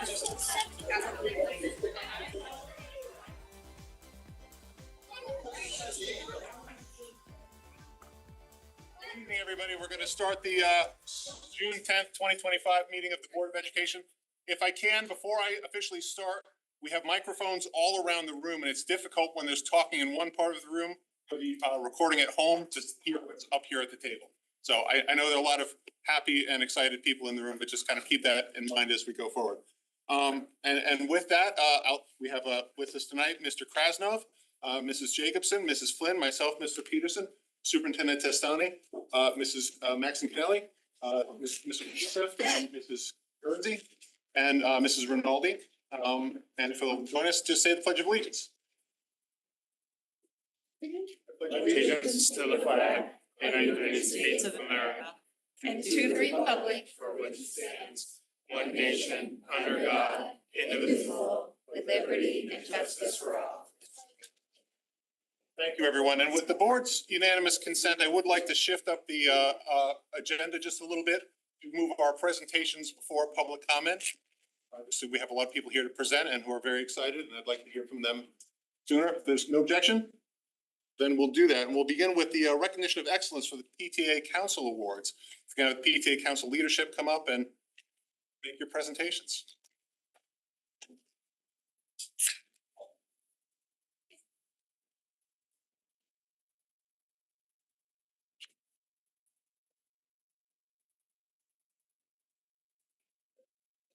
Good evening, everybody. We're going to start the June 10th, 2025 meeting of the Board of Education. If I can, before I officially start, we have microphones all around the room, and it's difficult when there's talking in one part of the room for the recording at home to hear what's up here at the table. So I know there are a lot of happy and excited people in the room, but just kind of keep that in mind as we go forward. And with that, we have with us tonight Mr. Krasnov, Mrs. Jacobson, Mrs. Flynn, myself, Mr. Peterson, Superintendent Testani, Mrs. Maxincanelli, Mr. Joseph, and Mrs. Guernsey, and Mrs. Rinaldi. And if you'll join us to say the Pledge of Allegiance. Allegiance to the flag of the United States of America and to the republic for which it stands, one nation, under God, indivisible, with liberty and justice for all. Thank you, everyone. And with the board's unanimous consent, I would like to shift up the agenda just a little bit to move our presentations before public comment. Obviously, we have a lot of people here to present and who are very excited, and I'd like to hear from them sooner. If there's no objection, then we'll do that. And we'll begin with the recognition of excellence for the PTA Council Awards. We're going to have PTA Council leadership come up and make your presentations.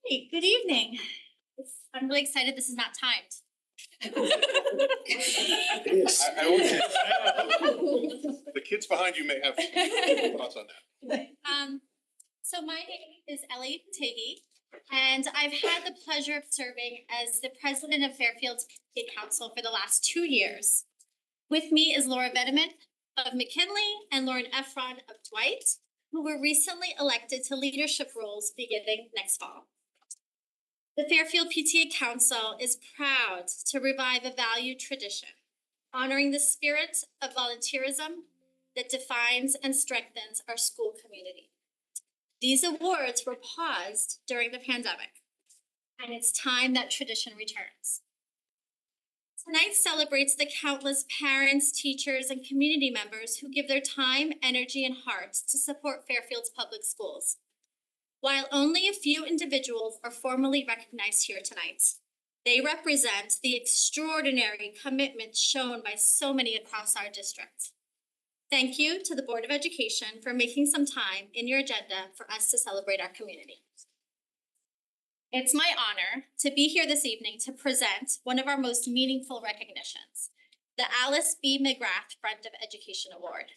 Hey, good evening. I'm really excited this is not timed. It is. The kids behind you may have thoughts on that. So my name is Ellie Tiggy, and I've had the pleasure of serving as the president of Fairfield's PTA Council for the last 2 years. With me is Laura Vedeman of McKinley and Lauren Efron of Dwight, who were recently elected to leadership roles beginning next fall. The Fairfield PTA Council is proud to revive a valued tradition, honoring the spirit of volunteerism that defines and strengthens our school community. These awards were paused during the pandemic, and it's time that tradition returns. Tonight celebrates the countless parents, teachers, and community members who give their time, energy, and heart to support Fairfield's public schools. While only a few individuals are formally recognized here tonight, they represent the extraordinary commitment shown by so many across our district. Thank you to the Board of Education for making some time in your agenda for us to celebrate our community. It's my honor to be here this evening to present one of our most meaningful recognitions, the Alice B. McGrath Friend of Education Award.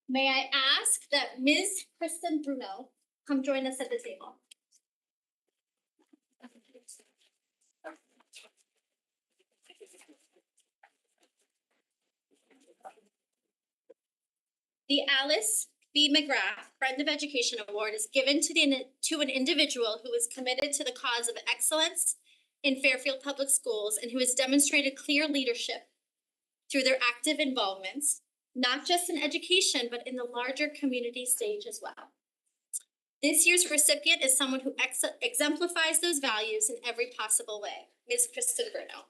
May I ask that Ms. Kristen Bruno come join us at the table. The Alice B. McGrath Friend of Education Award is given to an individual who is committed to the cause of excellence in Fairfield Public Schools and who has demonstrated clear leadership through their active involvement, not just in education, but in the larger community stage as well. This year's recipient is someone who exemplifies those values in every possible way, Ms. Kristen Bruno.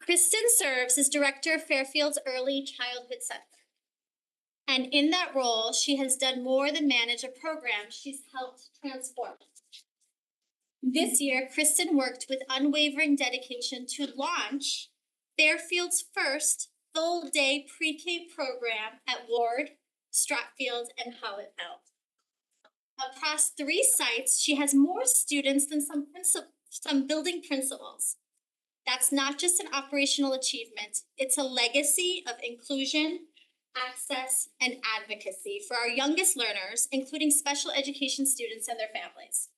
Kristen serves as director of Fairfield's Early Childhood Center. And in that role, she has done more than manage a program she's helped transform. This year, Kristen worked with unwavering dedication to launch Fairfield's first full-day pre-K program at Ward, Stratfield, and Holland-L. Across 3 sites, she has more students than some building principals. That's not just an operational achievement, it's a legacy of inclusion, access, and advocacy for our youngest learners, including special education students and their families.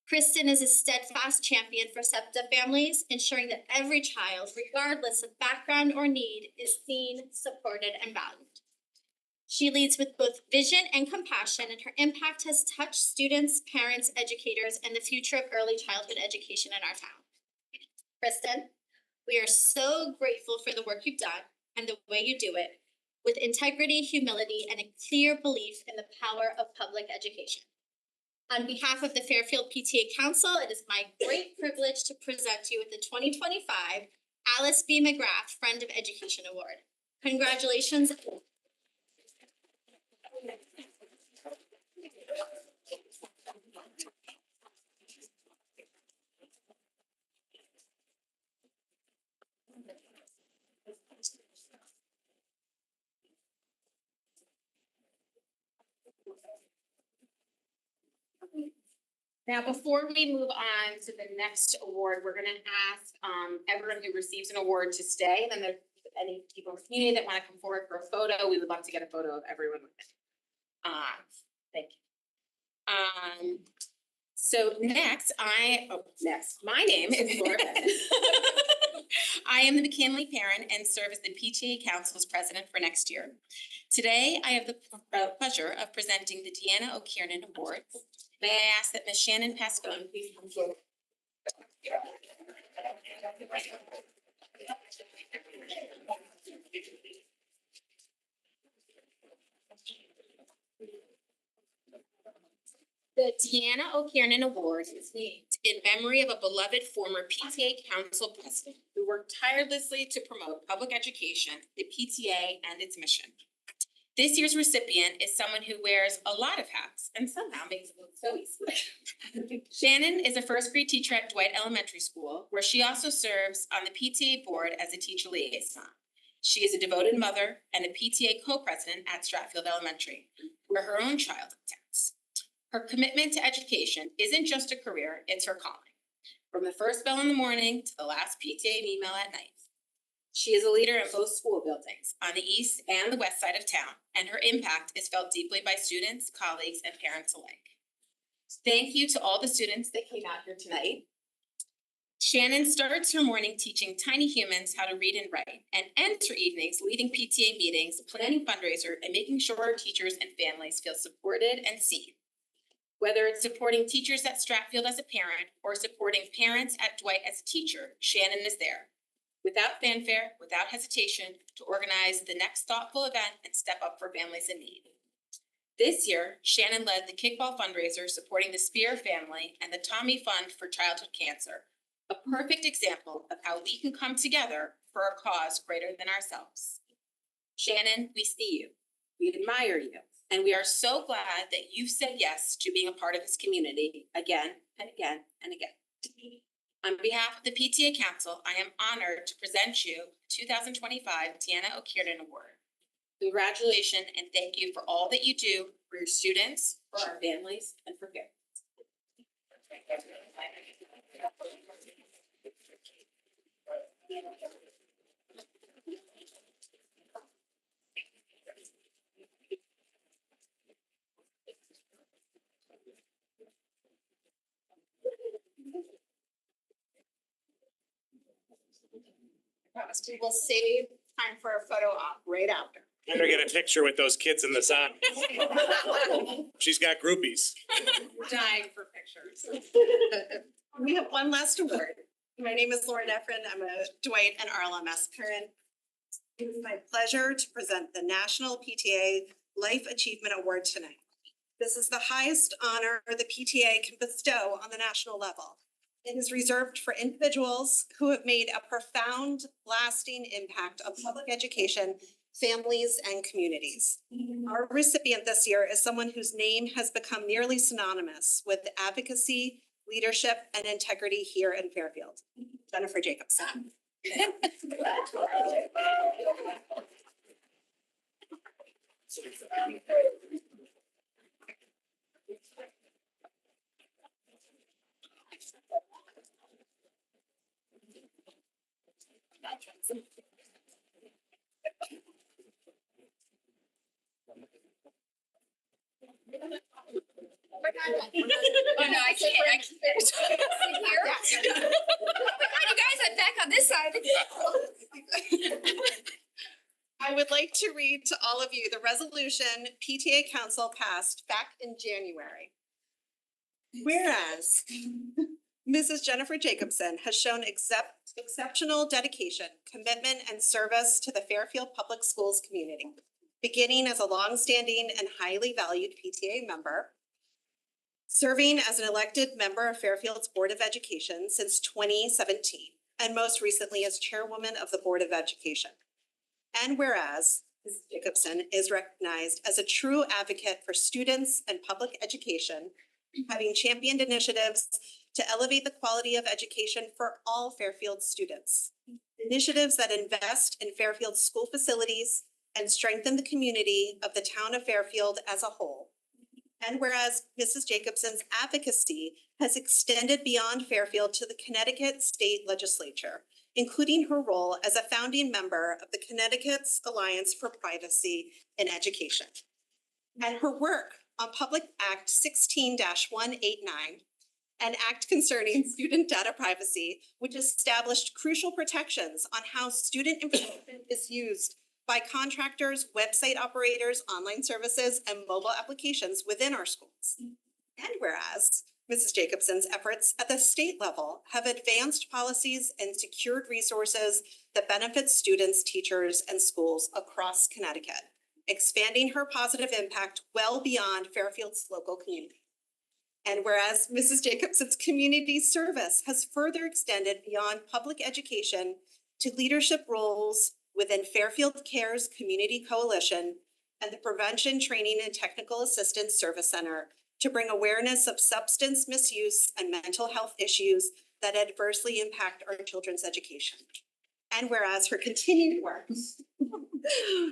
Kristen is a steadfast champion for SEPTA families, ensuring that every child, regardless of background or need, is seen, supported, and valued. She leads with both vision and compassion, and her impact has touched students, parents, educators, and the future of early childhood education in our town. Kristen, we are so grateful for the work you've done and the way you do it, with integrity, humility, and a clear belief in the power of public education. On behalf of the Fairfield PTA Council, it is my great privilege to present you with the 2025 Alice B. McGrath Friend of Education Award. Congratulations. Now, before we move on to the next award, we're gonna ask everyone who receives an award to stay, and then there's any people in the community that wanna come forward for a photo, we would love to get a photo of everyone with it. Thank you. So next, my name is Laura Bennett. I am the McKinley parent and serve as the PTA Council's president for next year. Today, I have the pleasure of presenting the Deanna O'Kiernan Award. May I ask that Ms. Shannon Pascone please come forward? The Deanna O'Kiernan Award is named in memory of a beloved former PTA Council president who worked tirelessly to promote public education, the PTA, and its mission. This year's recipient is someone who wears a lot of hats and somehow makes it look so easy. Shannon is a first grade teacher at Dwight Elementary School, where she also serves on the PTA board as a teacher liaison. She is a devoted mother and a PTA co-president at Stratfield Elementary, where her own child attends. Her commitment to education isn't just a career, it's her calling. From the first bell in the morning to the last PTA email at night. She is a leader in both school buildings on the east and the west side of town, and her impact is felt deeply by students, colleagues, and parents alike. Thank you to all the students that came out here tonight. Shannon starts her morning teaching tiny humans how to read and write, and ends her evenings leading PTA meetings, planning fundraiser, and making sure our teachers and families feel supported and seen. Whether it's supporting teachers at Stratfield as a parent or supporting parents at Dwight as a teacher, Shannon is there. Without fanfare, without hesitation, to organize the next thoughtful event and step up for families in need. This year, Shannon led the kickball fundraiser supporting the Spear family and the Tommy Fund for Childhood Cancer, a perfect example of how we can come together for a cause greater than ourselves. Shannon, we see you, we admire you, and we are so glad that you've said yes to being a part of this community again and again and again. On behalf of the PTA Council, I am honored to present you the 2025 Deanna O'Kiernan Award. Congratulations and thank you for all that you do for your students, for our families, and for parents. Promise we will save time for a photo op right after. Better get a picture with those kids in the sun. She's got groupies. Dying for pictures. We have one last award. My name is Lauren Efren. I'm a Dwight and RLMS parent. It is my pleasure to present the National PTA Life Achievement Award tonight. This is the highest honor the PTA can bestow on the national level. It is reserved for individuals who have made a profound, lasting impact on public education, families, and communities. Our recipient this year is someone whose name has become nearly synonymous with advocacy, leadership, and integrity here in Fairfield. Jennifer Jacobson. Oh, no, I can't. I can't. Here. You guys, I'm back on this side. I would like to read to all of you the resolution PTA Council passed back in January. Whereas Mrs. Jennifer Jacobson has shown exceptional dedication, commitment, and service to the Fairfield Public Schools community, beginning as a longstanding and highly valued PTA member, serving as an elected member of Fairfield's Board of Education since 2017, and most recently as chairwoman of the Board of Education. And whereas Ms. Jacobson is recognized as a true advocate for students and public education, having championed initiatives to elevate the quality of education for all Fairfield students. Initiatives that invest in Fairfield's school facilities and strengthen the community of the town of Fairfield as a whole. And whereas Mrs. Jacobson's advocacy has extended beyond Fairfield to the Connecticut State Legislature, including her role as a founding member of the Connecticut's Alliance for Privacy in Education. And her work on Public Act 16-189, an act concerning student data privacy, which established crucial protections on how student information is used by contractors, website operators, online services, and mobile applications within our schools. And whereas Mrs. Jacobson's efforts at the state level have advanced policies and secured resources that benefit students, teachers, and schools across Connecticut, expanding her positive impact well beyond Fairfield's local community. And whereas Mrs. Jacobson's community service has further extended beyond public education to leadership roles within Fairfield Cares Community Coalition and the Prevention Training and Technical Assistance Service Center to bring awareness of substance misuse and mental health issues that adversely impact our children's education. And whereas her continued work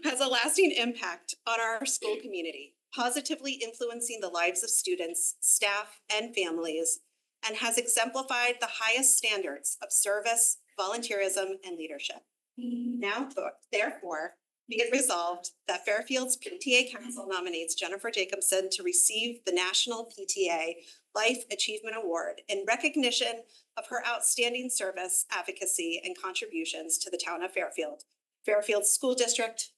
has a lasting impact on our school community, positively influencing the lives of students, staff, and families, and has exemplified the highest standards of service, volunteerism, and leadership. Now, therefore, be it resolved that Fairfield's PTA Council nominates Jennifer Jacobson to receive the National PTA Life Achievement Award in recognition of her outstanding service, advocacy, and contributions to the town of Fairfield, Fairfield School District.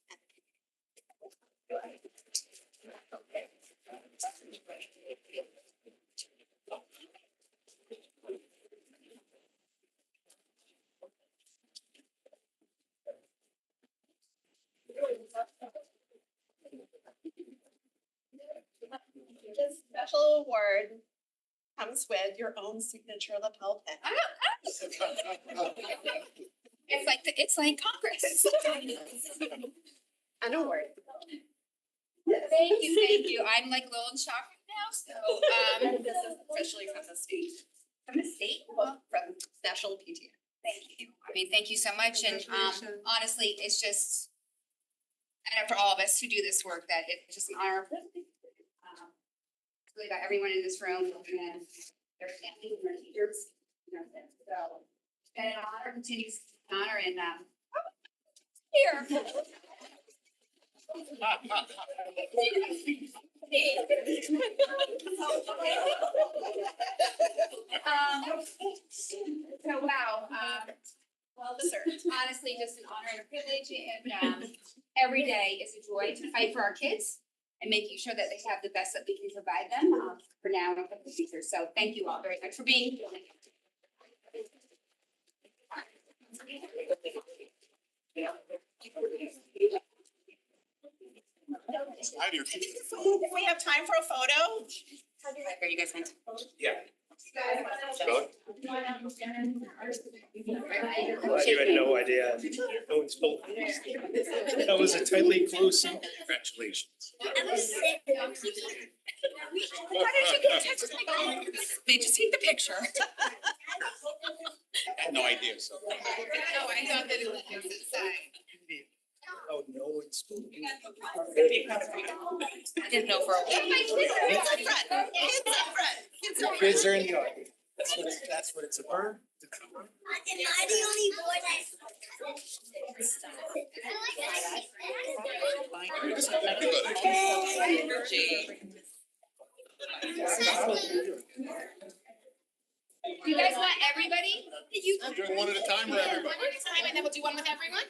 This special award comes with your own signature lapel pin. It's like Congress. An award. Thank you. I'm like a little in shock right now, so, This is officially from the state, from the state, from National PTA. thank you. I mean, thank you so much, and, honestly, it's just, and for all of us who do this work, that it's just an honor. Really got everyone in this room and their families and their teachers, so, it's been an honor, continues to be an honor, and, here. So wow, Well deserved. honestly, just an honor and a privilege, and every day is a joy to fight for our kids and making sure that they have the best that we can provide them for now and for the future. So thank you all very much for being here. We have time for a photo. Are you guys want? Yeah. Go. You had no idea. No one spoke. That was a tightly closed. Congratulations. How did you get texted like that? They just take the picture. I had no idea, so. No, I thought that it was inside. Oh, no one spoke. I didn't know for a while. Kids up front. Kids up front. Kids up front. Kids are in the audience. That's what it's a bird. Am I the only boy Do you guys want everybody? Doing one at a time or everybody? One at a time, and then we'll do one with everyone?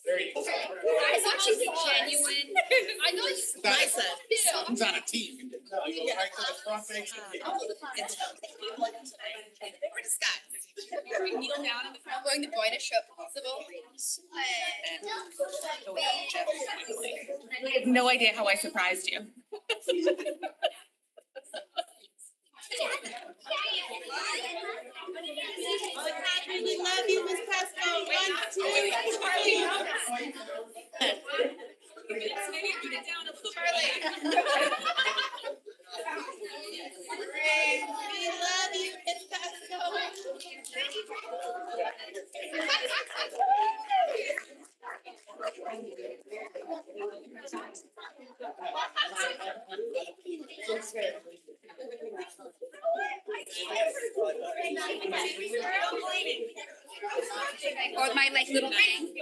Guys, actually genuine. I know it's My son. Who's on a team? You go right to the front, make sure. Where's Scott? kneel down in the front. I'm going to join a show possible. I have no idea how I surprised you. We love you, Miss Pascal. 1, 2. Maybe put it down a little We love you, Miss Pascal. Or my like little ring.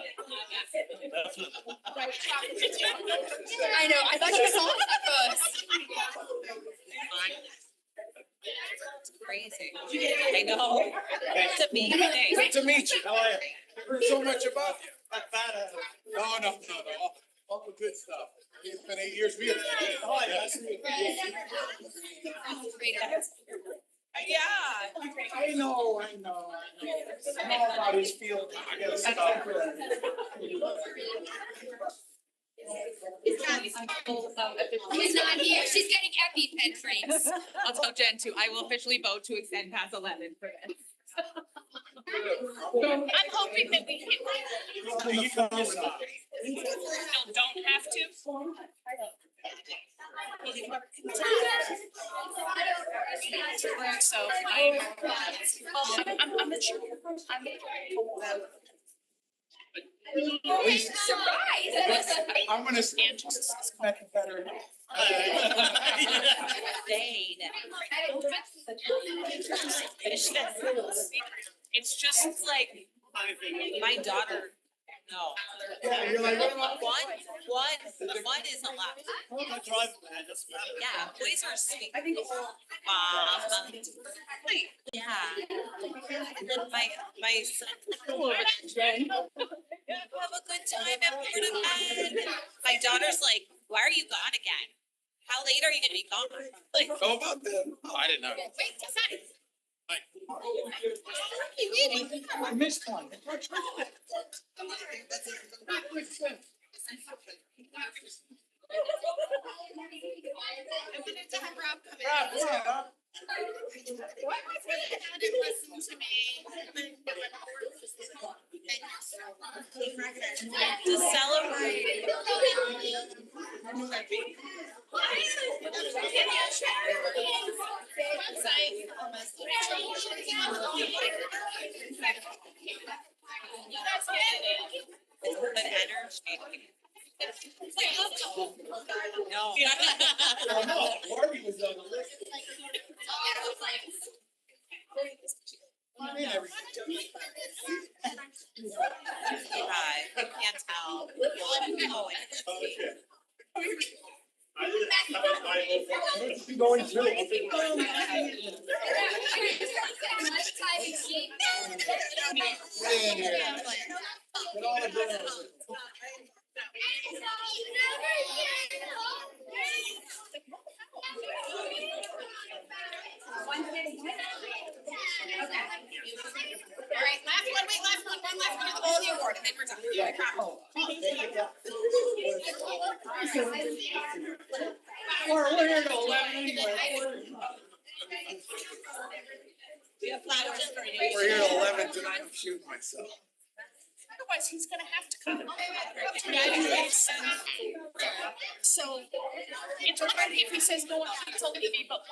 I know, I thought you saw it at first. crazy. I know. To me, Good to meet you. How are you? I've heard so much about you. No. All the good stuff. It's been 8 years. We have. Oh, yeah. Yeah. I know. I know about his field. I gotta stop. She's not here, she's getting EpiPen treats. I'll tell Jen too. I will officially vote to extend past 11 for this. I'm hoping that we can. Don't have to. So I'm not sure. Surprise. I'm gonna. Better. It's just like my daughter. No. Yeah, you're like, One is allowed. Yeah, boys are sweet. I think yeah. And then my son. Have a good time at Florida bed. My daughter's like, why are you gone again? How late are you gonna be gone? Like, How about that? Oh, I didn't know. Wait, decide. I missed one. I wanted to have Rob come in. Rob, come on, Rob. What was really had to listen to me. to celebrate. An energy. No. Oh, no, Barbie was on the list. Come on in, everybody. Hi, can't tell. Oh, Keep going through. Stay in here. Get all the girls. All right, last one, one last one of the Boldy Award, and then we're done. We're here till 11 anyway. We're here till 11 tonight. I'm shooting myself. Otherwise, he's gonna have to come. So, it's okay if he says no one can tell me, but I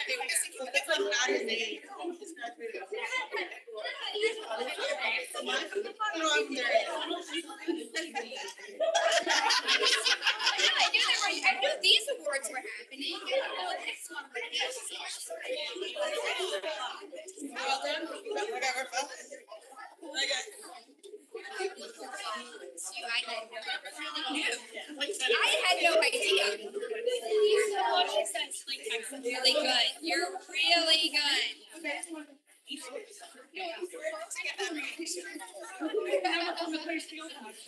knew these awards were happening. I had no idea. Really good. You're really good.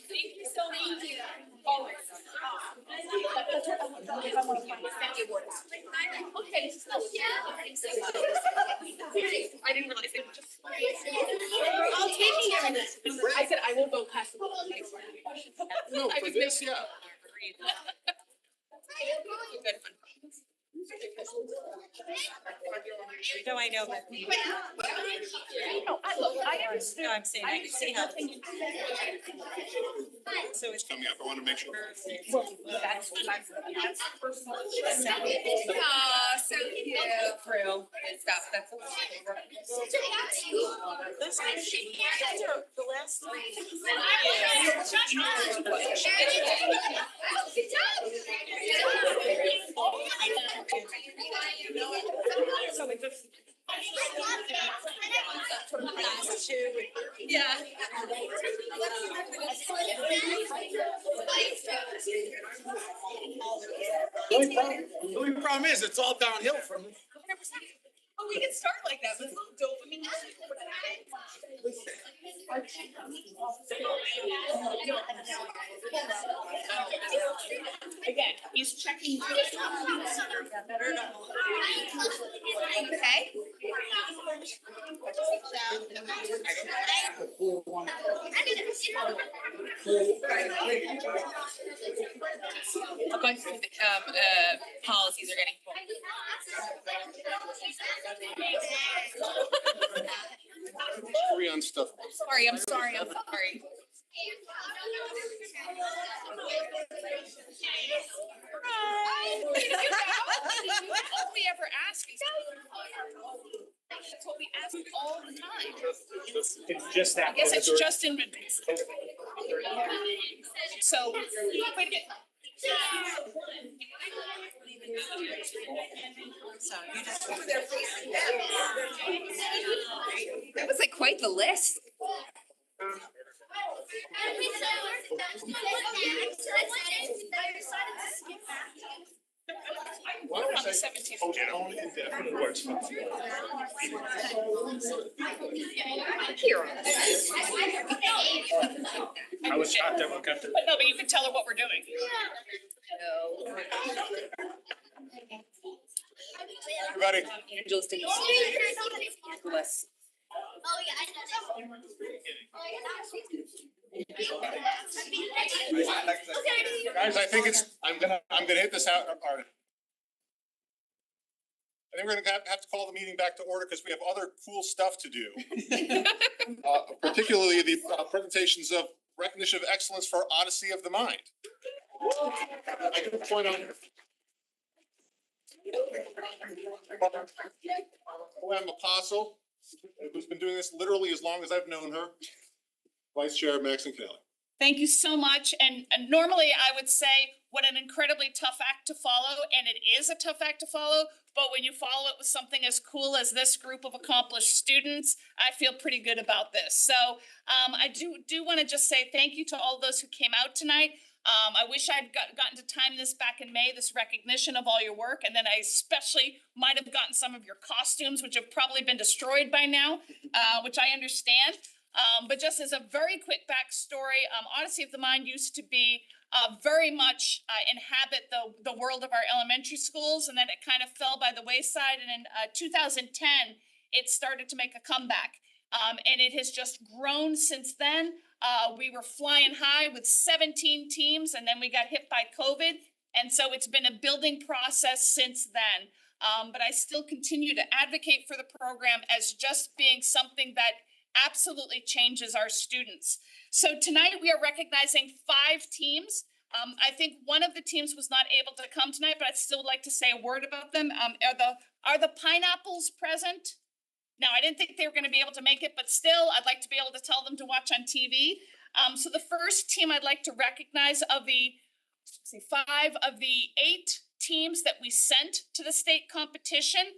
Thank you so much. Always. Okay, so yeah. I didn't realize they were just. I'll take I said I will go past the. No, for this, yeah. Good fun. No, I know, but. No, I understand. No, I'm saying I can see how. So it's. Coming up, I want to make sure. That's. Aw, so cute. True. Stuff, that's. The last three. So it just. Last two. Yeah. The only problem is, it's all downhill from. Oh, we can start like that, with a little dopamine. Again, he's checking. Okay. A bunch of policies are getting pulled. Free on stuff. I'm sorry. All we ever ask is. That's what we ask all the time. It's just that. I guess it's just in. So, wait a minute. So you just. That was like quite the list. Why don't we On the say 17th. postpone indefinite words? Here. I was shocked that we got to. But no, but you can tell her what we're doing. Everybody, Angela's didn't. Less. Oh, yeah, I guys, I think it's, I'm gonna hit this out. I think we're gonna have to call the meeting back to order because we have other cool stuff to do. Particularly the presentations of recognition of excellence for Odyssey of the Mind. I can point on. Poem Apostle, who's been doing this literally as long as I've known her. Vice Chair Maxine Kelly. Thank you so much. And normally I would say what an incredibly tough act to follow, and it is a tough act to follow, but when you follow it with something as cool as this group of accomplished students, I feel pretty good about this. So I do want to just say thank you to all those who came out tonight. I wish I'd gotten to time this back in May, this recognition of all your work, and then I especially might have gotten some of your costumes, which have probably been destroyed by now, which I understand. But just as a very quick backstory, Odyssey of the Mind used to be very much inhabit the world of our elementary schools, and then it kind of fell by the wayside. And in 2010, it started to make a comeback, and it has just grown since then. We were flying high with 17 teams, and then we got hit by COVID, and so it's been a building process since then. But I still continue to advocate for the program as just being something that absolutely changes our students. So tonight we are recognizing 5 teams. I think one of the teams was not able to come tonight, but I'd still like to say a word about them. Are the Pineapples present? Now, I didn't think they were going to be able to make it, but still, I'd like to be able to tell them to watch on TV. So the first team I'd like to recognize of the 5 of the 8 teams that we sent to the state competition,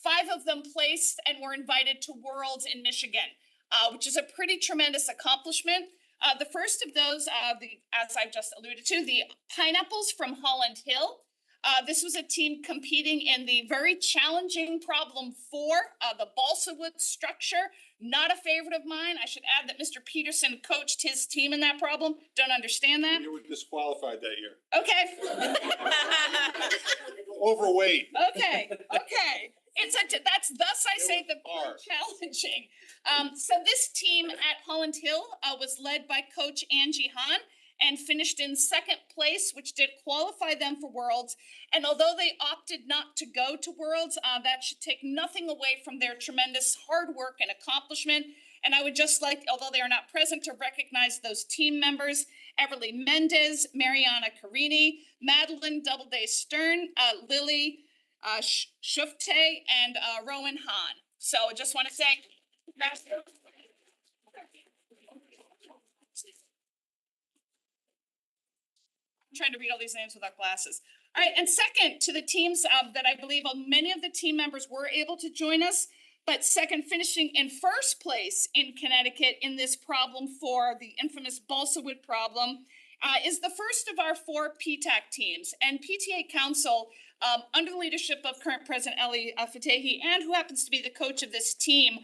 5 of them placed and were invited to Worlds in Michigan, which is a pretty tremendous accomplishment. The first of those, as I've just alluded to, the Pineapples from Holland Hill. This was a team competing in the very challenging problem 4, the balsa wood structure. Not a favorite of mine. I should add that Mr. Peterson coached his team in that problem. Don't understand that. You were disqualified that year. Okay. Overweight. Okay. That's thus I say the Hard. challenging. So this team at Holland Hill was led by Coach Angie Hahn and finished in second place, which did qualify them for Worlds. And although they opted not to go to Worlds, that should take nothing away from their tremendous hard work and accomplishment. And I would just like, although they are not present, to recognize those team members: Everly Mendez, Mariana Carini, Madeline Doubleday Stern, Lily Shufte, and Rowan Hahn. So I just want to say, I'm trying to read all these names without glasses. All right, and second to the teams that I believe many of the team members were able to join us, but second, finishing in first place in Connecticut in this problem for the infamous balsa wood problem, is the first of our 4 PTAC teams. And PTA Council, under the leadership of current President Ellie Fatehi, and who happens to be the coach of this team,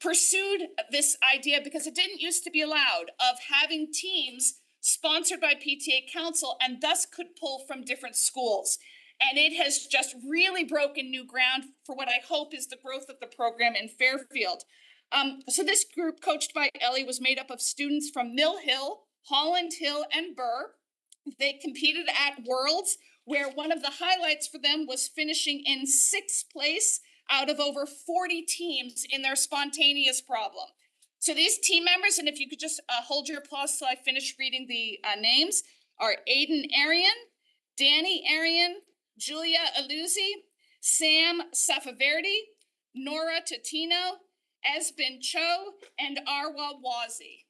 pursued this idea because it didn't used to be allowed, of having teams sponsored by PTA Council and thus could pull from different schools. And it has just really broken new ground for what I hope is the growth of the program in Fairfield. So this group, coached by Ellie, was made up of students from Mill Hill, Holland Hill, and Burr. They competed at Worlds, where one of the highlights for them was finishing in 6th place out of over 40 teams in their spontaneous problem. So these team members, and if you could just hold your applause till I finish reading the names, are Aiden Arian, Danny Arian, Julia Aluzzi, Sam Safaverdi, Nora Totino, Esbin Cho, and Arwa Wazi.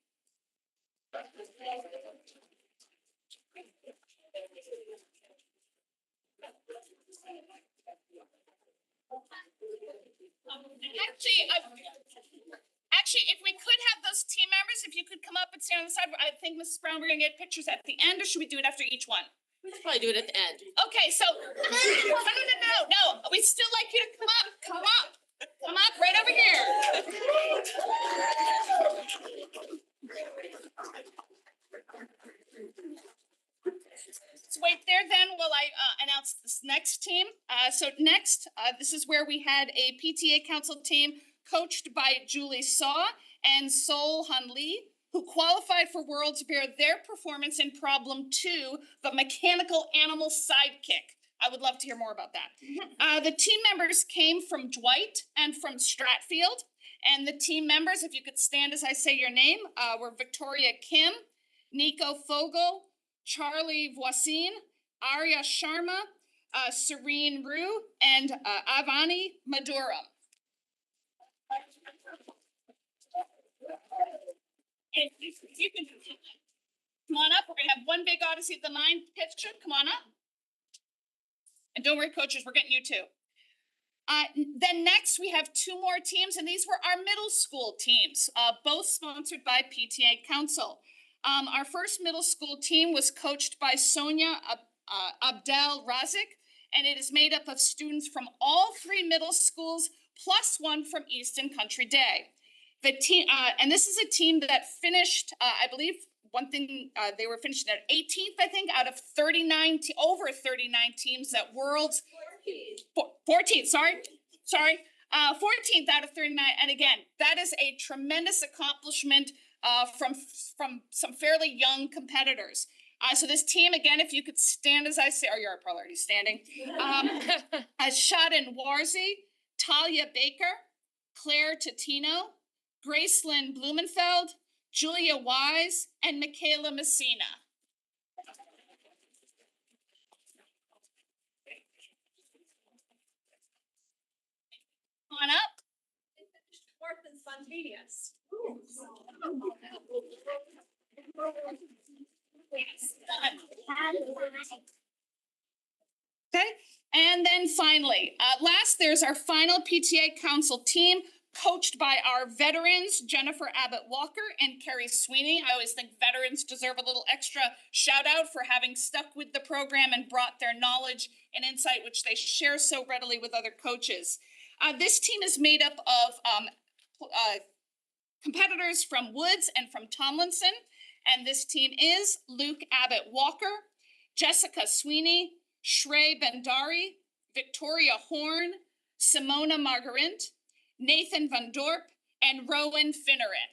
Actually, if we could have those team members, if you could come up and stand on the side, I think Mrs. Brown, we're gonna get pictures at the end, or should we do it after each one? We should probably do it at the end. Okay, so, no, we'd still like you to come up, right over here. So wait there then while I announce this next team. So next, this is where we had a PTA Council team coached by Julie Saw and Sol Han Lee, who qualified for Worlds via their performance in Problem 2, the mechanical animal sidekick. I would love to hear more about that. The team members came from Dwight and from Stratfield. And the team members, if you could stand as I say your name, were Victoria Kim, Nico Fogel, Charlie Voisin, Arya Sharma, Serene Rue, and Avani Maduram. And you can come on up. We're gonna have one big Odyssey of the Mind picture. Come on up. And don't worry, coaches, we're getting you too. Then next we have 2 more teams, and these were our middle school teams, both sponsored by PTA Council. Our first middle school team was coached by Sonia Abdel Razik, and it is made up of students from all 3 middle schools plus 1 from Easton Country Day. The team, and this is a team that finished, I believe, one thing, they were finishing at 18th, I think, out of 39, over 39 teams at Worlds. 14th, sorry. 14th out of 39. And again, that is a tremendous accomplishment from some fairly young competitors. So this team, again, if you could stand as I say, or you're probably already standing, Shadin Warzi, Talia Baker, Claire Totino, Gracelyn Blumenfeld, Julia Wise, and Michaela Messina. Come on up. More than spontaneous. Okay, and then finally, last, there's our final PTA Council team, coached by our veterans, Jennifer Abbott Walker and Carrie Sweeney. I always think veterans deserve a little extra shout out for having stuck with the program and brought their knowledge and insight, which they share so readily with other coaches. This team is made up of competitors from Woods and from Tomlinson. And this team is Luke Abbott Walker, Jessica Sweeney, Shrey Bendari, Victoria Horn, Simona Margarint, Nathan Van Dorp, and Rowan Finneran.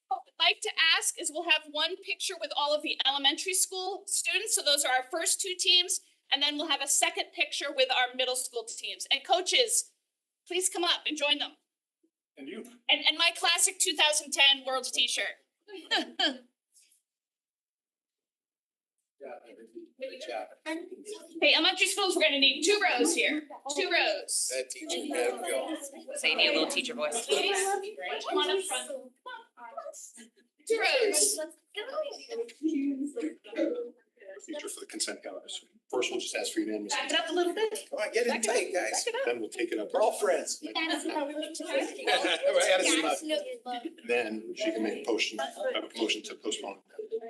What I'd like to ask is we'll have one picture with all of the elementary school students, so those are our first two teams, and then we'll have a second picture with our middle school teams. And coaches, please come up and join them. And you. And my classic 2010 World's t-shirt. Hey, elementary schools, we're gonna need 2 rows here, 2 rows. That teaching, man, we all. So you need a little teacher voice. Come on up front. 2 rows. Feature for the consent calendar. First, we'll just ask for unanimous. Back it up a little bit. Come on, get it tight, guys. Then we'll take it up. We're all friends. Then she can make a motion to postpone.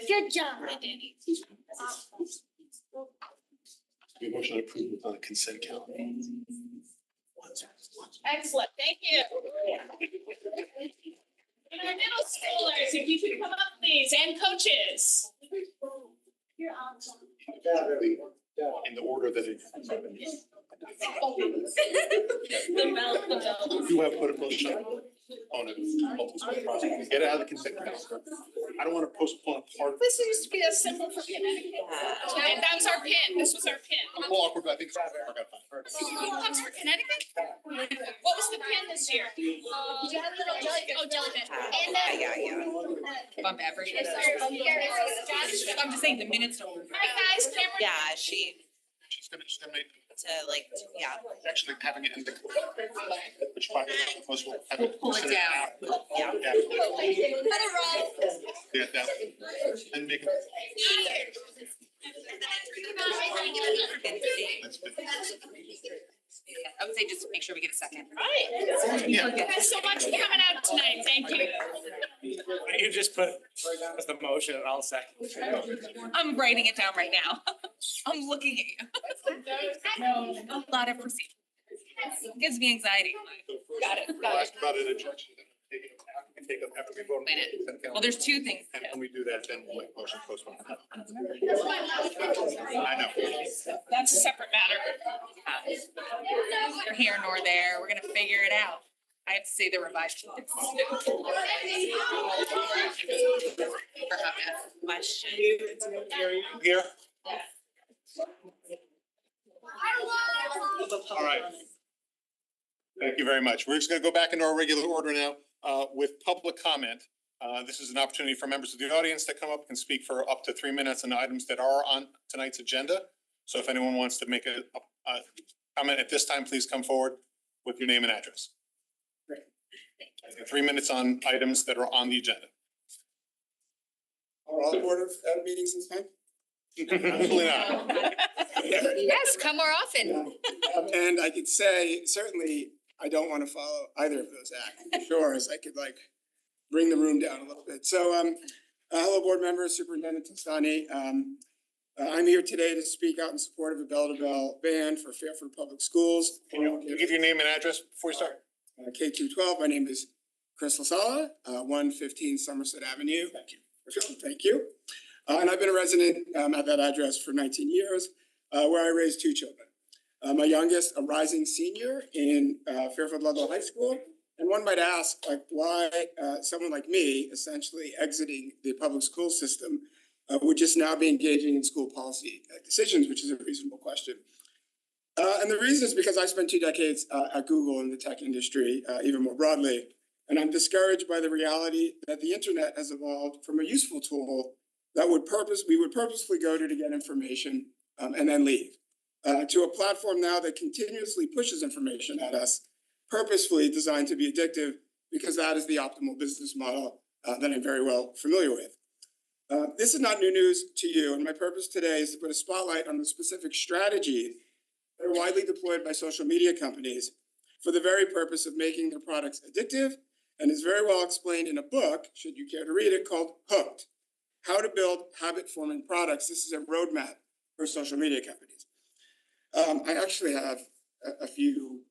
Good job. We motion to approve on the consent calendar. Excellent, thank you. And our middle schoolers, if you could come up, please, and coaches. In the order that it. The bell. You have put a motion on it. Get it out of the consent calendar. I don't want to postpone a part. This used to be a symbol for Connecticut. And that was our pin, this was our pin. I'm a little awkward, but I think it's. That's for Connecticut? What was the pin this year? Oh, jellyfish. And Bump everything. I'm just saying the minutes don't. Hi, guys, Cameron. Yeah, she's She's gonna make, actually, having it in the. Which part, most will have it. Pull it down. Yeah. Yeah, that, and make it. That's good. I would say just make sure we get a second. Right. Yeah. Thank you guys so much for coming out tonight, thank you. You just put as the motion and I'll second. I'm writing it down right now. I'm looking at you. A lot of procedure. Gives me anxiety. Got it. We'll ask about an objection. Take up after we vote. on the Minute. consent calendar. Well, there's 2 things. And when we do that, then we'll make motion postpone. I know. That's a separate matter. Neither here nor there. We're gonna figure it out. I have to say the revised. Question. Here? All right. Thank you very much. We're just gonna go back into our regular order now, with public comment. This is an opportunity for members of the audience to come up and speak for up to 3 minutes on items that are on tonight's agenda. So if anyone wants to make a comment at this time, please come forward with your name and address. 3 minutes on items that are on the agenda. Are all board of meetings this time? Absolutely not. Yes, come more often. And I could say, certainly, I don't want to follow either of those acts. Sure, as I could bring the room down a little bit. So, hello, board members, Superintendent Tastani. I'm here today to speak out in support of a bell-to-bell ban for Fairfield Public Schools. Can you give your name and address before you start? K212, my name is Chris LaSala, 115 Somerset Avenue. Thank you. Thank you. And I've been a resident at that address for 19 years, where I raised 2 children. My youngest, a rising senior in Fairfield Ludlow High School. And one might ask, why someone like me, essentially exiting the public school system, would just now be engaging in school policy decisions, which is a reasonable question. And the reason is because I spent 2 decades at Google in the tech industry, even more broadly. And I'm discouraged by the reality that the internet has evolved from a useful tool that we would purposefully go to get information and then leave, to a platform now that continuously pushes information at us, purposefully designed to be addictive, because that is the optimal business model that I'm very well familiar with. This is not new news to you, and my purpose today is to put a spotlight on the specific strategies that are widely deployed by social media companies for the very purpose of making their products addictive, and is very well explained in a book, should you care to read it, called Hooked: How to Build Habit-Forming Products. This is a roadmap for social media companies. I actually have a few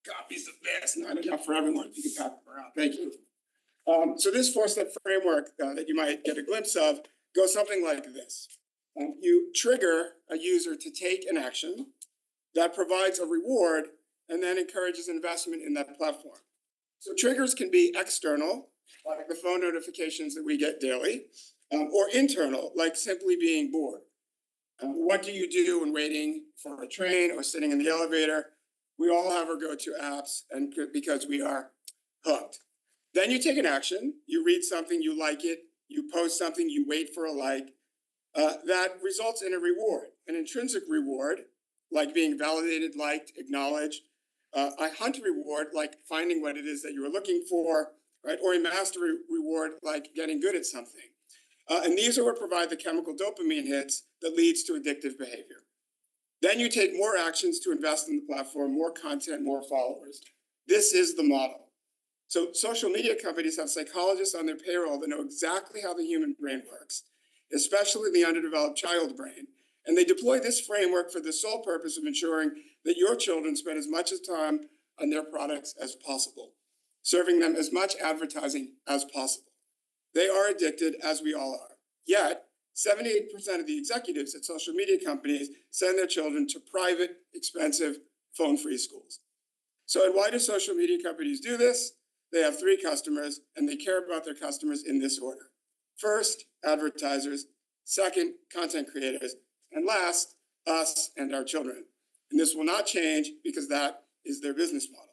copies of this, not enough for everyone, if you can pass them around. Thank you. So this four-step framework that you might get a glimpse of goes something like this. You trigger a user to take an action that provides a reward and then encourages investment in that platform. So triggers can be external, like the phone notifications that we get daily, or internal, like simply being bored. What do you do when waiting for a train or sitting in the elevator? We all have our go-to apps and because we are hooked. Then you take an action, you read something, you like it, you post something, you wait for a like. That results in a reward, an intrinsic reward, like being validated, liked, acknowledged. A hunt reward, like finding what it is that you were looking for, right? Or a mastery reward, like getting good at something. And these are what provide the chemical dopamine hits that leads to addictive behavior. Then you take more actions to invest in the platform, more content, more followers. This is the model. So social media companies have psychologists on their payroll that know exactly how the human brain works, especially the underdeveloped child brain. And they deploy this framework for the sole purpose of ensuring that your children spend as much time on their products as possible, serving them as much advertising as possible. They are addicted, as we all are. Yet, 78% of the executives at social media companies send their children to private, expensive, phone-free schools. So, and why do social media companies do this? They have three customers, and they care about their customers in this order. First, advertisers. Second, content creators. And last, us and our children. And this will not change because that is their business model.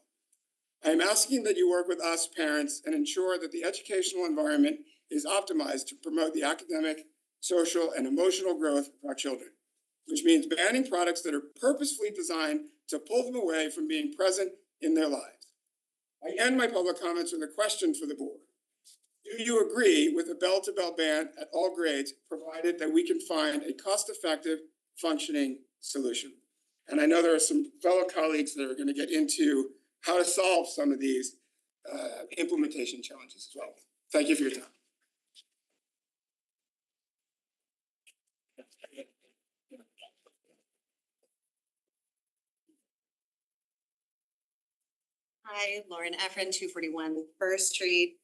I am asking that you work with us, parents, and ensure that the educational environment is optimized to promote the academic, social, and emotional growth of our children, which means banning products that are purposefully designed to pull them away from being present in their lives. I end my public comments with a question for the board. Do you agree with a bell-to-bell ban at all grades, provided that we can find a cost-effective, functioning solution? And I know there are some fellow colleagues that are going to get into how to solve some of these implementation challenges as well. Thank you for your time. Hi, Lauren Efren, 241 First Street.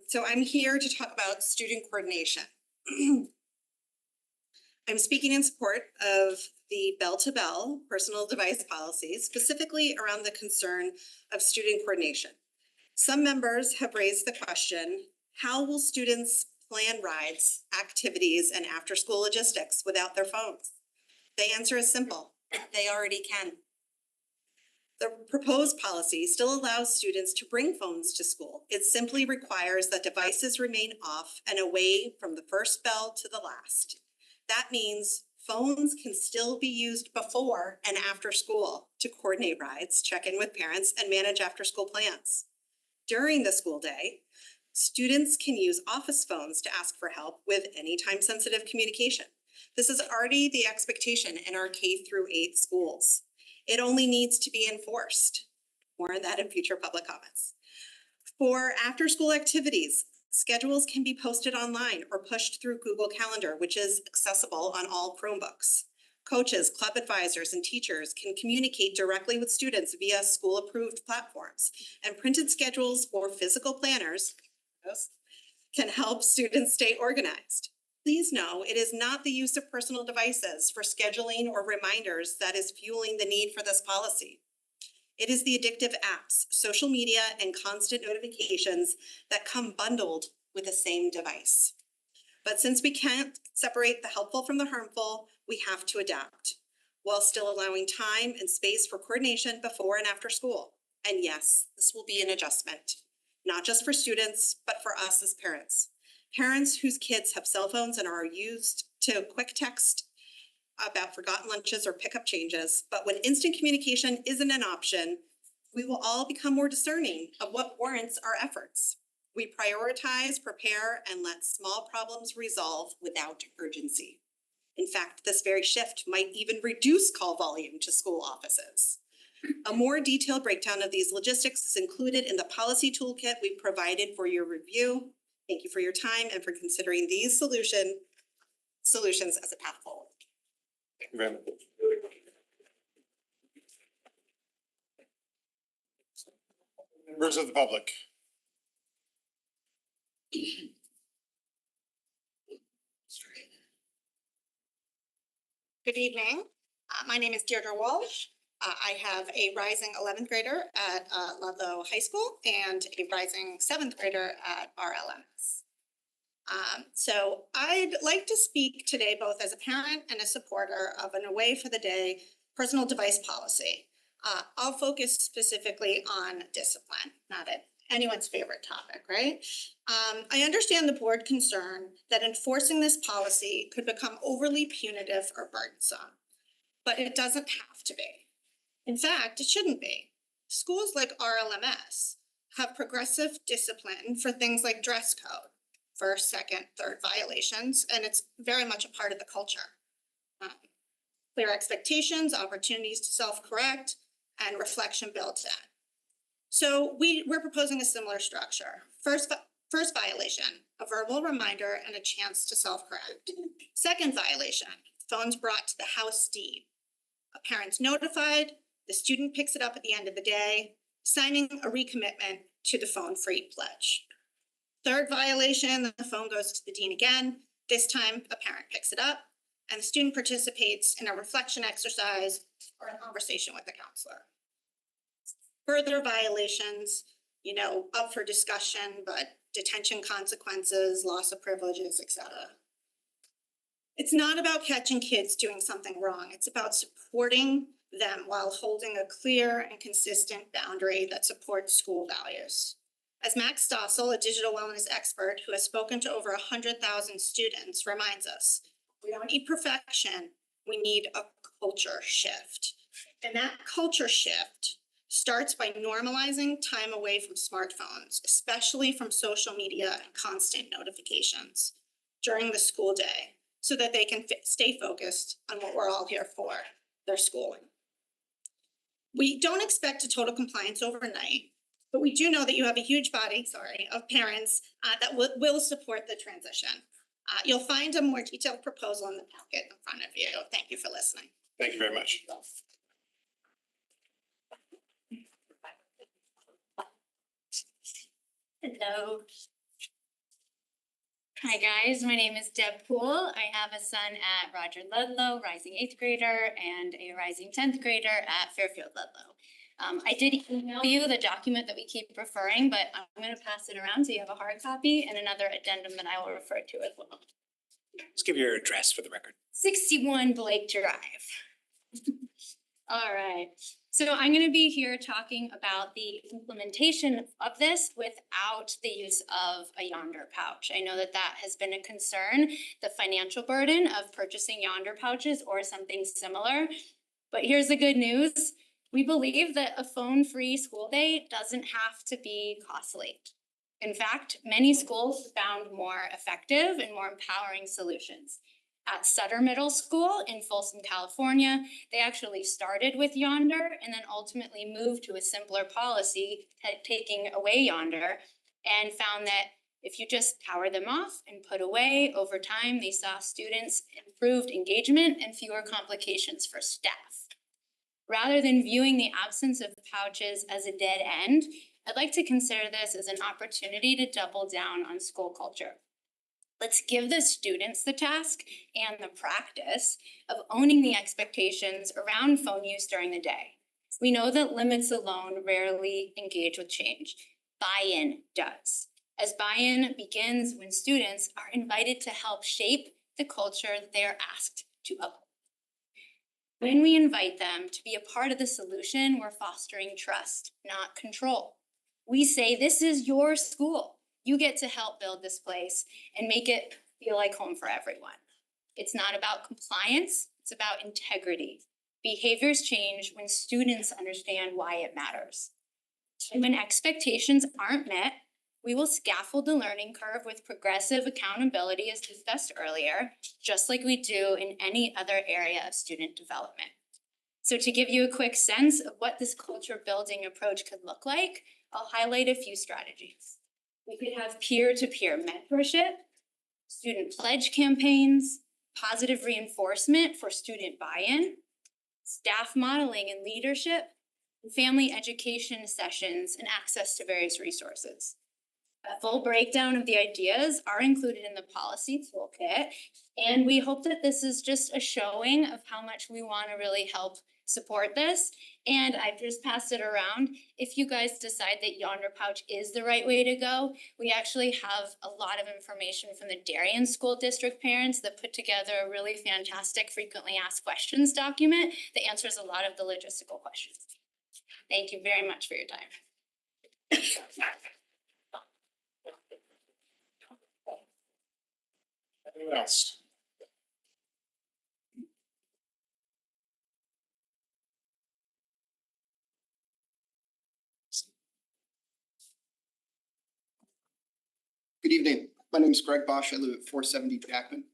So I'm here to talk about student coordination. I'm speaking in support of the bell-to-bell personal device policy, specifically around the concern of student coordination. Some members have raised the question, how will students plan rides, activities, and after-school logistics without their phones? The answer is simple, they already can. The proposed policy still allows students to bring phones to school. It simply requires that devices remain off and away from the first bell to the last. That means phones can still be used before and after school to coordinate rides, check in with parents, and manage after-school plans. During the school day, students can use office phones to ask for help with any time-sensitive communication. This is already the expectation in our K-8 schools. It only needs to be enforced. More on that in future public comments. For after-school activities, schedules can be posted online or pushed through Google Calendar, which is accessible on all Chromebooks. Coaches, club advisors, and teachers can communicate directly with students via school-approved platforms, and printed schedules or physical planners can help students stay organized. Please know it is not the use of personal devices for scheduling or reminders that is fueling the need for this policy. It is the addictive apps, social media, and constant notifications that come bundled with the same device. But since we can't separate the helpful from the harmful, we have to adapt, while still allowing time and space for coordination before and after school. And yes, this will be an adjustment, not just for students, but for us as parents. Parents whose kids have cell phones and are used to quick text about forgotten lunches or pickup changes, but when instant communication isn't an option, we will all become more discerning of what warrants our efforts. We prioritize, prepare, and let small problems resolve without urgency. In fact, this very shift might even reduce call volume to school offices. A more detailed breakdown of these logistics is included in the policy toolkit we provided for your review. Thank you for your time and for considering these solutions as a path forward. Thank you very much. Members of the public. Good evening. My name is Deirdre Walsh. I have a rising 11th grader at Ludlow High School and a rising 7th grader at RLMS. So I'd like to speak today both as a parent and a supporter of an away for the day personal device policy. I'll focus specifically on discipline, not anyone's favorite topic, right? I understand the board concern that enforcing this policy could become overly punitive or burdensome, but it doesn't have to be. In fact, it shouldn't be. Schools like RLMS have progressive discipline for things like dress code, first, second, third violations, and it's very much a part of the culture. Clear expectations, opportunities to self-correct, and reflection built in. So we're proposing a similar structure. First violation, a verbal reminder and a chance to self-correct. Second violation, phones brought to the house deed. A parent's notified, the student picks it up at the end of the day, signing a recommitment to the phone-free pledge. Third violation, the phone goes to the dean again. This time, a parent picks it up and the student participates in a reflection exercise or a conversation with the counselor. Further violations, up for discussion, but detention consequences, loss of privileges, etc. It's not about catching kids doing something wrong. It's about supporting them while holding a clear and consistent boundary that supports school values. As Max Stossel, a digital wellness expert who has spoken to over 100,000 students, reminds us, we don't need perfection, we need a culture shift. And that culture shift starts by normalizing time away from smartphones, especially from social media and constant notifications during the school day, so that they can stay focused on what we're all here for, their schooling. We don't expect a total compliance overnight, but we do know that you have a huge body, of parents that will support the transition. You'll find a more detailed proposal in the packet in front of you. Thank you for listening. Thank you very much. Hello. Hi guys, my name is Deb Poole. I have a son at Roger Ludlow, rising 8th grader, and a rising 10th grader at Fairfield Ludlow. I did email you the document that we keep referring, but I'm going to pass it around so you have a hard copy and another addendum that I will refer to as well. Just give your address for the record. 61 Blake Drive. All right. So I'm going to be here talking about the implementation of this without the use of a Yonder pouch. I know that that has been a concern, the financial burden of purchasing Yonder pouches or something similar. But here's the good news. We believe that a phone-free school day doesn't have to be costly. In fact, many schools found more effective and more empowering solutions. At Sutter Middle School in Folsom, California, they actually started with Yonder and then ultimately moved to a simpler policy, taking away Yonder, and found that if you just power them off and put away, over time, they saw students improved engagement and fewer complications for staff. Rather than viewing the absence of pouches as a dead end, I'd like to consider this as an opportunity to double down on school culture. Let's give the students the task and the practice of owning the expectations around phone use during the day. We know that limits alone rarely engage with change. Buy-in does, as buy-in begins when students are invited to help shape the culture that they are asked to uphold. When we invite them to be a part of the solution, we're fostering trust, not control. We say, this is your school. You get to help build this place and make it feel like home for everyone. It's not about compliance, it's about integrity. Behaviors change when students understand why it matters. And when expectations aren't met, we will scaffold the learning curve with progressive accountability, as discussed earlier, just like we do in any other area of student development. So to give you a quick sense of what this culture building approach could look like, I'll highlight a few strategies. We could have peer-to-peer mentorship, student pledge campaigns, positive reinforcement for student buy-in, staff modeling and leadership, and family education sessions and access to various resources. A full breakdown of the ideas are included in the policy toolkit. And we hope that this is just a showing of how much we want to really help support this. And I've just passed it around. If you guys decide that Yonder Pouch is the right way to go, we actually have a lot of information from the Darien School District parents that put together a really fantastic frequently asked questions document that answers a lot of the logistical questions. Thank you very much for your time. Anyone else? Good evening. My name is Greg Bosch. I live at 470 Jackman.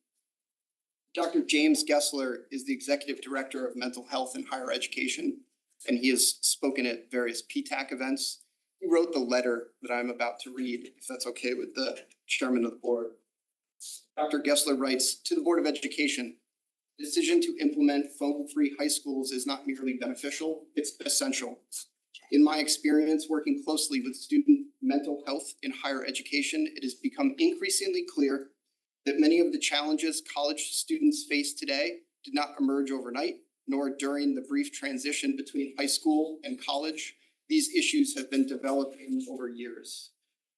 Dr. James Gessler is the Executive Director of Mental Health and Higher Education, and he has spoken at various PTAC events. He wrote the letter that I'm about to read, if that's okay with the chairman of the board. Dr. Gessler writes, to the Board of Education, the decision to implement phone-free high schools is not merely beneficial, it's essential. In my experience working closely with student mental health in higher education, it has become increasingly clear that many of the challenges college students face today did not emerge overnight, nor during the brief transition between high school and college. These issues have been developing over years.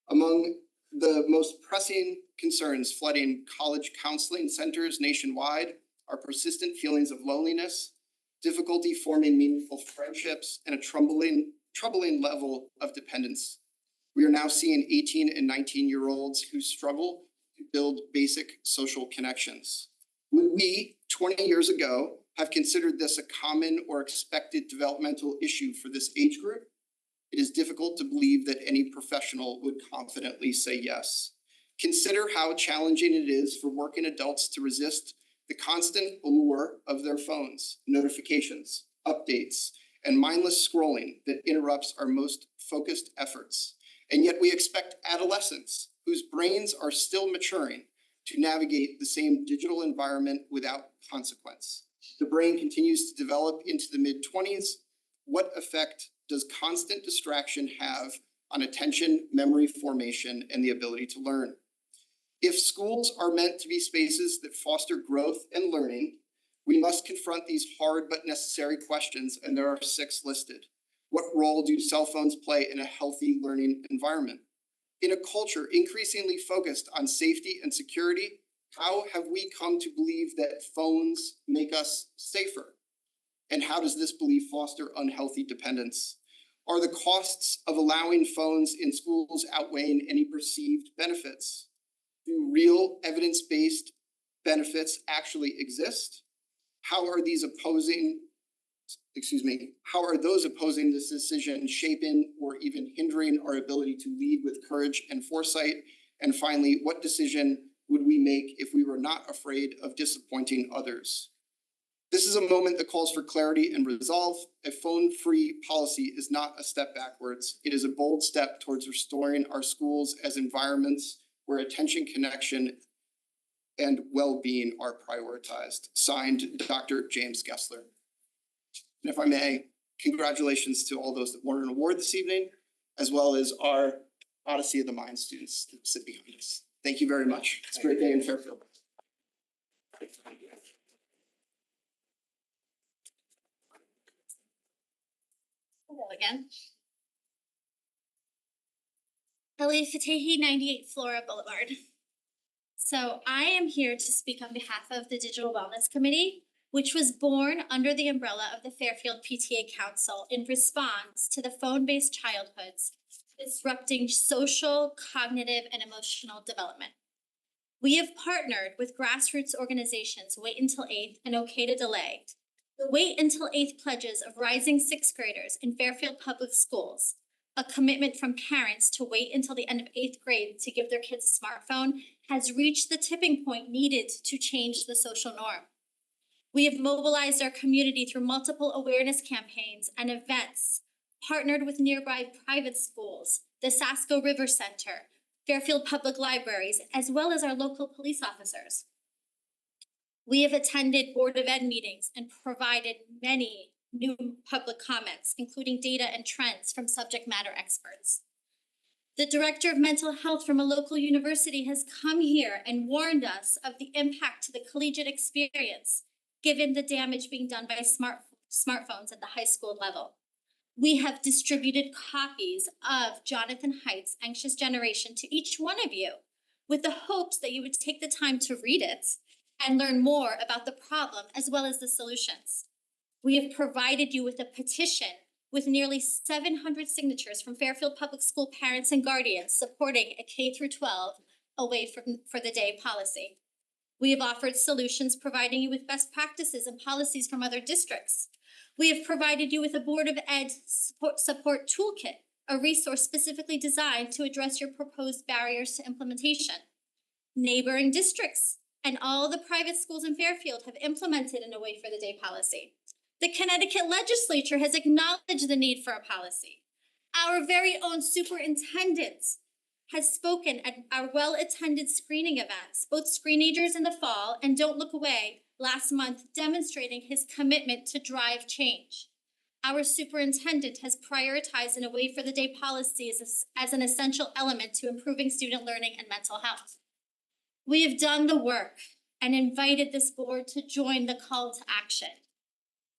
Among the most pressing concerns flooding college counseling centers nationwide are persistent feelings of loneliness, difficulty forming meaningful friendships, and a troubling level of dependence. We are now seeing 18 and 19-year-olds who struggle to build basic social connections. Would we, 20 years ago, have considered this a common or expected developmental issue for this age group? It is difficult to believe that any professional would confidently say yes. Consider how challenging it is for working adults to resist the constant allure of their phones, notifications, updates, and mindless scrolling that interrupts our most focused efforts. And yet we expect adolescents whose brains are still maturing to navigate the same digital environment without consequence. The brain continues to develop into the mid-20s. What effect does constant distraction have on attention, memory formation, and the ability to learn? If schools are meant to be spaces that foster growth and learning, we must confront these hard but necessary questions, and there are 6 listed. What role do cell phones play in a healthy learning environment? In a culture increasingly focused on safety and security, how have we come to believe that phones make us safer? And how does this belief foster unhealthy dependence? Are the costs of allowing phones in schools outweighing any perceived benefits? Do real evidence-based benefits actually exist? How are those opposing this decision shaping or even hindering our ability to lead with courage and foresight? And finally, what decision would we make if we were not afraid of disappointing others? This is a moment that calls for clarity and resolve. A phone-free policy is not a step backwards. It is a bold step towards restoring our schools as environments where attention, connection, and well-being are prioritized. Signed, Dr. James Gessler. And if I may, congratulations to all those that won an award this evening, as well as our Odyssey of the Mind students that sit behind us. Thank you very much. It's a great day in Fairfield. Hello again. Ellie Fatahi, 98 Flora Boulevard. So I am here to speak on behalf of the Digital Wellness Committee, which was born under the umbrella of the Fairfield PTA Council in response to the phone-based childhoods disrupting social, cognitive, and emotional development. We have partnered with grassroots organizations Wait Until 8th and OK to Delay. The Wait Until 8th pledges of rising 6th graders in Fairfield Public Schools, a commitment from parents to wait until the end of 8th grade to give their kids a smartphone, has reached the tipping point needed to change the social norm. We have mobilized our community through multiple awareness campaigns and events, partnered with nearby private schools, the Sasko River Center, Fairfield Public Libraries, as well as our local police officers. We have attended Board of Ed meetings and provided many new public comments, including data and trends from subject matter experts. The director of mental health from a local university has come here and warned us of the impact to the collegiate experience, given the damage being done by smartphones at the high school level. We have distributed copies of Jonathan Haidt's Anxious Generation to each one of you with the hopes that you would take the time to read it and learn more about the problem as well as the solutions. We have provided you with a petition with nearly 700 signatures from Fairfield Public School parents and guardians supporting a K-12 away for the day policy. We have offered solutions providing you with best practices and policies from other districts. We have provided you with a Board of Ed support toolkit, a resource specifically designed to address your proposed barriers to implementation. Neighboring districts and all the private schools in Fairfield have implemented an away for the day policy. The Connecticut legislature has acknowledged the need for a policy. Our very own superintendent has spoken at our well-attended screening events, both Screenagers in the fall and Don't Look Away last month, demonstrating his commitment to drive change. Our superintendent has prioritized an away for the day policy as an essential element to improving student learning and mental health. We have done the work and invited this board to join the call to action.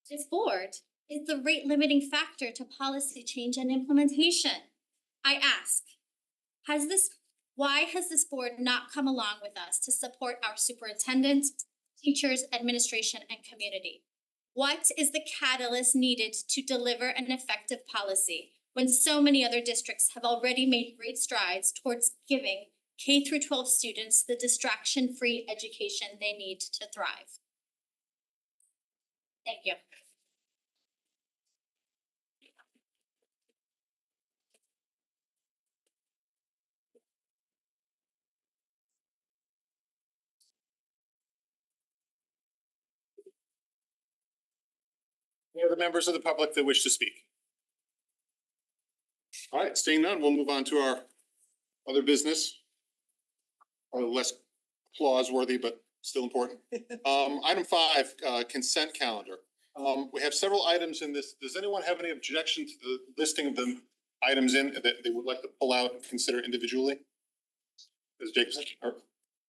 This board is the rate limiting factor to policy change and implementation. I ask, why has this board not come along with us to support our superintendent, teachers, administration, and community? What is the catalyst needed to deliver an effective policy when so many other districts have already made great strides towards giving K-12 students the distraction-free education they need to thrive? Thank you. Any other members of the public that wish to speak? All right, seeing none, we'll move on to our other business. Or less applause-worthy, but still important. Item 5, consent calendar. We have several items in this. Does anyone have any objection to the listing of the items in that they would like to pull out and consider individually? Ms. Jacobson?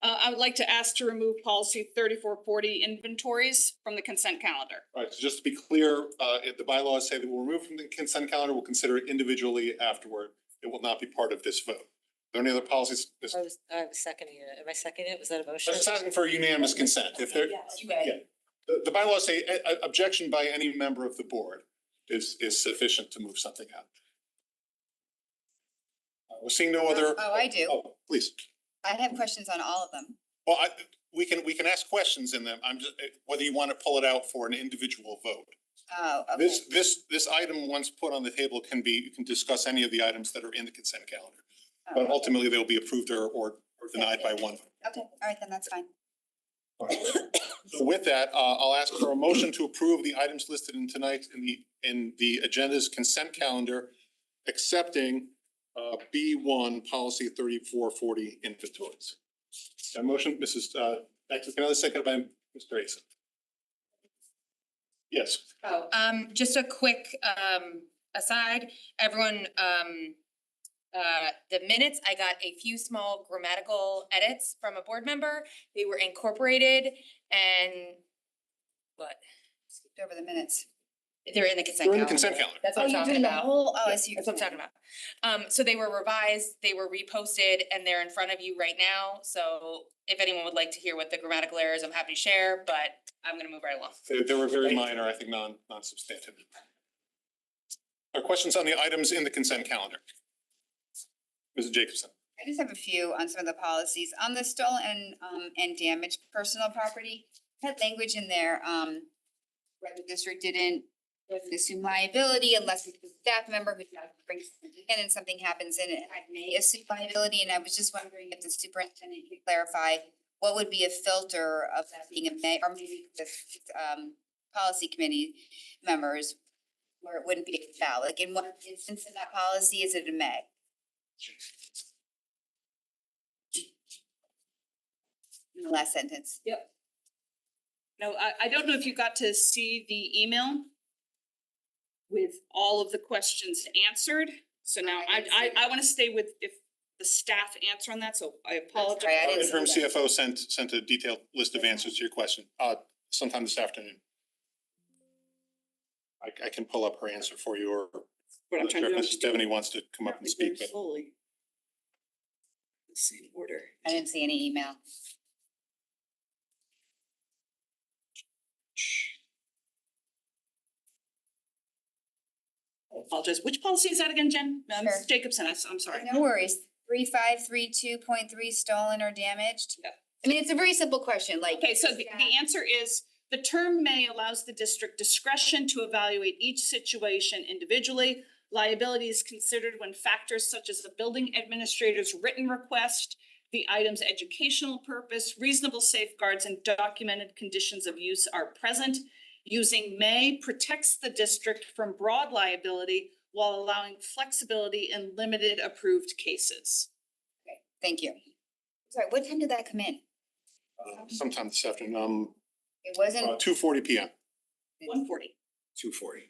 I would like to ask to remove policy 3440 inventories from the consent calendar. All right, so just to be clear, if the bylaws say that we'll remove from the consent calendar, we'll consider it individually afterward. It will not be part of this vote. Are there any other policies? I was seconding it. Am I seconding it? Was that a motion? I'm just asking for unanimous consent. If there, yeah, the bylaws say objection by any member of the board is sufficient to move something out. We're seeing no other. Oh, I do. Oh, please. I have questions on all of them. Well, we can ask questions in them. I'm just, whether you want to pull it out for an individual vote. Oh, okay. This item, once put on the table, you can discuss any of the items that are in the consent calendar. But ultimately, they'll be approved or denied by one vote. Okay, all right, then that's fine. All right. So with that, I'll ask for a motion to approve the items listed in tonight in the agenda's consent calendar, accepting B1 policy 3440 inventories. That motion, Mrs. Can I have a second by Mr. Asen? Yes. Oh, just a quick aside, everyone, the minutes, I got a few small grammatical edits from a board member. They were incorporated and what? Skipped over the minutes. They're in the consent calendar. They're in the consent calendar. That's what I'm talking about. I see. That's what I'm talking about. So they were revised, they were reposted, and they're in front of you right now. So if anyone would like to hear what the grammatical errors, I'm happy to share, but I'm gonna move right along. They were very minor, I think non-substantive. Are questions on the items in the consent calendar? Mrs. Jacobson. I just have a few on some of the policies. On the stolen and damaged personal property, had language in there, where the district doesn't assume liability unless it's a staff member who brings something in and something happens in it, I may assume liability, and I was just wondering if the superintendent could clarify what would be a filter of that being a may, or maybe the policy committee members where it wouldn't be a shall, like in what instance in that policy is it a may? In the last sentence. Yep. No, I don't know if you got to see the email with all of the questions answered. So now I want to stay with, the staff answer on that, so I apologize. right, I Our didn't interim see that. CFO sent a detailed list of answers to your question, sometime this afternoon. I can pull up her answer for you, or What I'm I'm trying sure to if do. Mrs. Devaney wants to come up and speak, but Slowly. Same order. I didn't see any email. Apologize. Which policy is that again, Jen? Sure. Ms. Jacobson, I'm sorry. No worries. 3532.3 stolen or damaged. Yep. I mean, it's a very simple question, like. Okay, so the answer is, the term may allows the district discretion to evaluate each situation individually. Liability is considered when factors such as the building administrator's written request, the item's educational purpose, reasonable safeguards, and documented conditions of use are present. Using may protects the district from broad liability while allowing flexibility in limited approved cases. Okay, thank you. Sorry, what time did that come in? sometime this afternoon, It wasn't. 2:40 PM. 140. 2:40.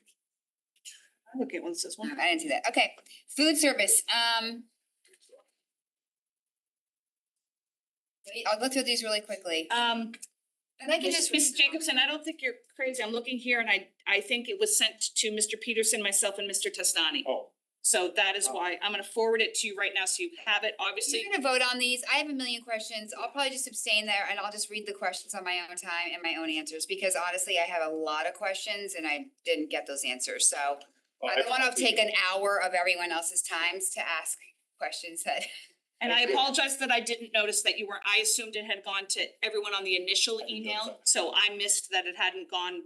I'm looking at one that says I 1. didn't see that. Okay, food service, I'll go through these really quickly. And I can just. Ms. Jacobson, I don't think you're crazy. I'm looking here and I think it was sent to Mr. Peterson, myself, and Mr. Testani. Oh. So that is why I'm gonna forward it to you right now so you have it, obviously. You're gonna vote on these. I have a million questions. I'll probably just abstain there and I'll just read the questions on my own time and my own answers, because honestly, I have a lot of questions and I didn't get those answers, so. I don't wanna take an hour of everyone else's times to ask questions that. And I apologize that I didn't notice that you were, I assumed it had gone to everyone on the initial email, so I missed that it hadn't gone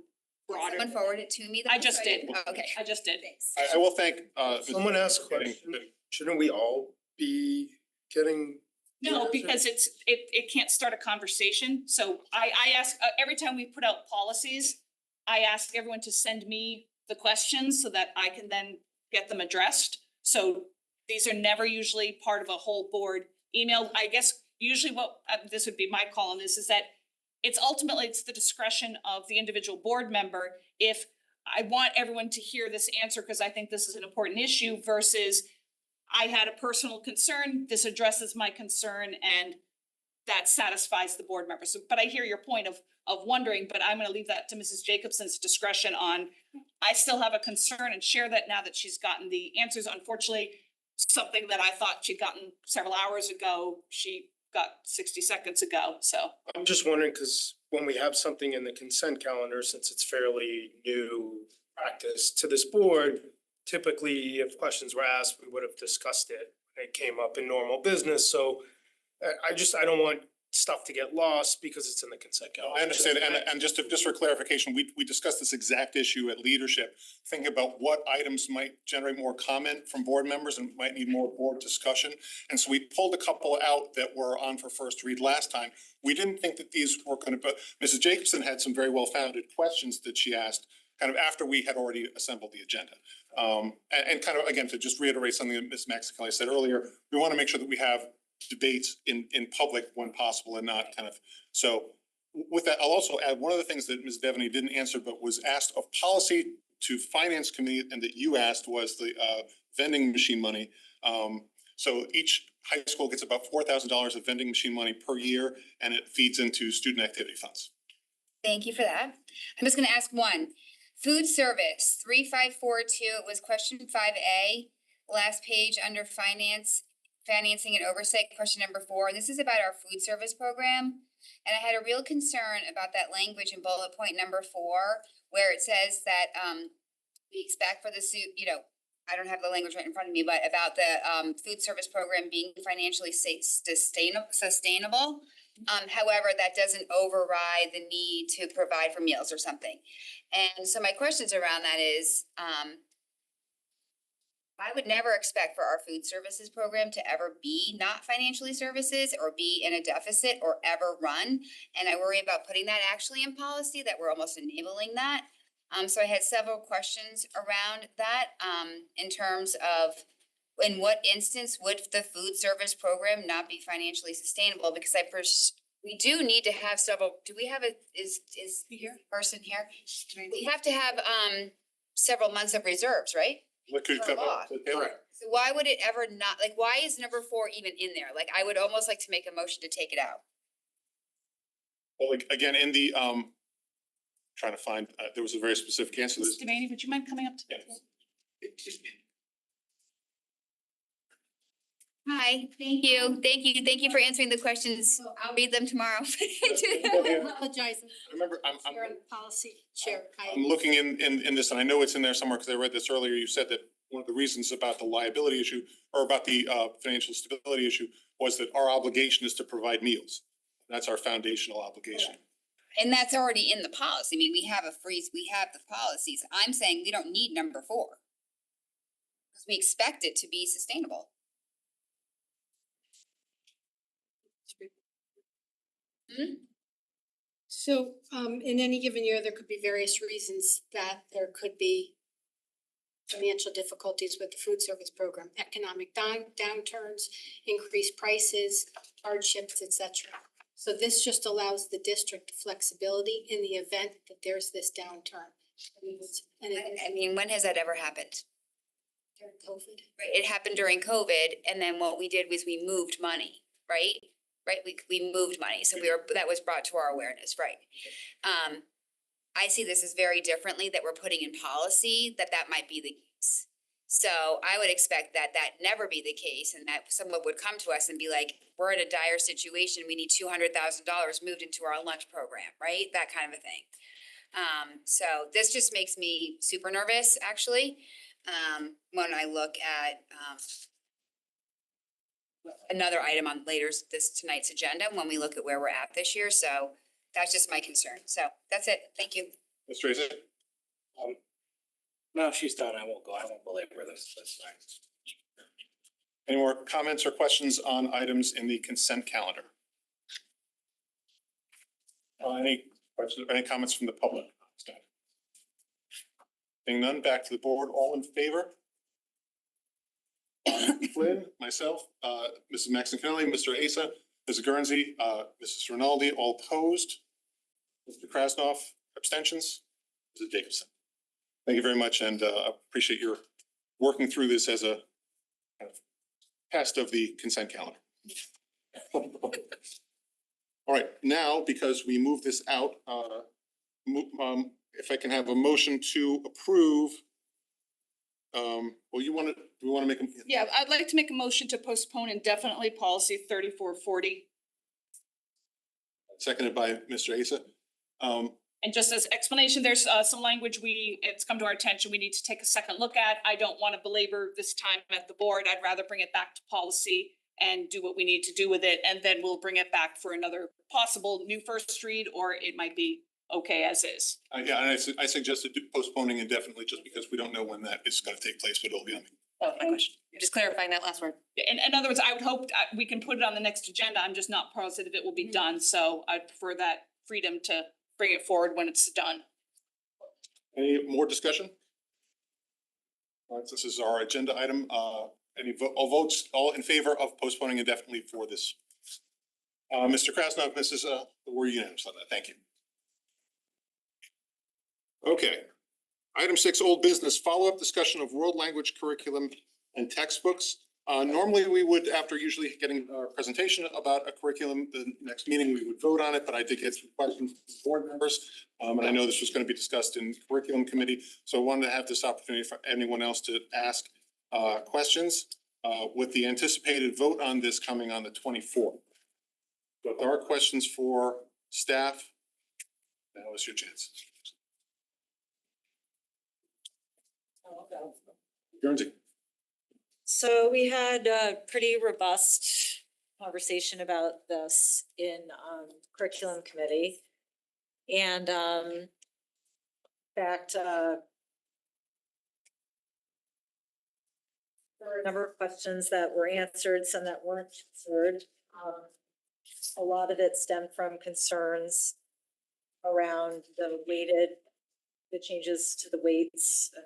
broader. Someone forwarded it to me. I just did. Oh, okay. I just did. Thanks. I will thank, Someone asked a question, shouldn't we all be getting? No, because it can't start a conversation, so I ask, every time we put out policies, I ask everyone to send me the questions so that I can then get them addressed. So these are never usually part of a whole board email. I guess usually what, this would be my call on this, is that it's ultimately, it's the discretion of the individual board member. If I want everyone to hear this answer because I think this is an important issue versus I had a personal concern, this addresses my concern and that satisfies the board member. So, but I hear your point of wondering, but I'm gonna leave that to Mrs. Jacobson's discretion on, I still have a concern and share that now that she's gotten the answers. Unfortunately, something that I thought she'd gotten several hours ago, she got 60 seconds ago, so. I'm just wondering, cause when we have something in the consent calendar, since it's fairly new practice to this board, typically if questions were asked, we would have discussed it. It came up in normal business, so I don't want stuff to get lost because it's in the consent calendar. I understand, and just for clarification, we discussed this exact issue at leadership, thinking about what items might generate more comment from board members and might need more board discussion. And so we pulled a couple out that were on for first read last time. We didn't think that these were gonna, but Mrs. Jacobson had some very well-founded questions that she asked kind of after we had already assembled the agenda. And kind of, again, to just reiterate something that Ms. Maxicali said earlier, we wanna make sure that we have debates in public when possible and not kind of, so with that, I'll also add one of the things that Ms. Devaney didn't answer but was asked of policy to finance committee and that you asked was the vending machine money. So each high school gets about $4,000 of vending machine money per year and it feeds into student activity funds. Thank you for that. I'm just gonna ask one. Food service, 3542, it was question 5A, last page under financing and oversight, question number 4. This is about our food service program. And I had a real concern about that language in bullet point number 4, where it says that we expect for the I don't have the language right in front of me, but about the food service program being financially sustainable. However, that doesn't override the need to provide for meals or something. And so my questions around that is, I would never expect for our food services program to ever be not financially services or be in a deficit or ever run. And I worry about putting that actually in policy, that we're almost enabling that. So I had several questions around that, in terms of in what instance would the food service program not be financially sustainable? Because we do need to have several, do we have is the person here? We have to have several months of reserves, right? What could For come law. up? Taylor? So why would it ever not, like, why is number 4 even in there? Like, I would almost like to make a motion to take it out. Well, like, again, in the, trying to find, there was a very specific answer to this. Mr. Devaney, would you mind coming up to? Hi, thank you for answering the questions. I'll read them tomorrow. Apologize. Remember, I'm Chair of Policy Chair. I'm looking in this, and I know it's in there somewhere because I read this earlier. You said that one of the reasons about the liability issue or about the financial stability issue was that our obligation is to provide meals. That's our foundational obligation. And that's already in the policy. I mean, we have the policies. I'm saying we don't need number 4. Because we expect it to be sustainable. So, in any given year, there could be various reasons that there could be financial difficulties with the food service program, economic downturns, increased prices, hardships, et cetera. So this just allows the district flexibility in the event that there's this downturn. I mean, when has that ever happened? During COVID. Right, it happened during COVID, and then what we did was we moved money, right? Right, we moved money, so that was brought to our awareness, right? I see this as very differently, that we're putting in policy that might be the case. So I would expect that never be the case, and that someone would come to us and be like, we're in a dire situation, we need $200,000 moved into our lunch program, right? That kind of a thing. So this just makes me super nervous, actually, when I look at, another item on tonight's agenda, when we look at where we're at this year, so that's just my concern, so that's it, thank you. Ms. Tracy? No, she's done. I won't belabor this. That's fine. Any more comments or questions on items in the consent calendar? Any questions, any comments from the public? Seeing none, back to the board, all in favor? Flynn, myself, Mrs. Maxon-Kennelly, Mr. Asa, Mrs. Guernsey, Mrs. Rinaldi, all opposed. Mr. Krasnoff, abstentions. Mrs. Jacobson. Thank you very much, and appreciate your working through this as a kind of test of the consent calendar. All right, now, because we moved this out, if I can have a motion to approve. Well, do we want to make a? Yeah, I'd like to make a motion to postpone indefinitely policy 3440. Seconded by Mr. Asa. And just as explanation, there's some language it's come to our attention, we need to take a second look at. I don't want to belabor this time at the board. I'd rather bring it back to policy and do what we need to do with it, and then we'll bring it back for another possible new first read, or it might be okay as is. Yeah, and I suggested postponing indefinitely just because we don't know when that is going to take place, but it'll be on. Oh, my question. You're just clarifying that last word. In other words, I would hope we can put it on the next agenda. I'm just not positive it will be done, so I'd prefer that freedom to bring it forward when it's done. Any more discussion? All right, this is our agenda item. Any votes, all in favor of postponing indefinitely for this? Mr. Krasnoff, Mrs. We're unanimous on that. Thank you. Okay. Item 6, old business, follow-up discussion of world language curriculum and textbooks. Normally we would, after usually getting our presentation about a curriculum, the next meeting we would vote on it, but I did get some questions from board members. And I know this was going to be discussed in curriculum committee. So I wanted to have this opportunity for anyone else to ask questions with the anticipated vote on this coming on the 24th. So if there are questions for staff, now is your chance. Guernsey. So we had a pretty robust conversation about this in curriculum committee. And in fact, there were a number of questions that were answered, some that weren't answered. A lot of it stemmed from concerns around the changes to the weights and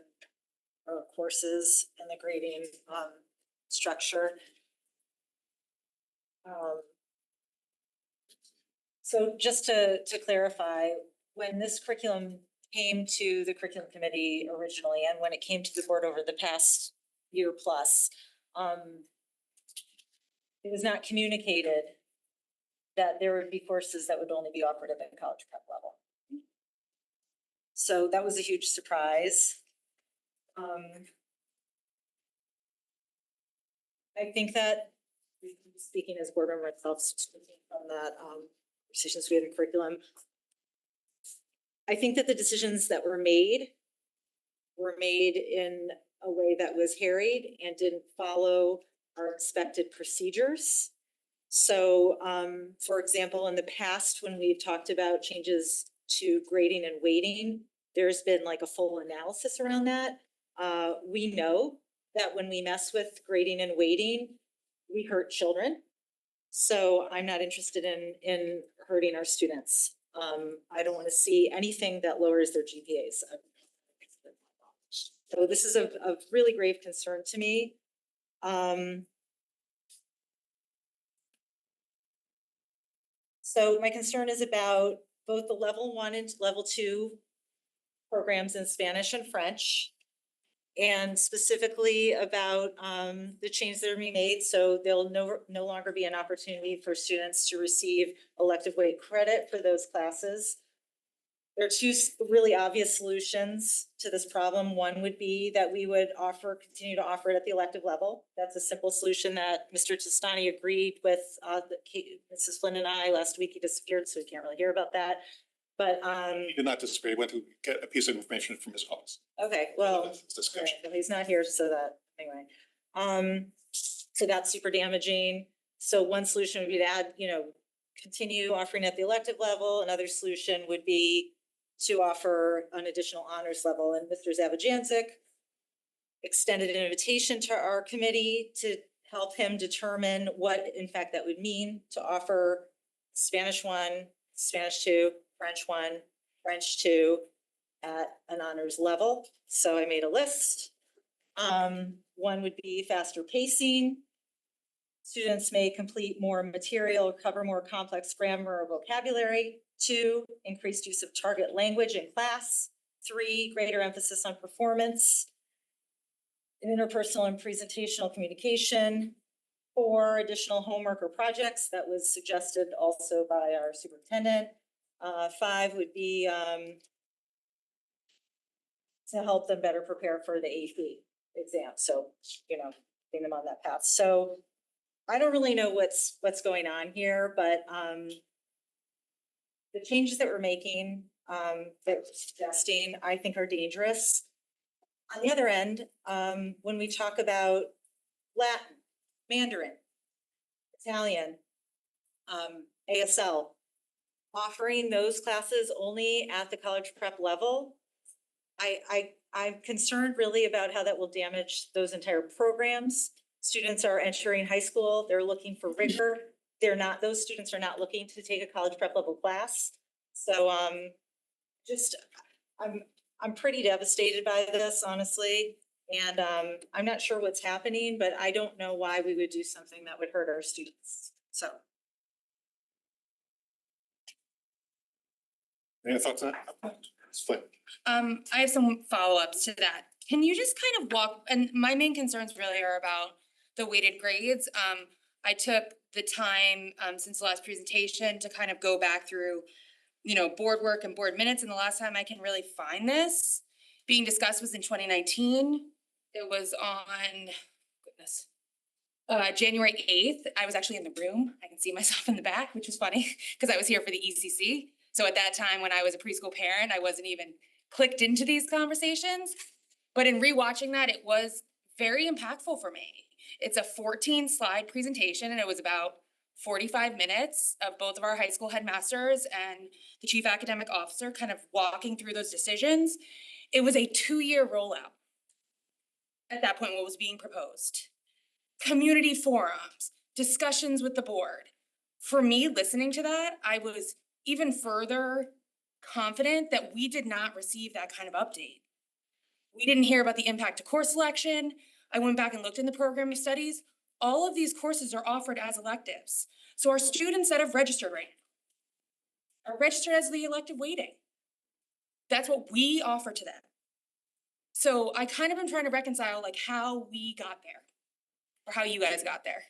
courses and the grading structure. So just to clarify, when this curriculum came to the curriculum committee originally, and when it came to the board over the past year plus, it was not communicated that there would be courses that would only be offered at the college prep level. So that was a huge surprise. I think that, speaking as board member itself, speaking from that decisions we had in curriculum, I think that the decisions that were made in a way that was harried and didn't follow our expected procedures. So, for example, in the past, when we've talked about changes to grading and weighting, there's been like a full analysis around that. We know that when we mess with grading and weighting, we hurt children. So I'm not interested in hurting our students. I don't want to see anything that lowers their GPAs. So this is of really grave concern to me. So my concern is about both the level 1 and level 2 programs in Spanish and French, and specifically about the changes that are being made. So there'll no longer be an opportunity for students to receive elective weight credit for those classes. There are two really obvious solutions to this problem. One would be that we would continue to offer it at the elective level. That's a simple solution that Mr. Testani agreed with Mrs. Flynn and I last week. He disappeared, so we can't really hear about that. But He did not disagree. He went to get a piece of information from his office. okay, well, That's discussion. well, he's not here, so that anyway. So that's super damaging. So one solution would be to add, continue offering at the elective level. Another solution would be to offer an additional honors level. And Mr. Zabajanzik extended an invitation to our committee to help him determine what, in fact, that would mean to offer Spanish 1, Spanish 2, French 1, French 2 at an honors level. So I made a list. One would be faster pacing. Students may complete more material, cover more complex grammar or vocabulary. 2, increased use of target language in class. 3, greater emphasis on performance, interpersonal and presentational communication. 4, additional homework or projects. That was suggested also by our superintendent. 5 would be to help them better prepare for the AP exam. So, getting them on that path. So I don't really know what's going on here, but the changes that we're making, that we're suggesting, I think are dangerous. On the other end, when we talk about Latin, Mandarin, Italian, ASL, offering those classes only at the college prep level, I'm concerned really about how that will damage those entire programs. Students are entering high school, they're looking for rigor. Those students are not looking to take a college prep level class. So I'm pretty devastated by this, honestly. And I'm not sure what's happening, but I don't know why we would do something that would hurt our students. So. Any thoughts on that? It's Flynn. I have some follow-ups to that. Can you just kind of and my main concerns really are about the weighted grades. I took the time since the last presentation to kind of go back through, board work and board minutes. And the last time I can really find this being discussed was in 2019. It was on, January 8th. I was actually in the room. I can see myself in the back, which is funny because I was here for the ECC. So at that time, when I was a preschool parent, I wasn't even clicked into these conversations. But in rewatching that, it was very impactful for me. It's a 14-slide presentation, and it was about 45 minutes of both of our high school headmasters and the chief academic officer kind of walking through those decisions. It was a 2-year rollout at that point, what was being proposed. Community forums, discussions with the board. For me, listening to that, I was even further confident that we did not receive that kind of update. We didn't hear about the impact to course selection. I went back and looked in the program of studies. All of these courses are offered as electives. So our students that have registered right now are registered as the elective weighting. That's what we offer to them. So I kind of am trying to reconcile like how we got there, or how you guys got there.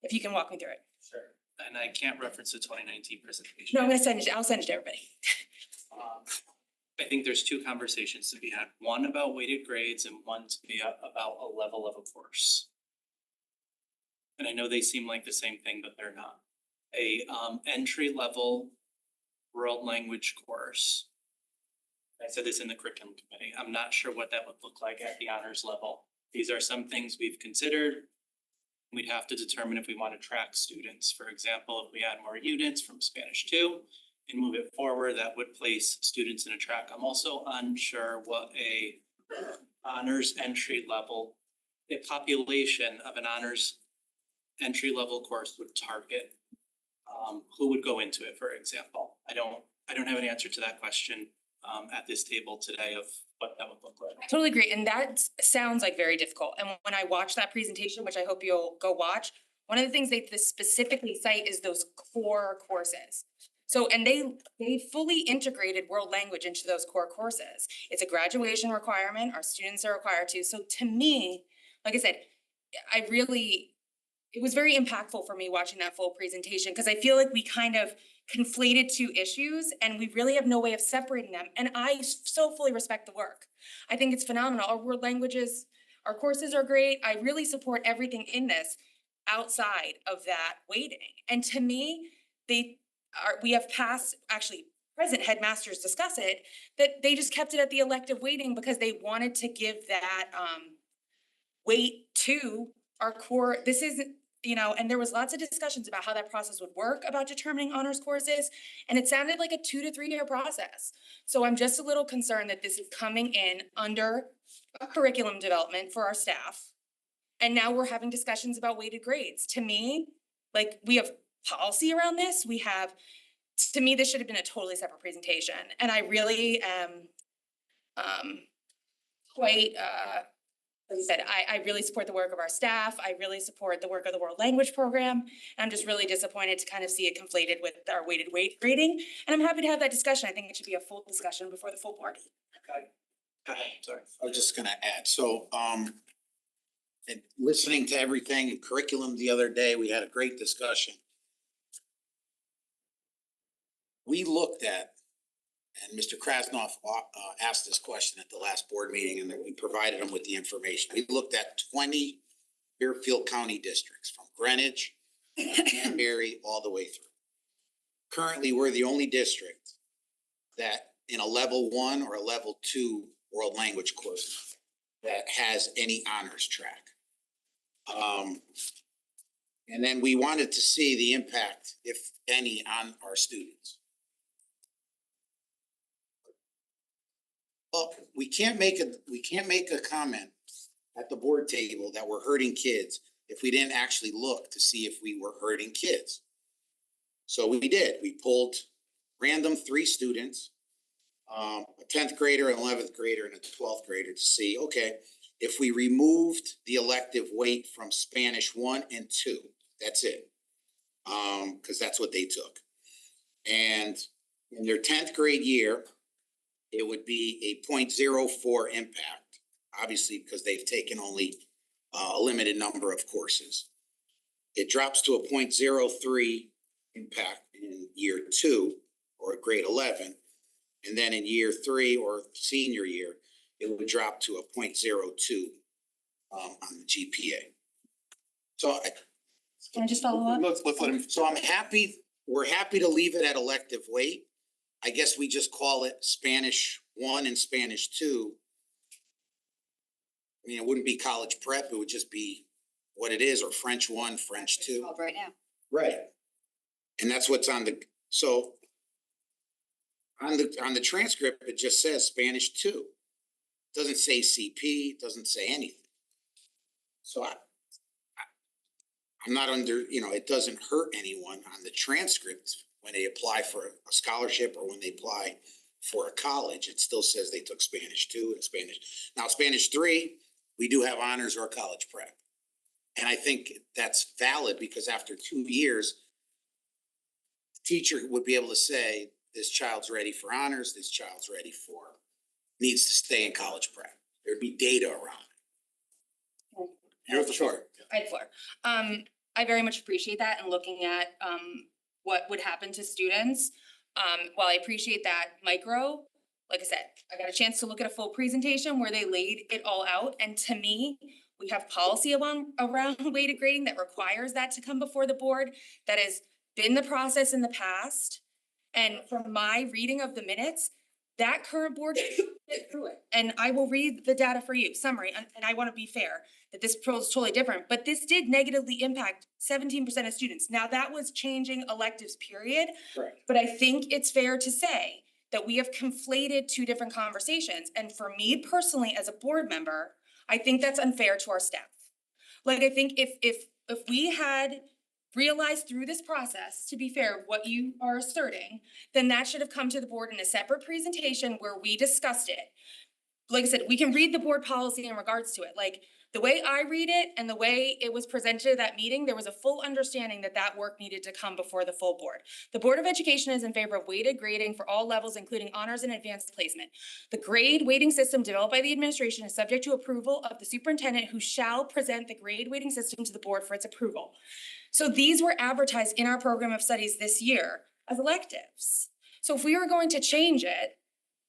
If you can walk me through it. Sure. And I can't reference the 2019 presentation. No, I'm gonna send it, I'll send it to everybody. I think there's two conversations to be had, one about weighted grades and one to be about a level of a course. And I know they seem like the same thing, but they're not. A entry level world language course. I said this in the curriculum committee. I'm not sure what that would look like at the honors level. These are some things we've considered. We'd have to determine if we want to track students. For example, if we add more units from Spanish 2 and move it forward, that would place students in a track. I'm also unsure what a honors entry level, a population of an honors entry level course would target. Who would go into it, for example? I don't have an answer to that question at this table today of what that would look like. I totally agree, and that sounds like very difficult, and when I watch that presentation, which I hope you'll go watch, one of the things they specifically cite is those core courses. So, and they fully integrated world language into those core courses. It's a graduation requirement, our students are required to, so to me, like I said, it was very impactful for me watching that full presentation, because I feel like we kind of conflated two issues and we really have no way of separating them. And I so fully respect the work. I think it's phenomenal. Our world languages, our courses are great. I really support everything in this outside of that weighting. And to me, we have past, actually present headmasters discuss it, that they just kept it at the elective weighting because they wanted to give that weight to our core. This isn't, and there was lots of discussions about how that process would work about determining honors courses. And it sounded like a 2 to 3 year process. So I'm just a little concerned that this is coming in under a curriculum development for our staff. And now we're having discussions about weighted grades. To me, like, we have policy around this. To me, this should have been a totally separate presentation. And I really am quite, like I said, I really support the work of our staff. I really support the work of the world language program. And I'm just really disappointed to kind of see it conflated with our weighted weight grading. And I'm happy to have that discussion. I think it should be a full discussion before the full board. Okay. Go ahead, sorry. I was just gonna add, so, and listening to everything in curriculum the other day, we had a great discussion. We looked at, and Mr. Krasnoff asked this question at the last board meeting, and then we provided him with the information. We looked at 20 Fairfield County districts from Greenwich, Danbury, all the way through. Currently, we're the only district that in a level 1 or a level 2 world language course that has any honors track. And then we wanted to see the impact, if any, on our students. Well, we can't make a comment at the board table that we're hurting kids if we didn't actually look to see if we were hurting kids. So we did. We pulled random 3 students, a 10th grader, an 11th grader, and a 12th grader to see, okay, if we removed the elective weight from Spanish 1 and 2, that's it. Because that's what they took. And in their 10th grade year, it would be a 0.04 impact, obviously, because they've taken only a limited number of courses. It drops to a 0.03 impact in year 2 or grade 11. And then in year 3 or senior year, it would drop to a 0.02 on the GPA. So Can I just follow up? let's let him. So we're happy to leave it at elective weight. I guess we just call it Spanish 1 and Spanish 2. I mean, it wouldn't be college prep, it would just be what it is, or French 1, French 2. Right now. Right. And that's what's on the, so on the transcript, it just says Spanish 2. Doesn't say CP, doesn't say anything. So I'm not under, it doesn't hurt anyone on the transcript when they apply for a scholarship or when they apply for a college. It still says they took Spanish 2 and Spanish. Now, Spanish 3, we do have honors or college prep. And I think that's valid because after 2 years, the teacher would be able to say, this child's ready for honors, this child's ready for, needs to stay in college prep. There'd be data around it. You have the floor. I had 4. I very much appreciate that and looking at what would happen to students. While I appreciate that micro, like I said, I got a chance to look at a full presentation where they laid it all out. And to me, we have policy around weighted grading that requires that to come before the board. That has been the process in the past. And from my reading of the minutes, that current board went through it. And I will read the data for you, summary, and I wanna be fair, that this proposal is totally different, but this did negatively impact 17% of students. Now, that was changing electives, period. Correct. But I think it's fair to say that we have conflated 2 different conversations. And for me personally, as a board member, I think that's unfair to our staff. Like, I think if we had realized through this process, to be fair, what you are asserting, then that should have come to the board in a separate presentation where we discussed it. Like I said, we can read the board policy in regards to it. Like, the way I read it and the way it was presented at that meeting, there was a full understanding that that work needed to come before the full board. The Board of Education is in favor of weighted grading for all levels, including honors and advanced placement. The grade weighting system developed by the administration is subject to approval of the superintendent, who shall present the grade weighting system to the board for its approval. So these were advertised in our program of studies this year as electives. So if we were going to change it,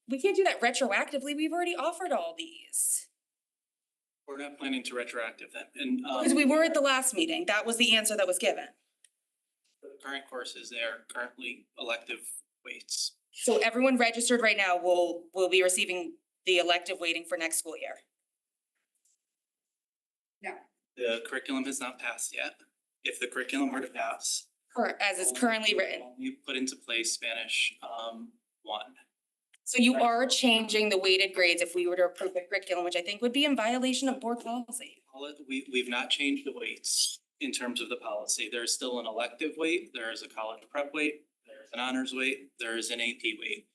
we can't do that retroactively. We've already offered all these. We're not planning to retroactive them, and Because we were at the last meeting, that was the answer that was given. the current courses, they are currently elective weights. So everyone registered right now will be receiving the elective weighting for next school year. The curriculum has not passed yet. If the curriculum were to pass. Correct, as it's currently written. You put into place Spanish 1. So you are changing the weighted grades if we were to approve the curriculum, which I think would be in violation of board policy. We've not changed the weights in terms of the policy. There's still an elective weight, there is a college prep weight, there's an honors weight, there is an AP weight.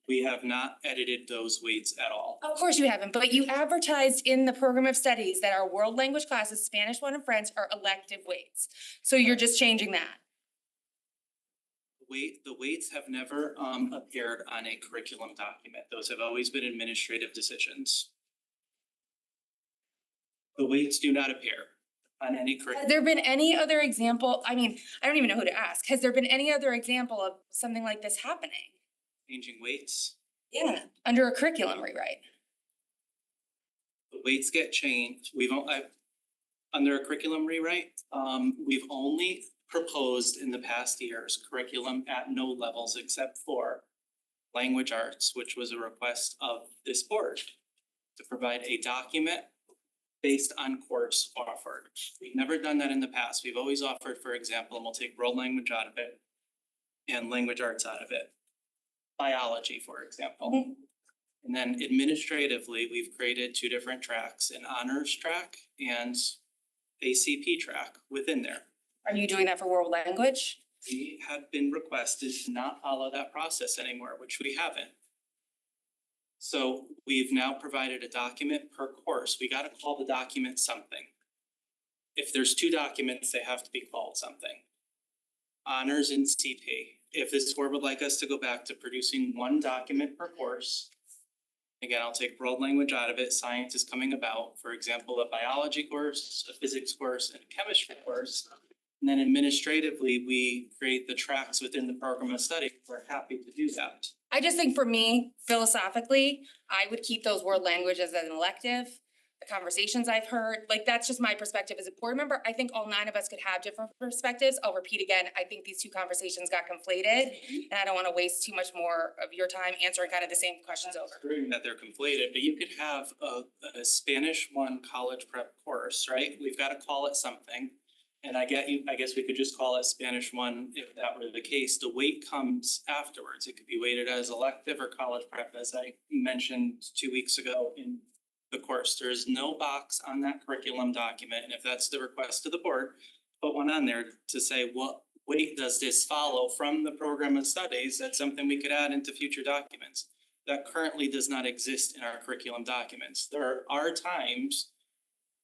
We have not edited those weights at all. Of course you haven't, but you advertised in the program of studies that our world language classes, Spanish 1 and French, are elective weights. So you're just changing that. The weights have never appeared on a curriculum document. Those have always been administrative decisions. The weights do not appear on any Has curriculum. there been any other example? I mean, I don't even know who to ask. Has there been any other example of something like this happening? Changing weights. Yeah, under a curriculum rewrite. The weights get changed. Under a curriculum rewrite, we've only proposed in the past years curriculum at no levels except for language arts, which was a request of this board to provide a document based on course offered. We've never done that in the past. We've always offered, for example, and we'll take world language out of it and language arts out of it. Biology, for example. And then administratively, we've created 2 different tracks, an honors track and a CP track within there. Are you doing that for world language? We have been requested to not follow that process anymore, which we haven't. So we've now provided a document per course. We gotta call the document something. If there's 2 documents, they have to be called something. Honors and CP. If this board would like us to go back to producing 1 document per course, again, I'll take world language out of it. Science is coming about, for example, a biology course, a physics course, and a chemistry course. And then administratively, we create the tracks within the program of study. We're happy to do that. I just think for me, philosophically, I would keep those world languages as an elective. The conversations I've heard, like, that's just my perspective as a board member. I think all 9 of us could have different perspectives. I'll repeat again, I think these 2 conversations got conflated. And I don't wanna waste too much more of your time answering kind of the same questions over. Agreeing that they're conflated, but you could have a Spanish 1 college prep course, right? We've gotta call it something. And I guess we could just call it Spanish 1 if that were the case. The weight comes afterwards. It could be weighted as elective or college prep, as I mentioned 2 weeks ago in the course. There is no box on that curriculum document, and if that's the request of the board, put one on there to say, what weight does this follow from the program of studies? That's something we could add into future documents. That currently does not exist in our curriculum documents. There are times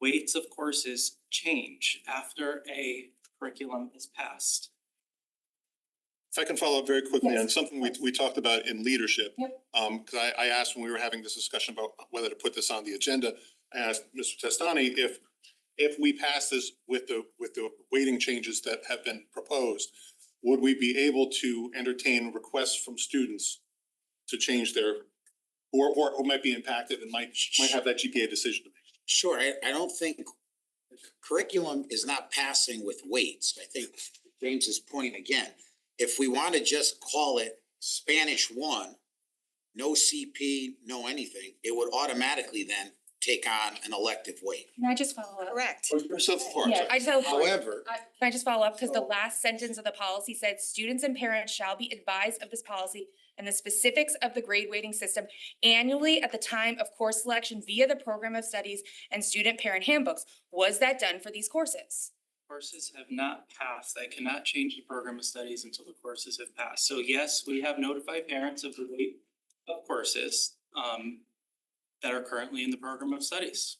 weights of courses change after a curriculum is passed. If I can follow up very quickly on something we talked about in leadership. Yep. Cause I asked when we were having this discussion about whether to put this on the agenda, I asked Mr. Testani if we pass this with the weighting changes that have been proposed, would we be able to entertain requests from students to change their, or might be impacted and might have that GPA decision to make? Sure, I don't think curriculum is not passing with weights. I think James's point again, if we want to just call it Spanish 1, no CP, no anything, it would automatically then take on an elective weight. Can I just follow up? Correct. Yeah, I just have. However, Can I just follow up? Because the last sentence of the policy said, students and parents shall be advised of this policy and the specifics of the grade weighting system annually at the time of course selection via the program of studies and student parent handbooks. Was that done for these courses? Courses have not passed. I cannot change the program of studies until the courses have passed. So yes, we have notified parents of the weight of courses that are currently in the program of studies.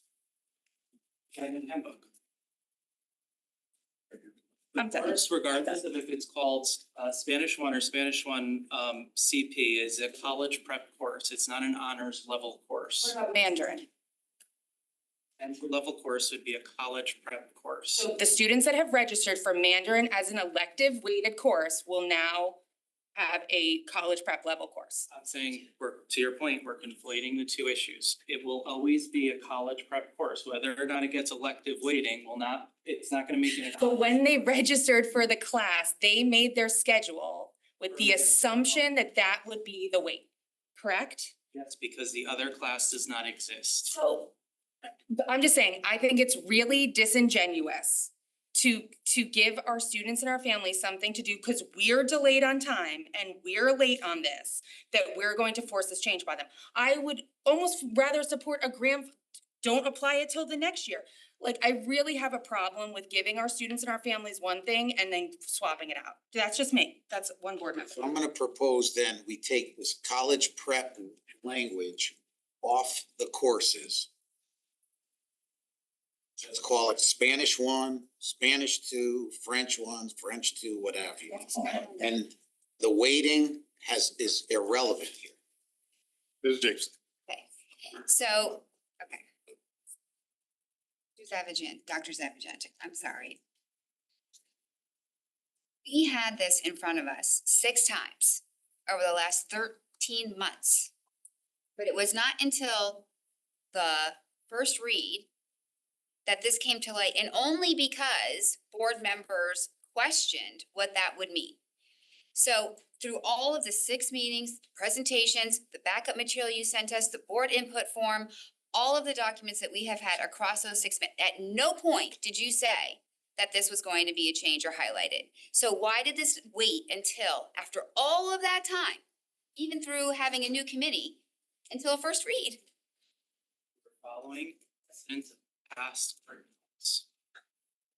And in handbook. I'm done. Course, regardless of if it's called Spanish 1 or Spanish 1 CP, is a college prep course. It's not an honors level course. What about Mandarin? Entry level course would be a college prep course. So the students that have registered for Mandarin as an elective weighted course will now have a college prep level course. I'm saying, to your point, we're conflating the two issues. It will always be a college prep course, whether or not it gets elective weighting it's not gonna make it. But when they registered for the class, they made their schedule with the assumption that that would be the weight, correct? Yes, because the other class does not exist. So, but I'm just saying, I think it's really disingenuous to give our students and our families something to do, because we're delayed on time and we're late on this, that we're going to force this change by them. I would almost rather support don't apply it till the next year. Like, I really have a problem with giving our students and our families one thing and then swapping it out. That's just me. That's one board member. so I'm gonna propose then we take this college prep language off the courses. Let's call it Spanish 1, Spanish 2, French 1, French 2, what have you. And the weighting is irrelevant here. Ms. Jacobson. Okay, so, okay. Dr. Zavagent, I'm sorry. We had this in front of us 6 times over the last 13 months. But it was not until the first read that this came to light, and only because board members questioned what that would mean. So through all of the 6 meetings, presentations, the backup material you sent us, the board input form, all of the documents that we have had across those 6 minutes, at no point did you say that this was going to be a change or highlighted. So why did this wait until after all of that time, even through having a new committee, until a first read? Following since past agreements.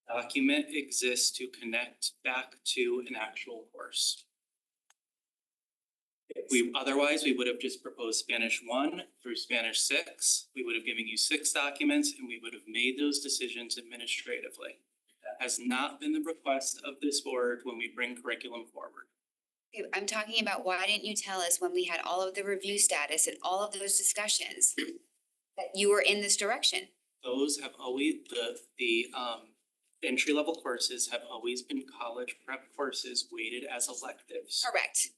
Document exists to connect back to an actual course. Otherwise, we would have just proposed Spanish 1 through Spanish 6. We would have given you 6 documents and we would have made those decisions administratively. That has not been the request of this board when we bring curriculum forward. Okay, I'm talking about, why didn't you tell us when we had all of the review status and all of those discussions that you were in this direction? Those have always, the entry level courses have always been college prep courses weighted as electives. Correct.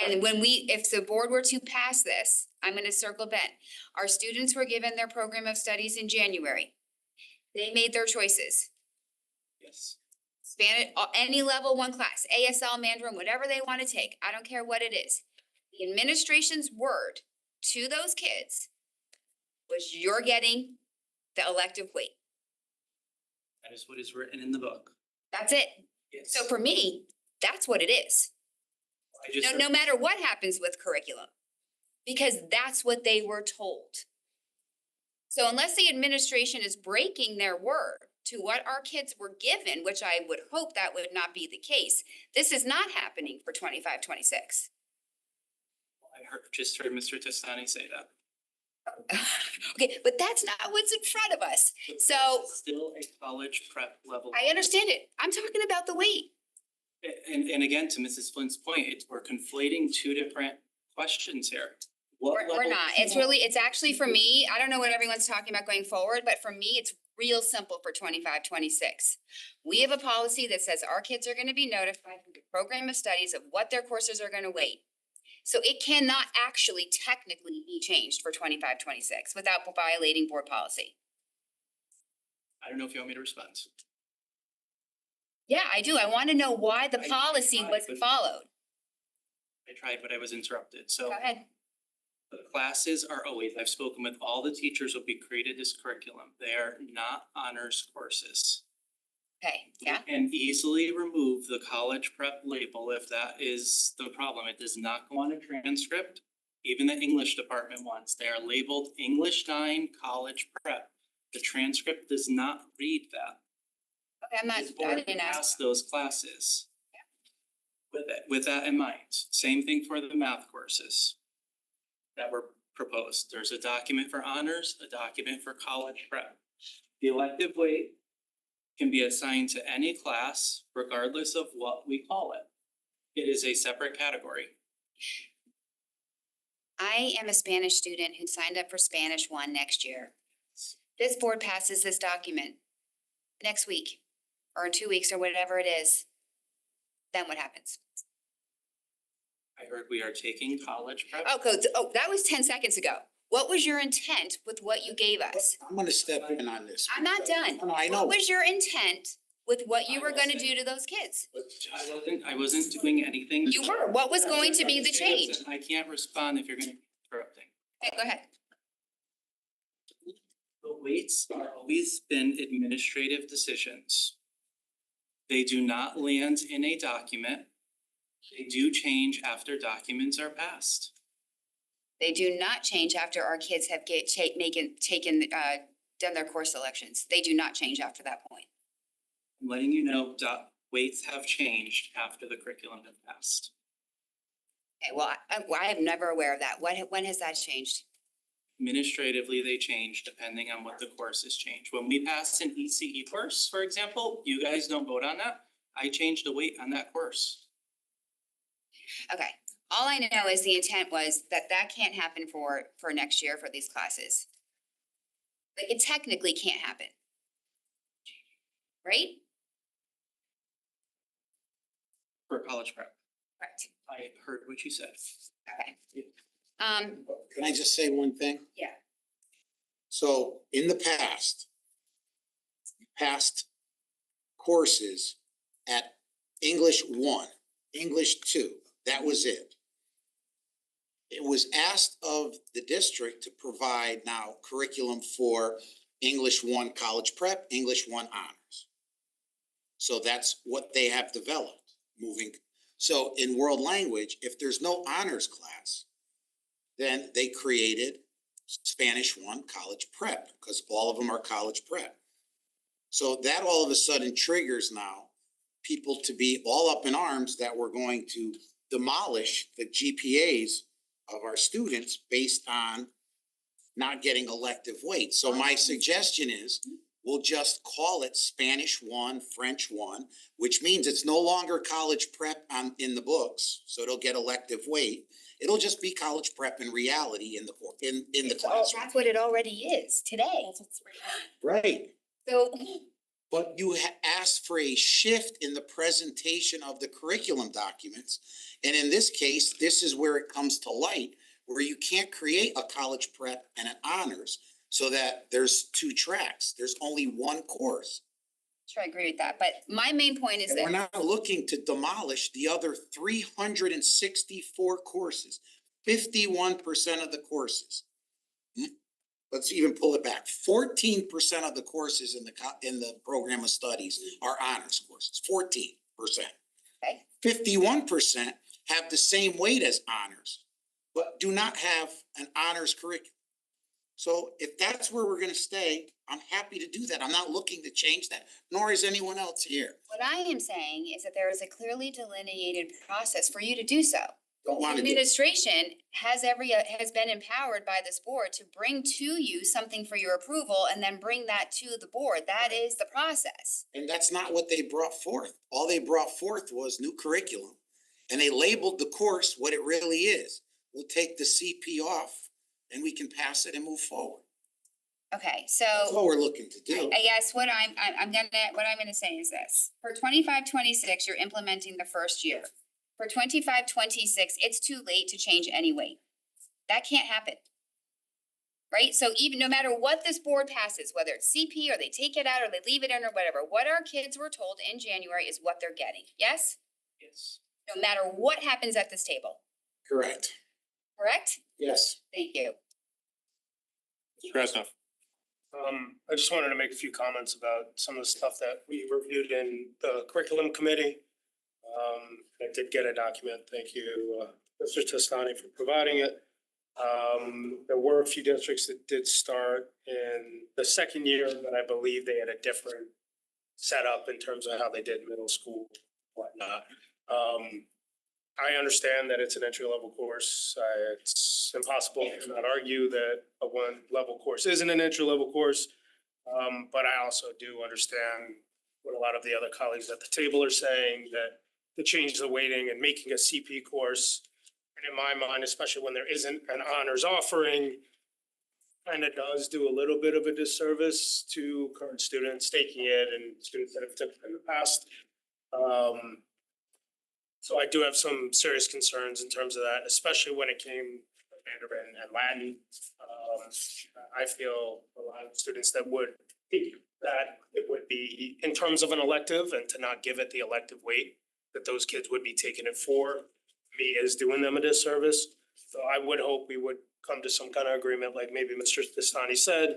And if the board were to pass this, I'm gonna circle Ben. Our students were given their program of studies in January. They made their choices. Yes. Spanish, any level 1 class, ASL, Mandarin, whatever they wanna take, I don't care what it is. The administration's word to those kids was, you're getting the elective weight. That is what is written in the book. That's it. Yes. So for me, that's what it is. No matter what happens with curriculum, because that's what they were told. So unless the administration is breaking their word to what our kids were given, which I would hope that would not be the case, this is not happening for 25-26. Just heard Mr. Testani say that. Okay, but that's not what's in front of us. So Still a college prep level. I understand it. I'm talking about the weight. And again, to Mrs. Flynn's point, we're conflating two different questions here. We're not. It's actually for me, I don't know what everyone's talking about going forward, but for me, it's real simple for 25-26. We have a policy that says our kids are gonna be notified through the program of studies of what their courses are gonna weight. So it cannot actually technically be changed for 25-26 without violating board policy. I don't know if you want me to respond. Yeah, I do. I wanna know why the policy wasn't followed. I tried, but I was interrupted. So Go ahead. the classes are always, I've spoken with all the teachers who will be created this curriculum. They are not honors courses. Okay, yeah. And easily remove the college prep label if that is the problem. It does not go on a transcript. Even the English department ones, they are labeled English 9 college prep. The transcript does not read that. Okay, I'm not, This I board didn't ask. passed those classes. With that in mind, same thing for the math courses that were proposed. There's a document for honors, a document for college prep. The elective weight can be assigned to any class regardless of what we call it. It is a separate category. I am a Spanish student who signed up for Spanish 1 next year. This board passes this document next week or in 2 weeks or whatever it is. Then what happens? I heard we are taking college prep. Oh, that was 10 seconds ago. What was your intent with what you gave us? I'm gonna step in on this. I'm not done. No, I know. What was your intent with what you were gonna do to those kids? I wasn't doing anything. You were. What was going to be the change? I can't respond if you're gonna be interrupting. Okay, go ahead. The weights are always been administrative decisions. They do not land in a document. They do change after documents are passed. They do not change after our kids have done their course selections. They do not change after that point. I'm letting you know, weights have changed after the curriculum has passed. Okay, well, I am never aware of that. When has that changed? Administratively, they change depending on what the course has changed. When we pass an ECE course, for example, you guys don't vote on that. I changed the weight on that course. Okay, all I know is the intent was that can't happen for next year for these classes. Like, it technically can't happen. Right? For college prep. Correct. I heard what you said. Okay. Can I just say one thing? Yeah. So in the past courses at English 1, English 2, that was it. It was asked of the district to provide now curriculum for English 1 college prep, English 1 honors. So that's what they have developed moving. So in world language, if there's no honors class, then they created Spanish 1 college prep because all of them are college prep. So that all of a sudden triggers now people to be all up in arms that we're going to demolish the GPAs of our students based on not getting elective weight. So my suggestion is we'll just call it Spanish 1, French 1, which means it's no longer college prep in the books, so it'll get elective weight. It'll just be college prep in reality in the classroom. That's what it already is today. Right. So. But you asked for a shift in the presentation of the curriculum documents. And in this case, this is where it comes to light, where you can't create a college prep and an honors so that there's 2 tracks. There's only 1 course. Sure, I agree with that, but my main point is And that we're not looking to demolish the other 364 courses, 51% of the courses. Let's even pull it back. 14% of the courses in the program of studies are honors courses, 14%. Okay. 51% have the same weight as honors, but do not have an honors curriculum. So if that's where we're gonna stay, I'm happy to do that. I'm not looking to change that, nor is anyone else here. what I am saying is that there is a clearly delineated process for you to do so. don't wanna do. Administration has been empowered by this board to bring to you something for your approval and then bring that to the board. That is the process. And that's not what they brought forth. All they brought forth was new curriculum. And they labeled the course what it really is. We'll take the CP off and we can pass it and move forward. Okay, That's so what we're looking to do. I guess what I'm gonna say is this. For 25-26, you're implementing the first year. For 25-26, it's too late to change anyway. That can't happen. Right? So even no matter what this board passes, whether it's CP or they take it out or they leave it in or whatever, what our kids were told in January is what they're getting. Yes? Yes. No matter what happens at this table, Correct. correct? Yes. Thank you. Mr. Krasnoff. I just wanted to make a few comments about some of the stuff that we reviewed in the curriculum committee. I did get a document, thank you, Mr. Testani for providing it. There were a few districts that did start in the second year, but I believe they had a different setup in terms of how they did middle school, whatnot. I understand that it's an entry level course. It's impossible to not argue that a one level course isn't an entry level course. But I also do understand what a lot of the other colleagues at the table are saying, that to change the weighting and making a CP course, and in my mind, especially when there isn't an honors offering, kind of does do a little bit of a disservice to current students taking it and students that have taken it in the past. So I do have some serious concerns in terms of that, especially when it came to Mandarin and Latin. I feel a lot of students that would think that it would be in terms of an elective, and to not give it the elective weight that those kids would be taking it for, me is doing them a disservice. So I would hope we would come to some kind of agreement, like maybe Mr. Testani said,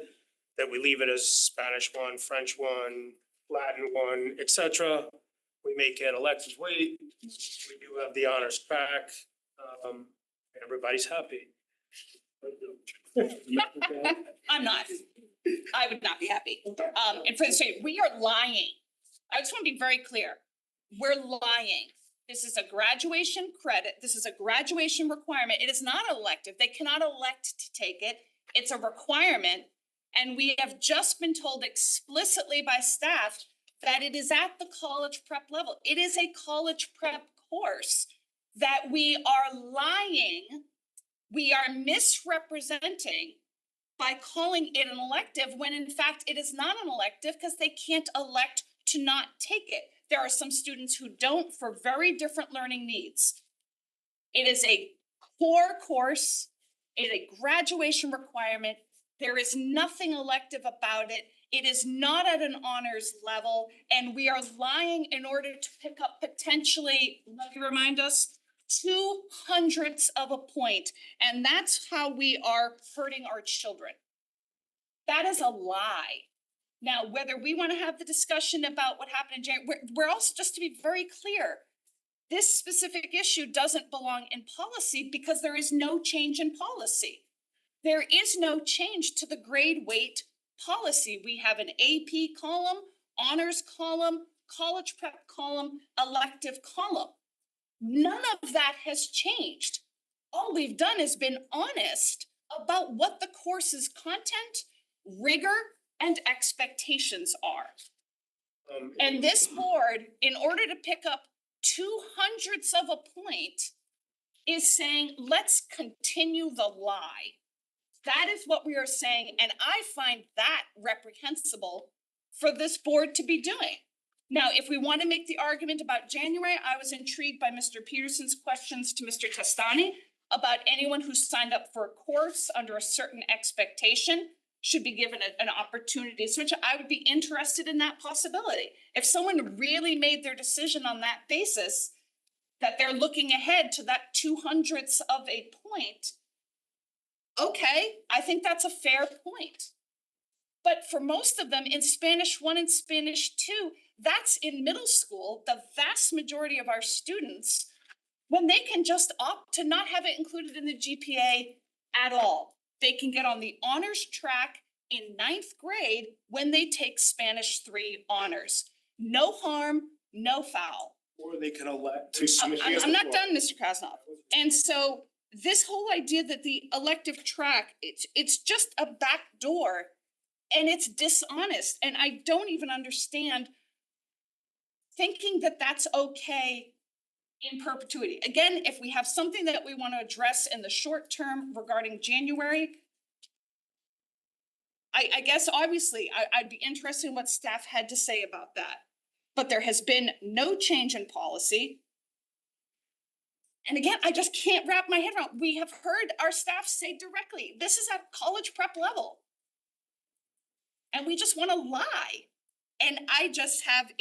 that we leave it as Spanish 1, French 1, Latin 1, etc. We make it elective weight. We do have the honors track. Everybody's happy. I'm not. I would not be happy. And for the sake, we are lying. I just want to be very clear. We're lying. This is a graduation credit. This is a graduation requirement. It is not elective. They cannot elect to take it. It's a requirement. And we have just been told explicitly by staff that it is at the college prep level. It is a college prep course, that we are lying. We are misrepresenting by calling it an elective when in fact it is not an elective, because they can't elect to not take it. There are some students who don't, for very different learning needs. It is a core course. It is a graduation requirement. There is nothing elective about it. It is not at an honors level, and we are lying in order to pick up potentially, let me remind us, 0.02 of a point, and that's how we are hurting our children. That is a lie. Now, whether we want to have the discussion about what happened in January, we're also, just to be very clear, this specific issue doesn't belong in policy because there is no change in policy. There is no change to the grade weight policy. We have an AP column, honors column, college prep column, elective column. None of that has changed. All we've done is been honest about what the course's content, rigor, and expectations are. And this board, in order to pick up 0.02 of a point, is saying, let's continue the lie. That is what we are saying, and I find that reprehensible for this board to be doing. Now, if we want to make the argument about January, I was intrigued by Mr. Peterson's questions to Mr. Testani about anyone who signed up for a course under a certain expectation should be given an opportunity to switch. I would be interested in that possibility. If someone really made their decision on that basis, that they're looking ahead to that 0.02 of a point, okay, I think that's a fair point. But for most of them in Spanish 1 and Spanish 2, that's in middle school, the vast majority of our students, when they can just opt to not have it included in the GPA at all. They can get on the honors track in 9th grade when they take Spanish 3 honors. No harm, no foul. Or they can elect to. I'm not done, Mr. Krasnov. And so this whole idea that the elective track, it's just a back door and it's dishonest. And I don't even understand thinking that that's okay in perpetuity. Again, if we have something that we want to address in the short term regarding January, I guess obviously I'd be interested in what staff had to say about that. But there has been no change in policy. And again, I just can't wrap my head around. We have heard our staff say directly, this is at college prep level. And we just want to lie. And I just have,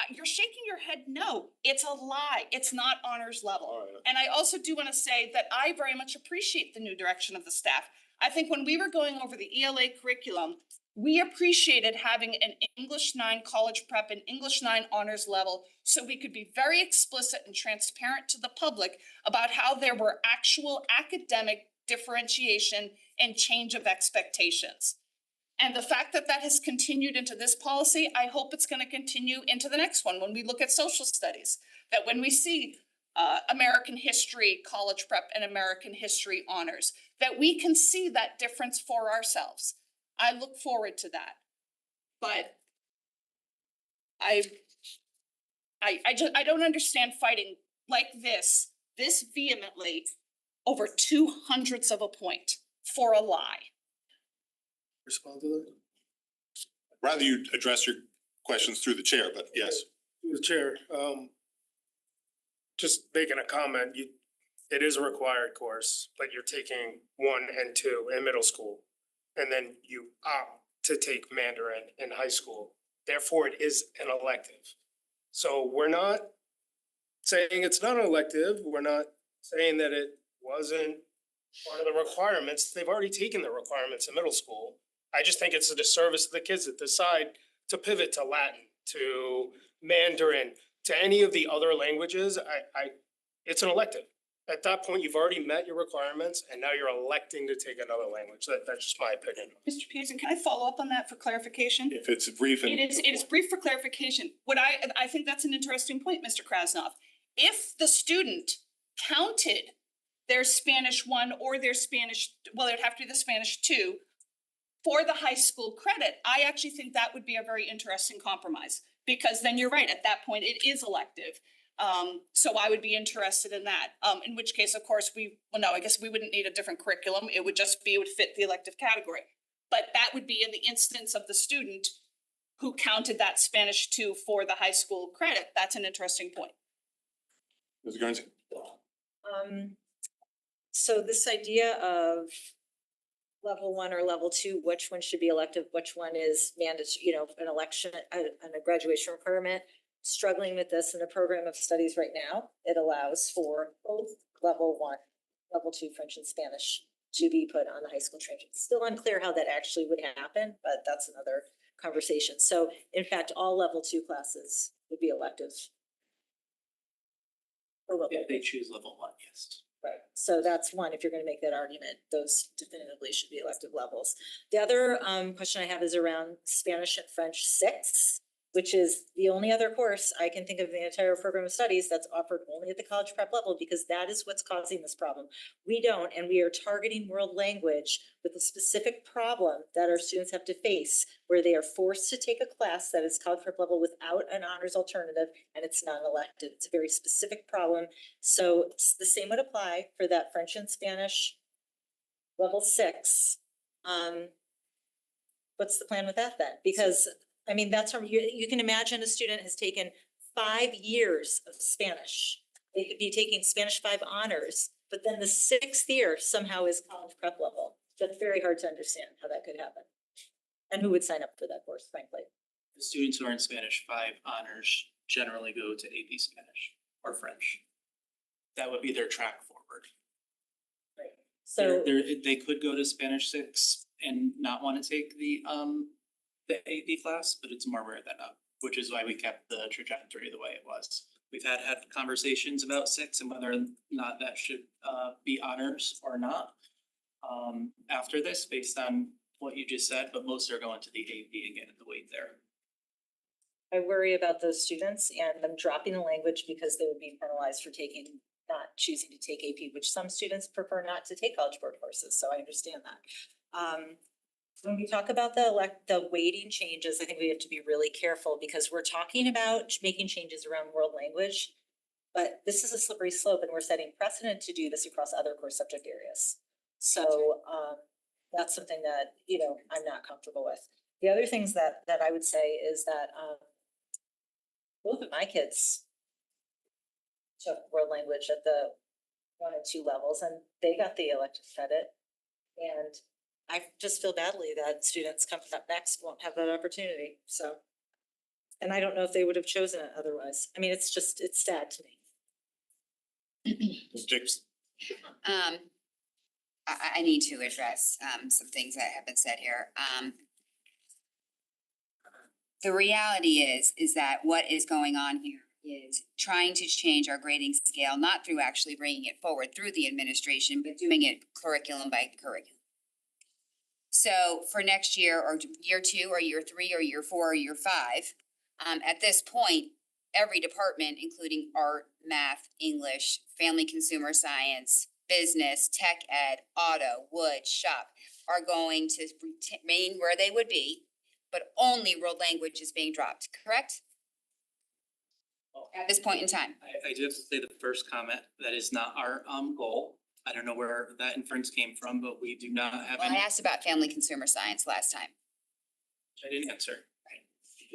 you're shaking your head, no, it's a lie. It's not honors level. And I also do want to say that I very much appreciate the new direction of the staff. I think when we were going over the ELA curriculum, we appreciated having an English 9 college prep and English 9 honors level so we could be very explicit and transparent to the public about how there were actual academic differentiation and change of expectations. And the fact that that has continued into this policy, I hope it's going to continue into the next one when we look at social studies. That when we see American history, college prep, and American history honors, that we can see that difference for ourselves. I look forward to that. But I don't understand fighting like this vehemently over 2/100ths of a point for a lie. Respond to that? Rather you address your questions through the chair, but yes. The chair, just making a comment, it is a required course, like you're taking 1 and 2 in middle school. And then you opt to take Mandarin in high school. Therefore, it is an elective. So we're not saying it's not an elective. We're not saying that it wasn't part of the requirements. They've already taken the requirements in middle school. I just think it's a disservice to the kids that decide to pivot to Latin, to Mandarin, to any of the other languages. It's an elective. At that point, you've already met your requirements and now you're electing to take another language. That's just my opinion. Mr. Peterson, can I follow up on that for clarification? If it's brief and. It is brief for clarification. I think that's an interesting point, Mr. Krasnov. If the student counted their Spanish 1 or their Spanish, well, it'd have to be the Spanish 2 for the high school credit, I actually think that would be a very interesting compromise. Because then you're right, at that point, it is elective. So I would be interested in that. In which case, of course, I guess we wouldn't need a different curriculum. It would fit the elective category. But that would be in the instance of the student who counted that Spanish 2 for the high school credit. That's an interesting point. Ms. Guernsey? So this idea of level 1 or level 2, which one should be elective, which one is mandatory, an election, and a graduation requirement. Struggling with this in a program of studies right now, it allows for both level 1, level 2 French and Spanish to be put on the high school transcript. Still unclear how that actually would happen, but that's another conversation. So in fact, all level 2 classes would be elective. If they choose level 1, yes. Right, so that's one, if you're gonna make that argument, those definitively should be elective levels. The other question I have is around Spanish and French 6, which is the only other course I can think of in the entire program of studies that's offered only at the college prep level, because that is what's causing this problem. We don't, and we are targeting world language with a specific problem that our students have to face, where they are forced to take a class that is college prep level without an honors alternative, and it's non-elective. It's a very specific problem. So the same would apply for that French and Spanish level 6. What's the plan with that then? Because I mean, that's from, you can imagine a student has taken 5 years of Spanish. They could be taking Spanish 5 honors, but then the 6th year somehow is college prep level. That's very hard to understand how that could happen. And who would sign up for that course, frankly? The students who are in Spanish 5 honors generally go to AP Spanish or French. That would be their track forward. Right. So They could go to Spanish 6 and not want to take the AP class, but it's more rare than not, which is why we kept the trajectory the way it was. We've had conversations about 6 and whether or not that should be honors or not after this, based on what you just said, but most are going to the AP and getting the weight there. I worry about those students and them dropping the language because they would be penalized for not choosing to take AP, which some students prefer not to take College Board courses, so I understand that. When we talk about the weighting changes, I think we have to be really careful because we're talking about making changes around world language. But this is a slippery slope and we're setting precedent to do this across other core subject areas. So that's something that, I'm not comfortable with. The other things that I would say is that both of my kids took world language at the 1 and 2 levels and they got the elective credit. And I just feel badly that students coming up next won't have that opportunity, so. And I don't know if they would have chosen it otherwise. I mean, it's sad to me. Ms. Jacobs? I need to address some things that have been said here. The reality is that what is going on here is trying to change our grading scale, not through actually bringing it forward through the administration, but doing it curriculum by curriculum. So for next year or year 2 or year 3 or year 4 or year 5, at this point, every department, including art, math, English, family consumer science, business, tech ed, auto, wood, shop, are going to remain where they would be, but only world language is being dropped, correct? At this point in time. I do have to say the first comment, that is not our goal. I don't know where that inference came from, but we do not have Well, I any, asked about family consumer science last time. I didn't answer.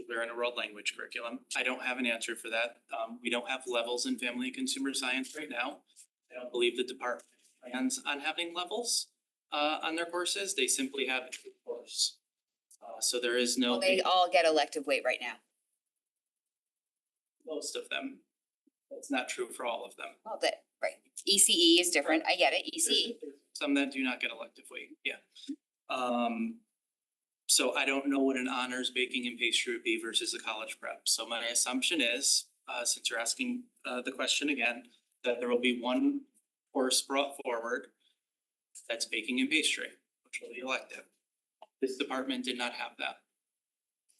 We're in a world language curriculum. I don't have an answer for that. We don't have levels in family and consumer science right now. I don't believe the department plans on having levels on their courses. They simply have a course. So there is no. Well, they all get elective weight right now. Most of them. That's not true for all of them. Well, right. ECE is different. I get it, ECE. Some that do not get elective weight, yeah. So I don't know what an honors baking and pastry would be versus a college prep. So my assumption is, since you're asking the question again, that there will be one course brought forward that's baking and pastry, which will be elective. This department did not have that.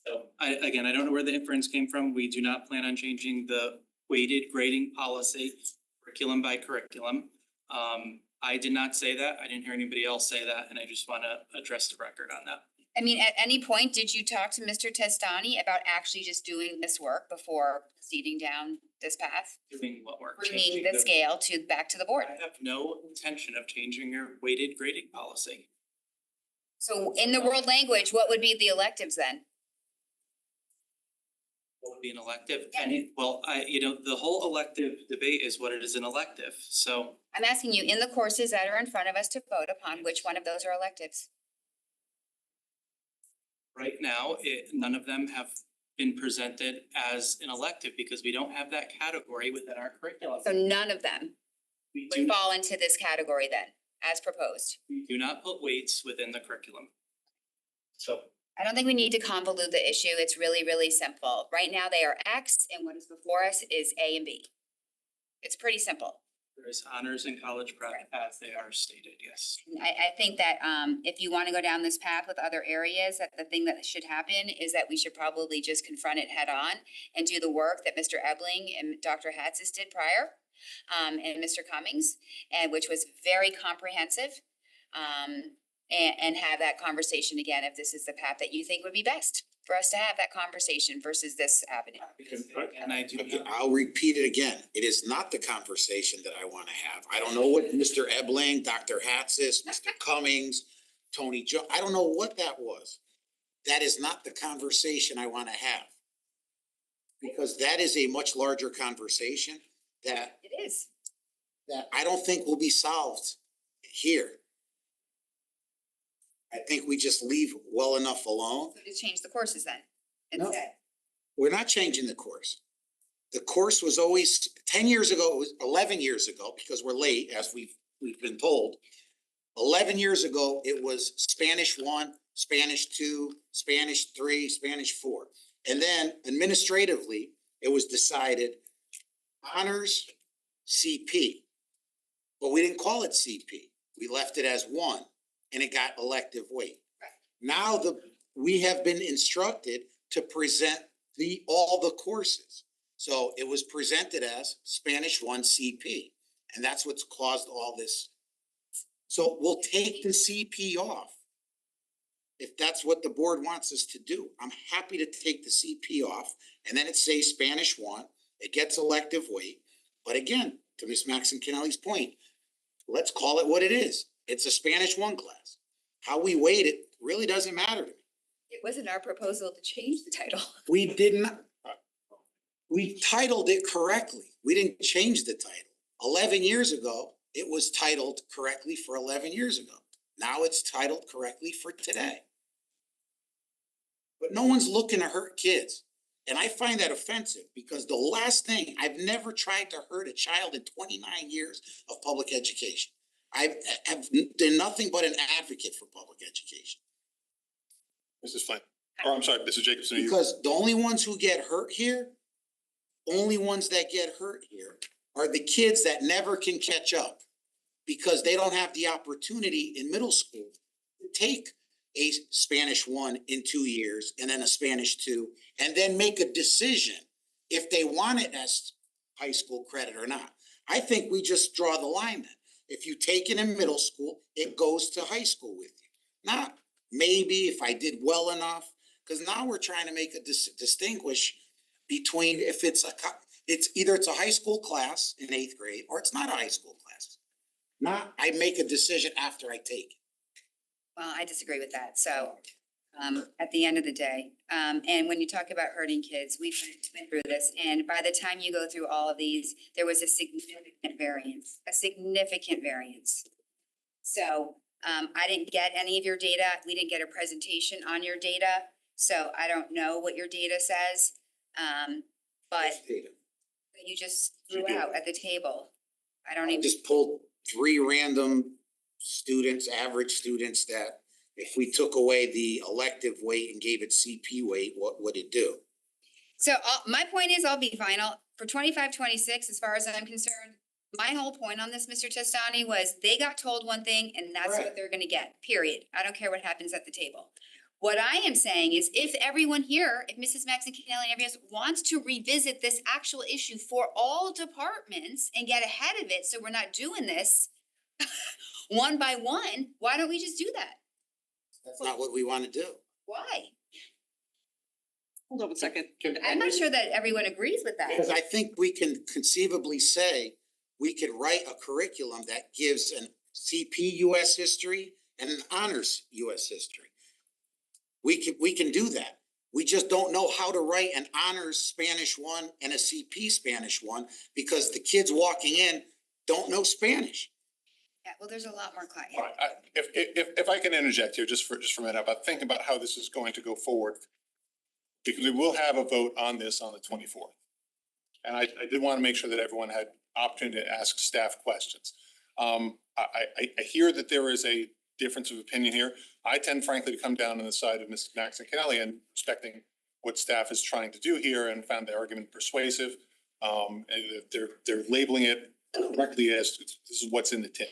So I don't know where the inference came from. We do not plan on changing the weighted grading policy curriculum by curriculum. I did not say that. I didn't hear anybody else say that, and I just want to address the record on that. I mean, at any point, did you talk to Mr. Testani about actually just doing this work before proceeding down this path? Doing what work? Bringing the scale back to the board. I have no intention of changing your weighted grading policy. So in the world language, what would be the electives then? What would be an elective? The whole elective debate is what it is an elective, so. I'm asking you, in the courses that are in front of us to vote upon, which one of those are electives? Right now, none of them have been presented as an elective because we don't have that category within our curriculum. So none of them We would fall into this category then, as proposed. do not put weights within the curriculum. So I don't think we need to convolute the issue. It's really, really simple. Right now, they are X, and what is before us is A and B. It's pretty simple. there is honors in college prep as they are stated, yes. I think that if you want to go down this path with other areas, that the thing that should happen is that we should probably just confront it head on and do the work that Mr. Ebling and Dr. Hatzis did prior, and Mr. Cummings, and which was very comprehensive. And have that conversation again, if this is the path that you think would be best for us to have that conversation versus this avenue. I'll repeat it again. It is not the conversation that I want to have. I don't know what Mr. Ebling, Dr. Hatzis, Mr. Cummings, Tony Joe, I don't know what that was. That is not the conversation I want to have. Because that is a much larger conversation that. It is. That I don't think will be solved here. I think we just leave well enough alone. So to change the courses then No. instead. We're not changing the course. The course was always 10 years ago, it was 11 years ago, because we're late, as we've been told. 11 years ago, it was Spanish 1, Spanish 2, Spanish 3, Spanish 4. And then administratively, it was decided honors CP. But we didn't call it CP. We left it as 1. And it got elective weight. Now we have been instructed to present all the courses. So it was presented as Spanish 1 CP, and that's what's caused all this. So we'll take the CP off. If that's what the board wants us to do, I'm happy to take the CP off, and then it says Spanish 1, it gets elective weight. But again, to Ms. Maxon Kennelly's point, let's call it what it is. It's a Spanish 1 class. How we weight it really doesn't matter to me. It wasn't our proposal to change the title. We didn't, we titled it correctly. We didn't change the title. 11 years ago, it was titled correctly for 11 years ago. Now it's titled correctly for today. But no one's looking to hurt kids. And I find that offensive because the last thing, I've never tried to hurt a child in 29 years of public education. I've done nothing but an advocate for public education. Mrs. Flynn, or I'm sorry, Mrs. Jacobson. you- Because the only ones who get hurt here, only ones that get hurt here are the kids that never can catch up because they don't have the opportunity in middle school to take a Spanish 1 in 2 years and then a Spanish 2, and then make a decision if they want it as high school credit or not. I think we just draw the line then. If you take it in middle school, it goes to high school with you. Not maybe if I did well enough, because now we're trying to make a distinguish between if it's it's either it's a high school class in 8th grade or it's not a high school class. Not, I make a decision after I take it. Well, I disagree with that. So, at the end of the day, and when you talk about hurting kids, we went through this, and by the time you go through all of these, there was a significant variance. So, I didn't get any of your data. We didn't get a presentation on your data. So I don't know what your data says. But you just threw out at the table. I don't even. Just pulled 3 random students, average students, that if we took away the elective weight and gave it CP weight, what would it do? So my point is, I'll be final for 25-26, as far as I'm concerned. My whole point on this, Mr. Testani, was they got told one thing and that's what they're gonna get, period. I don't care what happens at the table. What I am saying is if everyone here, if Mrs. Maxon Kennelly and everyone else wants to revisit this actual issue for all departments and get ahead of it, so we're not doing this one by one, why don't we just do that? That's not what we want to do. Why? Hold on a second. I'm not sure that everyone agrees with that. Because I think we can conceivably say, we could write a curriculum that gives an CP US history and an honors US history. We can do that. We just don't know how to write an honors Spanish 1 and a CP Spanish 1 because the kids walking in don't know Spanish. Yeah, well, there's a lot more client. All right, if I can interject here just for a minute about thinking about how this is going to go forward. Because we will have a vote on this on the 24th. And I did want to make sure that everyone had opportunity to ask staff questions. I hear that there is a difference of opinion here. I tend frankly to come down on the side of Mrs. Maxon Kennelly and respecting what staff is trying to do here and found the argument persuasive. And they're labeling it correctly as this is what's in the tin.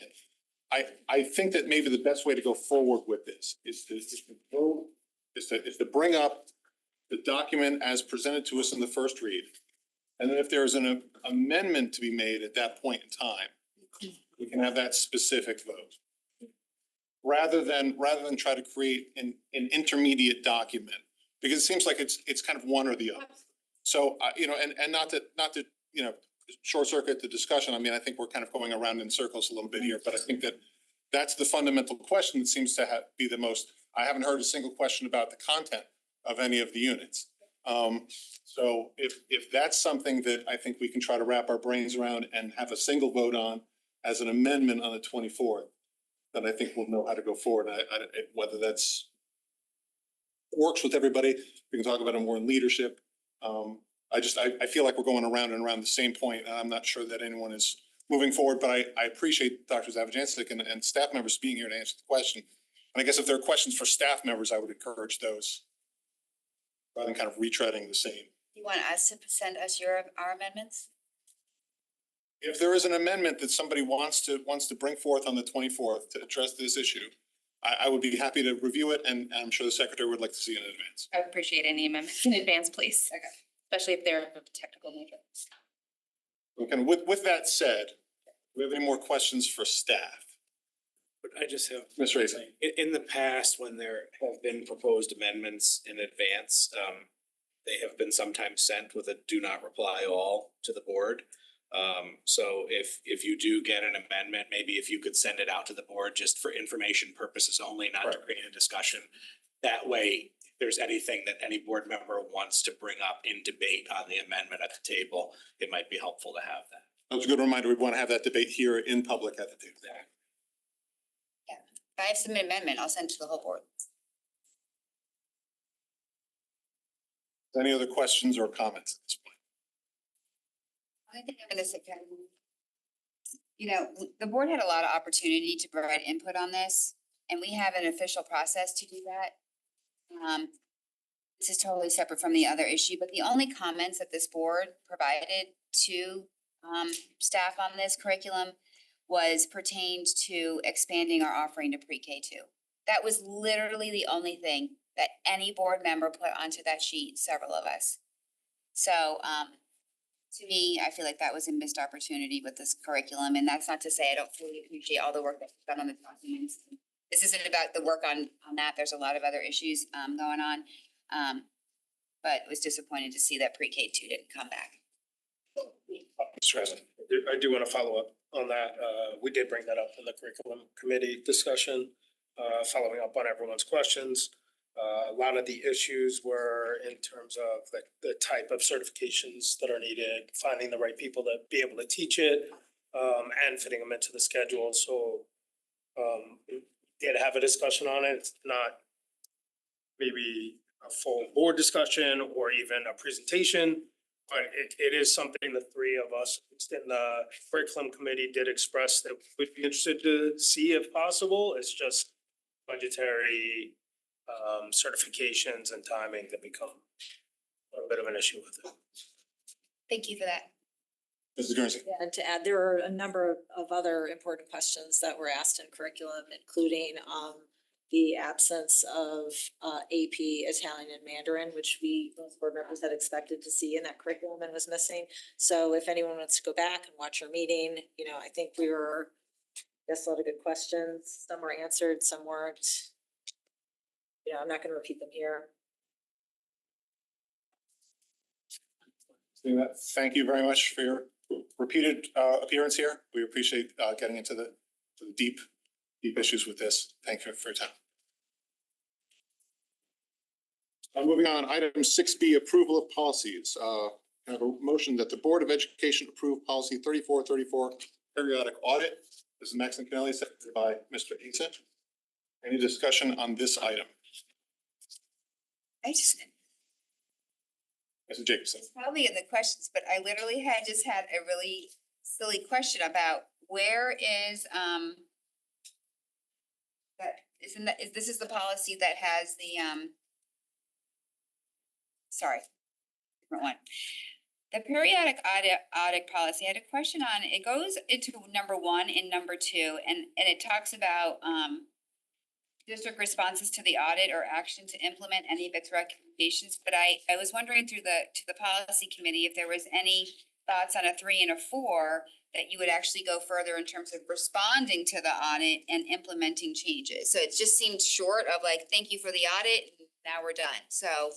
I think that maybe the best way to go forward with this is to bring up the document as presented to us in the first read. And then if there's an amendment to be made at that point in time, we can have that specific vote. Rather than try to create an intermediate document, because it seems like it's kind of one or the other. So, and not to, short circuit the discussion. I mean, I think we're kind of going around in circles a little bit here, but I think that that's the fundamental question that seems to be the most, I haven't heard a single question about the content of any of the units. So if that's something that I think we can try to wrap our brains around and have a single vote on as an amendment on the 24th, then I think we'll know how to go forward. Whether that's works with everybody, we can talk about it more in leadership. I feel like we're going around and around the same point, and I'm not sure that anyone is moving forward, but I appreciate Dr. Zavajancic and staff members being here to answer the question. And I guess if there are questions for staff members, I would encourage those rather than kind of retreading the same. You want us to send us our amendments? If there is an amendment that somebody wants to bring forth on the 24th to address this issue, I would be happy to review it and I'm sure the secretary would like to see it in advance. I would appreciate any amendments in advance, please. Okay. Especially if they're of a technical nature. Okay, with that said, do we have any more questions for staff? But I just have. Ms. Raisik. In the past, when there have been proposed amendments in advance, they have been sometimes sent with a do not reply all to the board. So if you do get an amendment, maybe if you could send it out to the board just for information purposes only, not to create a discussion. That way, if there's anything that any board member wants to bring up in debate on the amendment at the table, it might be helpful to have that. That's a good reminder. We want to have that debate here in public at the table. If I have some amendment, I'll send to the whole board. Any other questions or comments at this point? I think I'm gonna say, you know, the board had a lot of opportunity to provide input on this, and we have an official process to do that. This is totally separate from the other issue, but the only comments that this board provided to staff on this curriculum was pertained to expanding our offering to pre-K two. That was literally the only thing that any board member put onto that sheet, several of us. So to me, I feel like that was a missed opportunity with this curriculum, and that's not to say I don't fully appreciate all the work that's done on the documents. This isn't about the work on that, there's a lot of other issues going on. But was disappointed to see that pre-K two didn't come back. Mr. President. I do want to follow up on that. We did bring that up in the curriculum committee discussion, following up on everyone's questions. A lot of the issues were in terms of the type of certifications that are needed, finding the right people to be able to teach it, and fitting them into the schedule. So we did have a discussion on it. It's not maybe a full board discussion or even a presentation, but it is something the three of us in the curriculum committee did express that we'd be interested to see if possible. It's just budgetary certifications and timing that become a bit of an issue with it. Thank you for that. Mrs. Guernsey. Yeah, and to add, there are a number of other important questions that were asked in curriculum, including the absence of AP Italian and Mandarin, which most board members had expected to see in that curriculum and was missing. So if anyone wants to go back and watch our meeting, you know, I think we were, a lot of good questions. Some were answered, some weren't. You know, I'm not gonna repeat them here. Seeing that, thank you very much for your repeated appearance here. We appreciate getting into the deep issues with this. Thank you for your time. Moving on, item 6B, approval of policies. I have a motion that the Board of Education approve policy 3434, periodic audit. This is Max and Kennelly, seconded by Mr. Asa. Any discussion on this item? Mrs. Jacobson. It's probably in the questions, but I literally had a really silly question about where is this is the policy that has the different one. The periodic audit policy, I had a question on, it goes into number 1 and number 2, and it talks about district responses to the audit or action to implement any of its recommendations. But I was wondering to the policy committee if there was any thoughts on a 3 and a 4 that you would actually go further in terms of responding to the audit and implementing changes. So it just seemed short of like, thank you for the audit, now we're done. So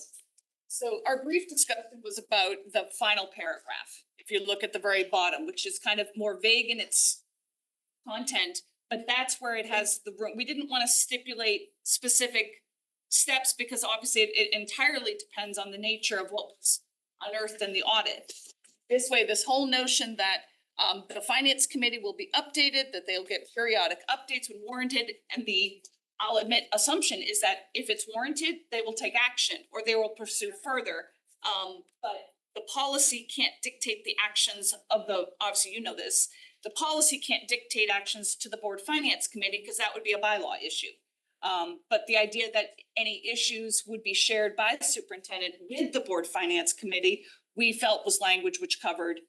our brief discussion was about the final paragraph. If you look at the very bottom, which is kind of more vague in its content, but that's where it has the room. We didn't want to stipulate specific steps because obviously it entirely depends on the nature of what was unearthed in the audit. This way, this whole notion that the finance committee will be updated, that they'll get periodic updates when warranted, and I'll admit, assumption is that if it's warranted, they will take action or they will pursue further. But the policy can't dictate the actions of obviously you know this, the policy can't dictate actions to the board finance committee because that would be a bylaw issue. But the idea that any issues would be shared by the superintendent with the board finance committee, we felt was language which covered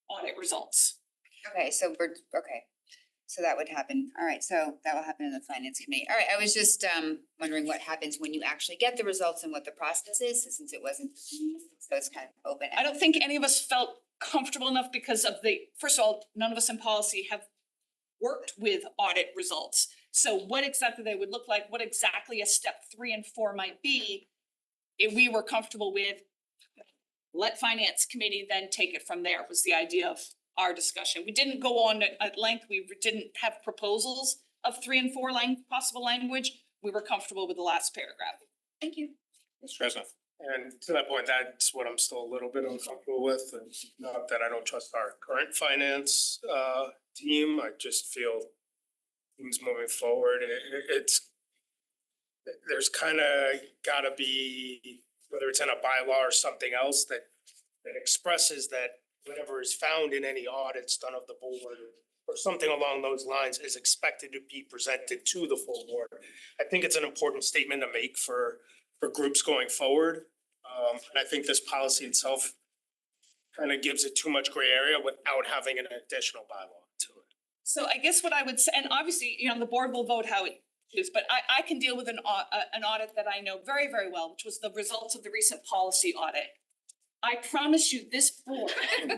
audit results. Okay, so okay. So that would happen. All right, so that will happen in the finance committee. All right, I was just wondering what happens when you actually get the results and what the process is, since it wasn't, so it's kind of open. I don't think any of us felt comfortable enough because of first of all, none of us in policy have worked with audit results. So what exactly they would look like, what exactly a step 3 and 4 might be, if we were comfortable with, let finance committee then take it from there, was the idea of our discussion. We didn't go on at length, we didn't have proposals of 3 and 4 possible language. We were comfortable with the last paragraph. Thank you. Mr. Chestnut. And to that point, that's what I'm still a little bit uncomfortable with, and not that I don't trust our current finance team, I just feel things moving forward, there's kind of gotta be, whether it's in a bylaw or something else that expresses that whatever is found in any audits done of the board or something along those lines is expected to be presented to the full board. I think it's an important statement to make for groups going forward. And I think this policy itself kind of gives it too much gray area without having an additional bylaw to it. So I guess what I would say, and obviously, the board will vote how it is, but I can deal with an audit that I know very, very well, which was the results of the recent policy audit. I promise you, this board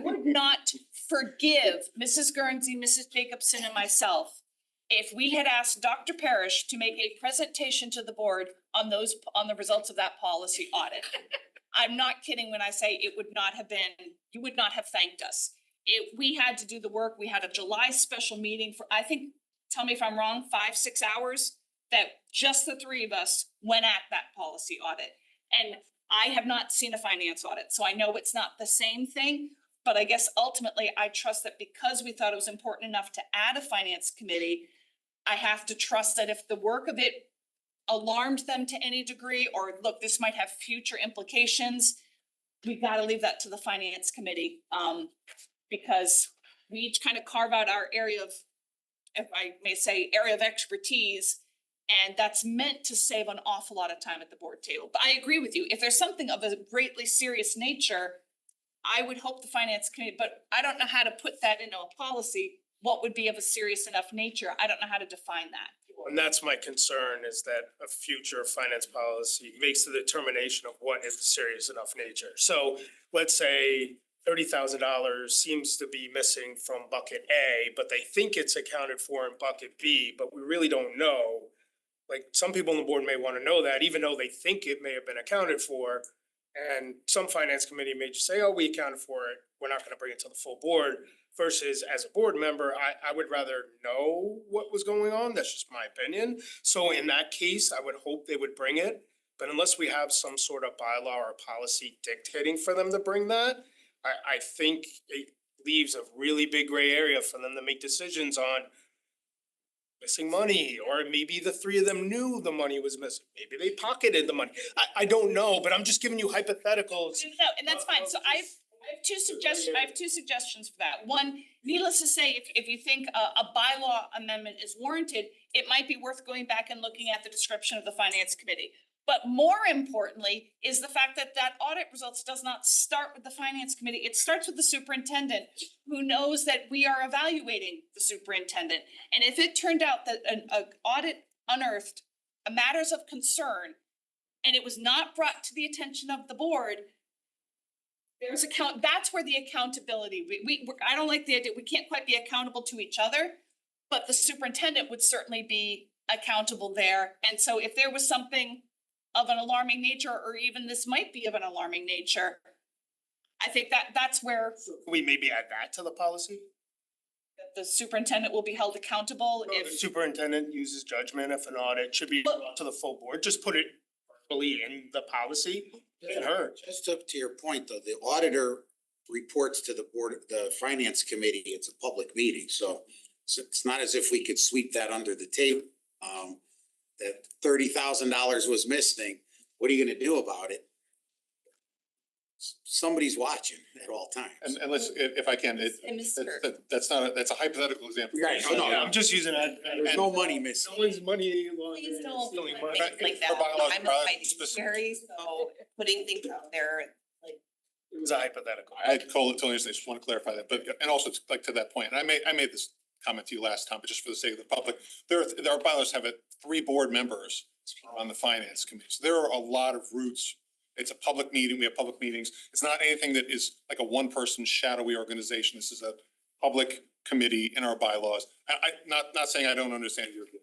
would not forgive Mrs. Guernsey, Mrs. Jacobson, and myself if we had asked Dr. Parrish to make a presentation to the board on the results of that policy audit. I'm not kidding when I say it would not have been, you would not have thanked us. We had to do the work, we had a July special meeting for, I think, tell me if I'm wrong, 5-6 hours, that just the 3 of us went at that policy audit. And I have not seen a finance audit, so I know it's not the same thing, but I guess ultimately I trust that because we thought it was important enough to add a finance committee, I have to trust that if the work of it alarmed them to any degree, or look, this might have future implications, we gotta leave that to the finance committee, because we each kind of carve out our area of, if I may say, area of expertise. And that's meant to save an awful lot of time at the board table. But I agree with you, if there's something of a greatly serious nature, I would hope the finance committee, but I don't know how to put that into a policy. What would be of a serious enough nature? I don't know how to define that. And that's my concern, is that a future finance policy makes the determination of what is serious enough nature. So let's say $30,000 seems to be missing from bucket A, but they think it's accounted for in bucket B, but we really don't know. Like, some people on the board may wanna know that, even though they think it may have been accounted for. And some finance committee may just say, oh, we accounted for it, we're not gonna bring it to the full board. Versus as a board member, I would rather know what was going on, that's just my opinion. So in that case, I would hope they would bring it. But unless we have some sort of bylaw or policy dictating for them to bring that, I think it leaves a really big gray area for them to make decisions on missing money, or maybe the 3 of them knew the money was missing, maybe they pocketed the money. I don't know, but I'm just giving you hypotheticals. No, and that's fine, so I have two suggestions for that. One, needless to say, if you think a bylaw amendment is warranted, it might be worth going back and looking at the description of the finance committee. But more importantly is the fact that that audit results does not start with the finance committee, it starts with the superintendent, who knows that we are evaluating the superintendent. And if it turned out that an audit unearthed matters of concern and it was not brought to the attention of the board, that's where the accountability, I don't like the idea, we can't quite be accountable to each other, but the superintendent would certainly be accountable there. And so if there was something of an alarming nature, or even this might be of an alarming nature, I think that's where Can we maybe add that to the policy? the superintendent will be held accountable The if. superintendent uses judgment if an audit should be brought to the full board, just put it verbally in the policy. Doesn't hurt. Just up to your point, though, the auditor reports to the board, the finance committee, it's a public meeting, so it's not as if we could sweep that under the table. That $30,000 was missing, what are you gonna do about it? Somebody's watching at all times. And let's, if I can, that's a hypothetical example. Right, no, I'm just using that. There's no money missing. No one's money laundering, Please don't stealing put money. things like that. I'm a fiduciary, so putting things out there, like. It was a hypothetical. I totally understand, just wanna clarify that, but, and also like to that point, and I made this comment to you last time, but just for the sake of the public, our bylaws have 3 board members on the finance committee. So there are a lot of routes. It's a public meeting. We have public meetings. It's not anything that is like a one-person shadowy organization. This is a public committee in our bylaws. Not saying I don't understand your view.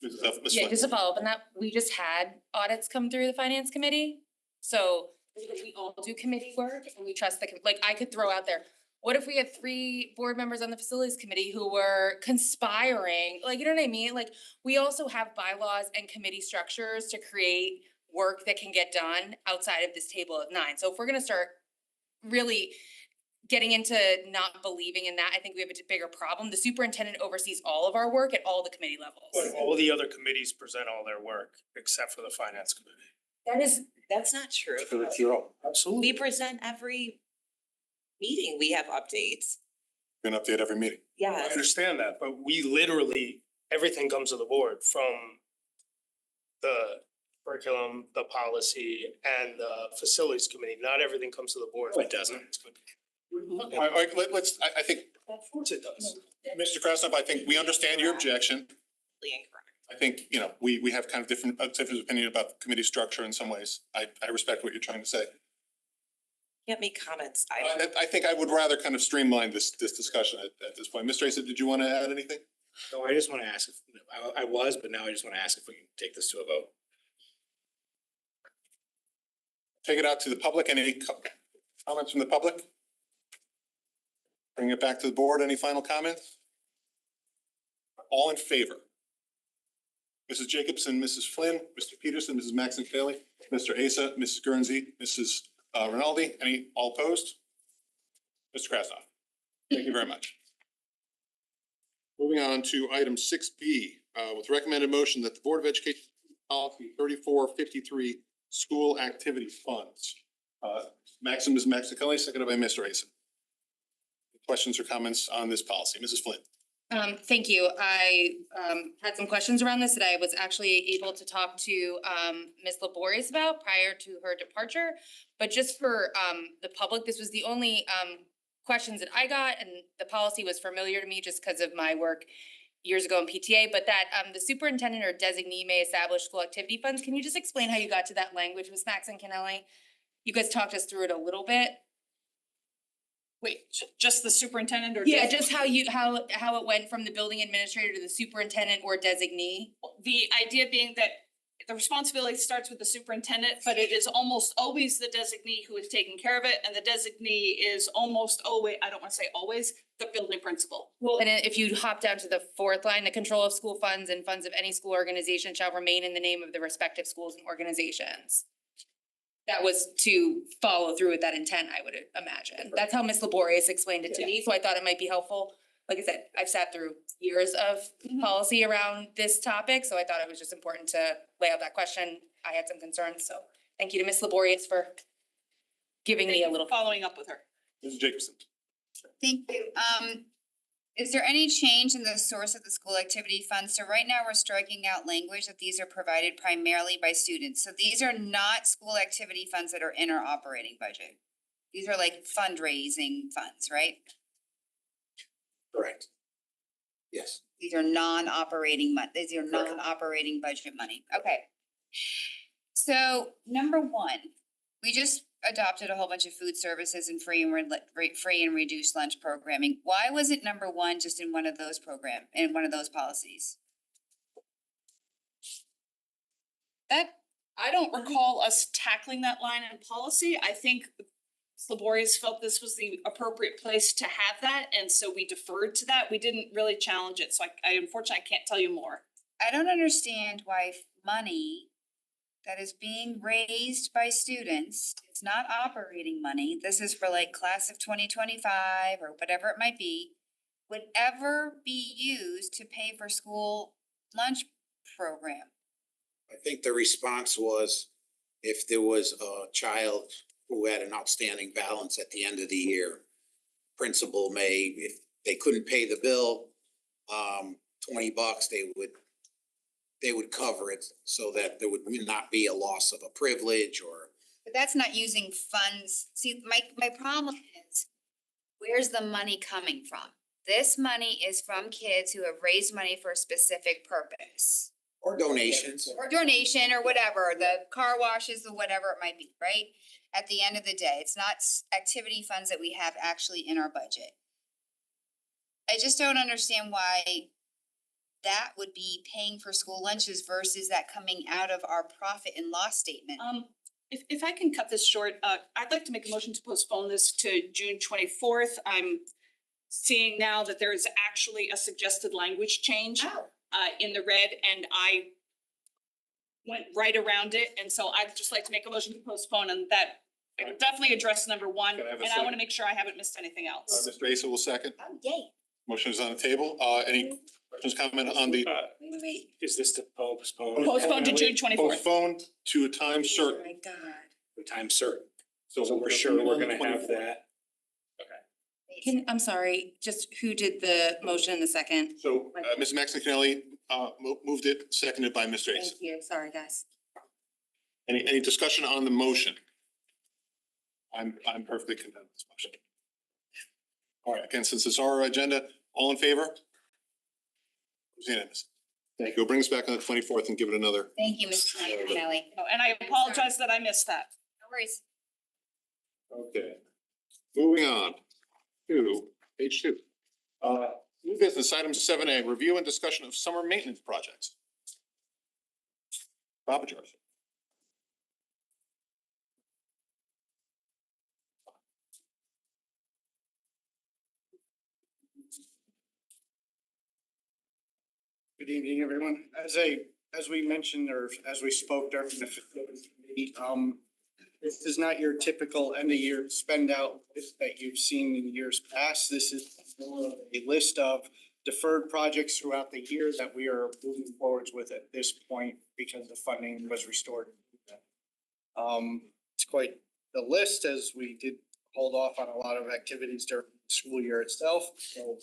Ms. Yeah, Flynn. just to follow up on that, we just had audits come through the finance committee. So we all do committee work and we trust like I could throw out there, what if we had 3 board members on the facilities committee who were conspiring? Like, you know what I mean? Like, we also have bylaws and committee structures to create work that can get done outside of this table of 9. So if we're gonna start really getting into not believing in that, I think we have a bigger problem. The superintendent oversees all of our work at all the committee levels. But all the other committees present all their work except for the finance committee. That's not true. Absolutely. We present every meeting, we have updates. We're gonna update every meeting. I Yes. understand that, but we literally, everything comes to the board from the curriculum, the policy, and the facilities committee. Not everything comes to the board. No, it doesn't. All right, I think, Of course it does. Mr. Krasnov, I think we understand your objection. I think, you know, we have kind of different opinion about the committee structure in some ways. I respect what you're trying to say. Can't make comments. I think I would rather kind of streamline this discussion at this point. Mr. Asa, did you want to add anything? No, I just want to ask if, I was, but now I just want to ask if we can take this to a vote. Take it out to the public. Any comments from the public? Bring it back to the board. Any final comments? All in favor? Mrs. Jacobson, Mrs. Flynn, Mr. Peterson, Mrs. Maxon Bailey, Mr. Asa, Mrs. Guernsey, Mrs. Rinaldi, all opposed? Mr. Krasnov, thank you very much. Moving on to item 6B, with recommended motion that the Board of Education policy 3453 school activity funds. Maxim, Ms. Maxon Kelly, seconded by Mr. Asa. Questions or comments on this policy? Mrs. Flynn. Thank you. I had some questions around this that I was actually able to talk to Ms. Laborious about prior to her departure. But just for the public, this was the only questions that I got, and the policy was familiar to me just because of my work years ago in PTA, but that the superintendent or designee may establish school activity funds. Can you just explain how you got to that language, Ms. Maxon Kennelly? You guys talked us through it a little bit. Wait, just the superintendent or? Yeah, just how it went from the building administrator to the superintendent or designee. The idea being that the responsibility starts with the superintendent, but it is almost always the designee who is taking care of it, and the designee is almost always, I don't wanna say always, the building principal. Well, and then if you hop down to the 4th line, the control of school funds and funds of any school organization shall remain in the name of the respective schools and organizations. That was to follow through with that intent, I would imagine. That's how Ms. Laborious explained it to me, so I thought it might be helpful. Like I said, I've sat through years of policy around this topic, so I thought it was just important to lay out that question. I had some concerns, so thank you to Ms. Laborious for giving me a little. Following up with her. Mrs. Jacobson. Thank you. Is there any change in the source of the school activity funds? So right now we're striking out language that these are provided primarily by students. So these are not school activity funds that are in our operating budget. These are like fundraising funds, right? Correct. Yes. These are non-operating these are non-operating budget money. Okay. So number 1, we just adopted a whole bunch of food services and free and reduced lunch programming. Why was it number 1 just in one of those policies? That, I don't recall us tackling that line in policy. I think Laborious felt this was the appropriate place to have that, and so we deferred to that. We didn't really challenge it, so I unfortunately can't tell you more. I don't understand why money that is being raised by students, it's not operating money, this is for like class of 2025 or whatever it might be, would ever be used to pay for school lunch program. I think the response was if there was a child who had an outstanding balance at the end of the year, principal may, if they couldn't pay the bill, $20, they would cover it so that there would not be a loss of a privilege or. But that's not using funds. See, my problem is, where's the money coming from? This money is from kids who have raised money for a specific purpose. Or donations. Or donation or whatever, the car washes or whatever it might be, right? At the end of the day, it's not activity funds that we have actually in our budget. I just don't understand why that would be paying for school lunches versus that coming out of our profit and loss statement. If I can cut this short, I'd like to make a motion to postpone this to June 24th. I'm seeing now that there is actually a suggested language change in the red, and I went right around it, and so I'd just like to make a motion to postpone, and that I can definitely address number one, Can I have a and I second? wanna make sure I haven't missed anything else. Mr. Asa will second. Oh, yay. Motion is on the table. Any questions, comment on the Wait. Is this to postpone? Postpone to June 24th. postponed to a time certain? My God. The time certain. So We're sure we're gonna have that. I'm sorry, just who did the motion in the second? So, Ms. Maxicanelli, moved it, seconded by Mr. Asa. Thank you, sorry, guys. Any discussion on the motion? I'm perfectly content with this motion. All right, again, since it's our agenda, all in favor? It's unanimous. Thank you. We'll bring us back on the 24th and give it another. Thank you, Mr. Kelly. Oh, and I apologize that I missed that. No worries. Okay. Moving on to page 2. New business, item 7A, review and discussion of summer maintenance projects. Bob George. Good evening, everyone. As we mentioned, or as we spoke during the facilities committee, this is not your typical end of year spend out list that you've seen in years past. This is more of a list of deferred projects throughout the year that we are moving forwards with at this point because the funding was restored. It's quite the list, as we did hold off on a lot of activities during the school year itself. So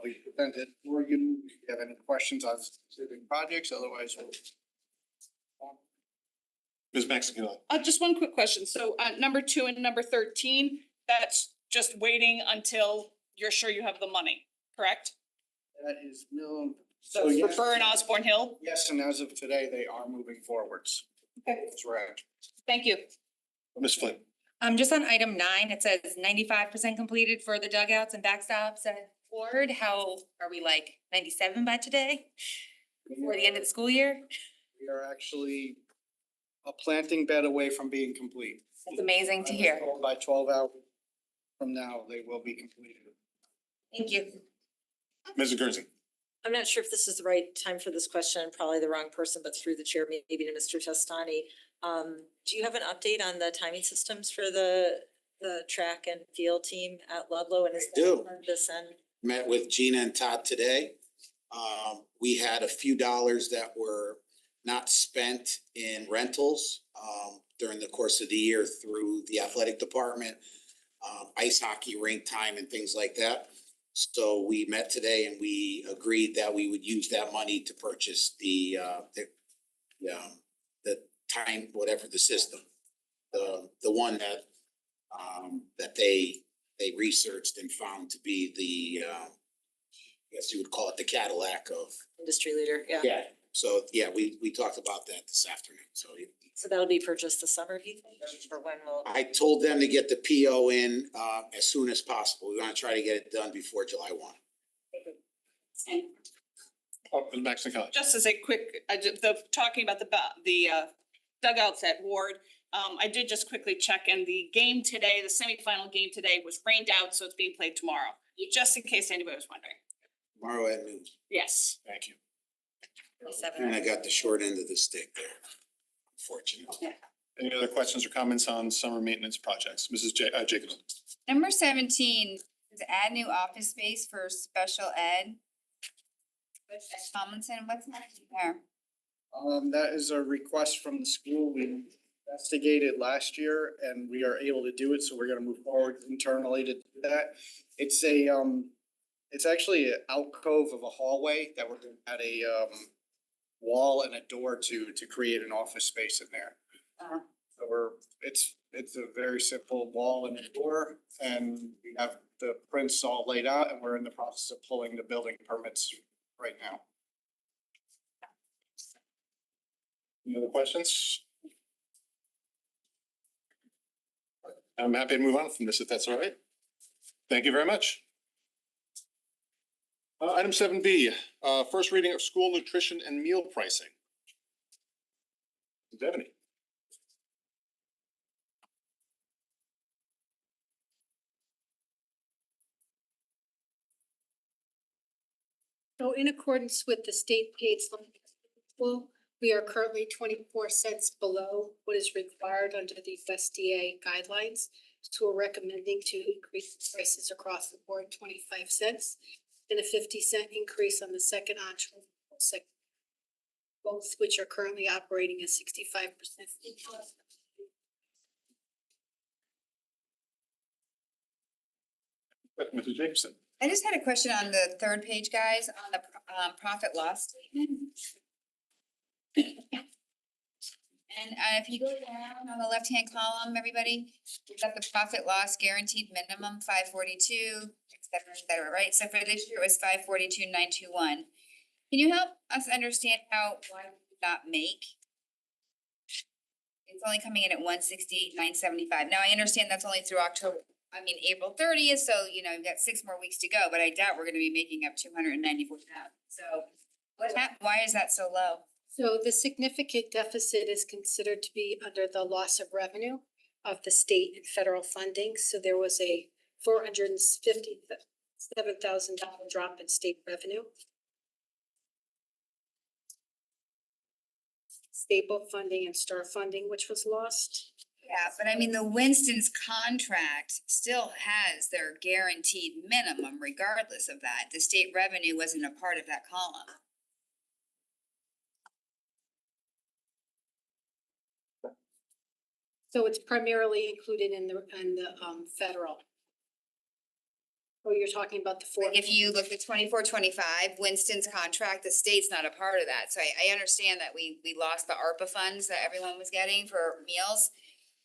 we presented for you. If you have any questions on specific projects, otherwise we'll. Ms. Maxicanelli. Just one quick question. So number 2 and number 13, that's just waiting until you're sure you have the money, correct? That is no. So for Burr and Osborne Hill? Yes, and as of today, they are moving forwards. Okay. That's right. Thank you. Ms. Flynn. Just on item 9, it says 95% completed for the dugouts and backstops at Ford. How are we, like 97 by today? Before the end of the school year? We are actually a planting bed away from being complete. That's amazing to hear. By 12 hours from now, they will be completed. Thank you. Ms. Guernsey. I'm not sure if this is the right time for this question, probably the wrong person, but through the chair, maybe to Mr. Testani. Do you have an update on the timing systems for the track and field team at Ludlow? And is I do. that part of this end? Met with Gina and Todd today. We had a few dollars that were not spent in rentals during the course of the year through the athletic department, ice hockey rink time and things like that. So we met today and we agreed that we would use that money to purchase the time, whatever the system, the one that they researched and found to be the I guess you would call it the Cadillac of. Industry leader, yeah. Yeah, so yeah, we talked about that this afternoon, so. So that'll be purchased this summer, do you think, or when will? I told them to get the PO in as soon as possible. We wanna try to get it done before July 1. Oh, Ms. Maxicanelli. Just as a quick, talking about the dugouts at Ward, I did just quickly check, and the game today, the semifinal game today was rained out, so it's being played tomorrow. Just in case anybody was wondering. Tomorrow at noon. Yes. Thank you. And I got the short end of the stick there, unfortunately. Any other questions or comments on summer maintenance projects? Mrs. Jacobson. Number 17 is add new office space for special ed. Tomlinson, what's happening there? That is a request from the school. We investigated last year and we are able to do it, so we're gonna move forward internally to do that. It's actually an alcove of a hallway that we're gonna add a wall and a door to create an office space in there. So it's It's a very simple wall and a door, and we have the prints all laid out, and we're in the process of pulling the building permits right now. Any other questions? I'm happy to move on from this if that's all right. Thank you very much. Item 7B, first reading of school nutrition and meal pricing. Devaney. So in accordance with the state paid school, we are currently 24 cents below what is required under the USDA guidelines. So we're recommending to increase prices across the board 25 cents and a 50-cent increase on the second entree, both which are currently operating at 65%. Mrs. Jacobson. I just had a question on the third page, guys, on the profit loss statement. And if you go down on the left-hand column, everybody, we've got the profit loss guaranteed minimum 542, et cetera, right? So for this year, it was 542,921. Can you help us understand why we did not make? It's only coming in at 168,975. Now I understand that's only through April 30th, so you've got 6 more weeks to go, but I doubt we're gonna be making up 294,000. So why is that so low? So the significant deficit is considered to be under the loss of revenue of the state and federal funding. So there was a $457,000 drop in state revenue. Stable funding and STAR funding, which was lost. Yeah, but I mean, the Winston's contract still has their guaranteed minimum regardless of that. The state revenue wasn't a part of that column. So it's primarily included in the federal. Oh, you're talking about the four. If you look at 24-25, Winston's contract, the state's not a part of that. So I understand that we lost the ARPA funds that everyone was getting for meals.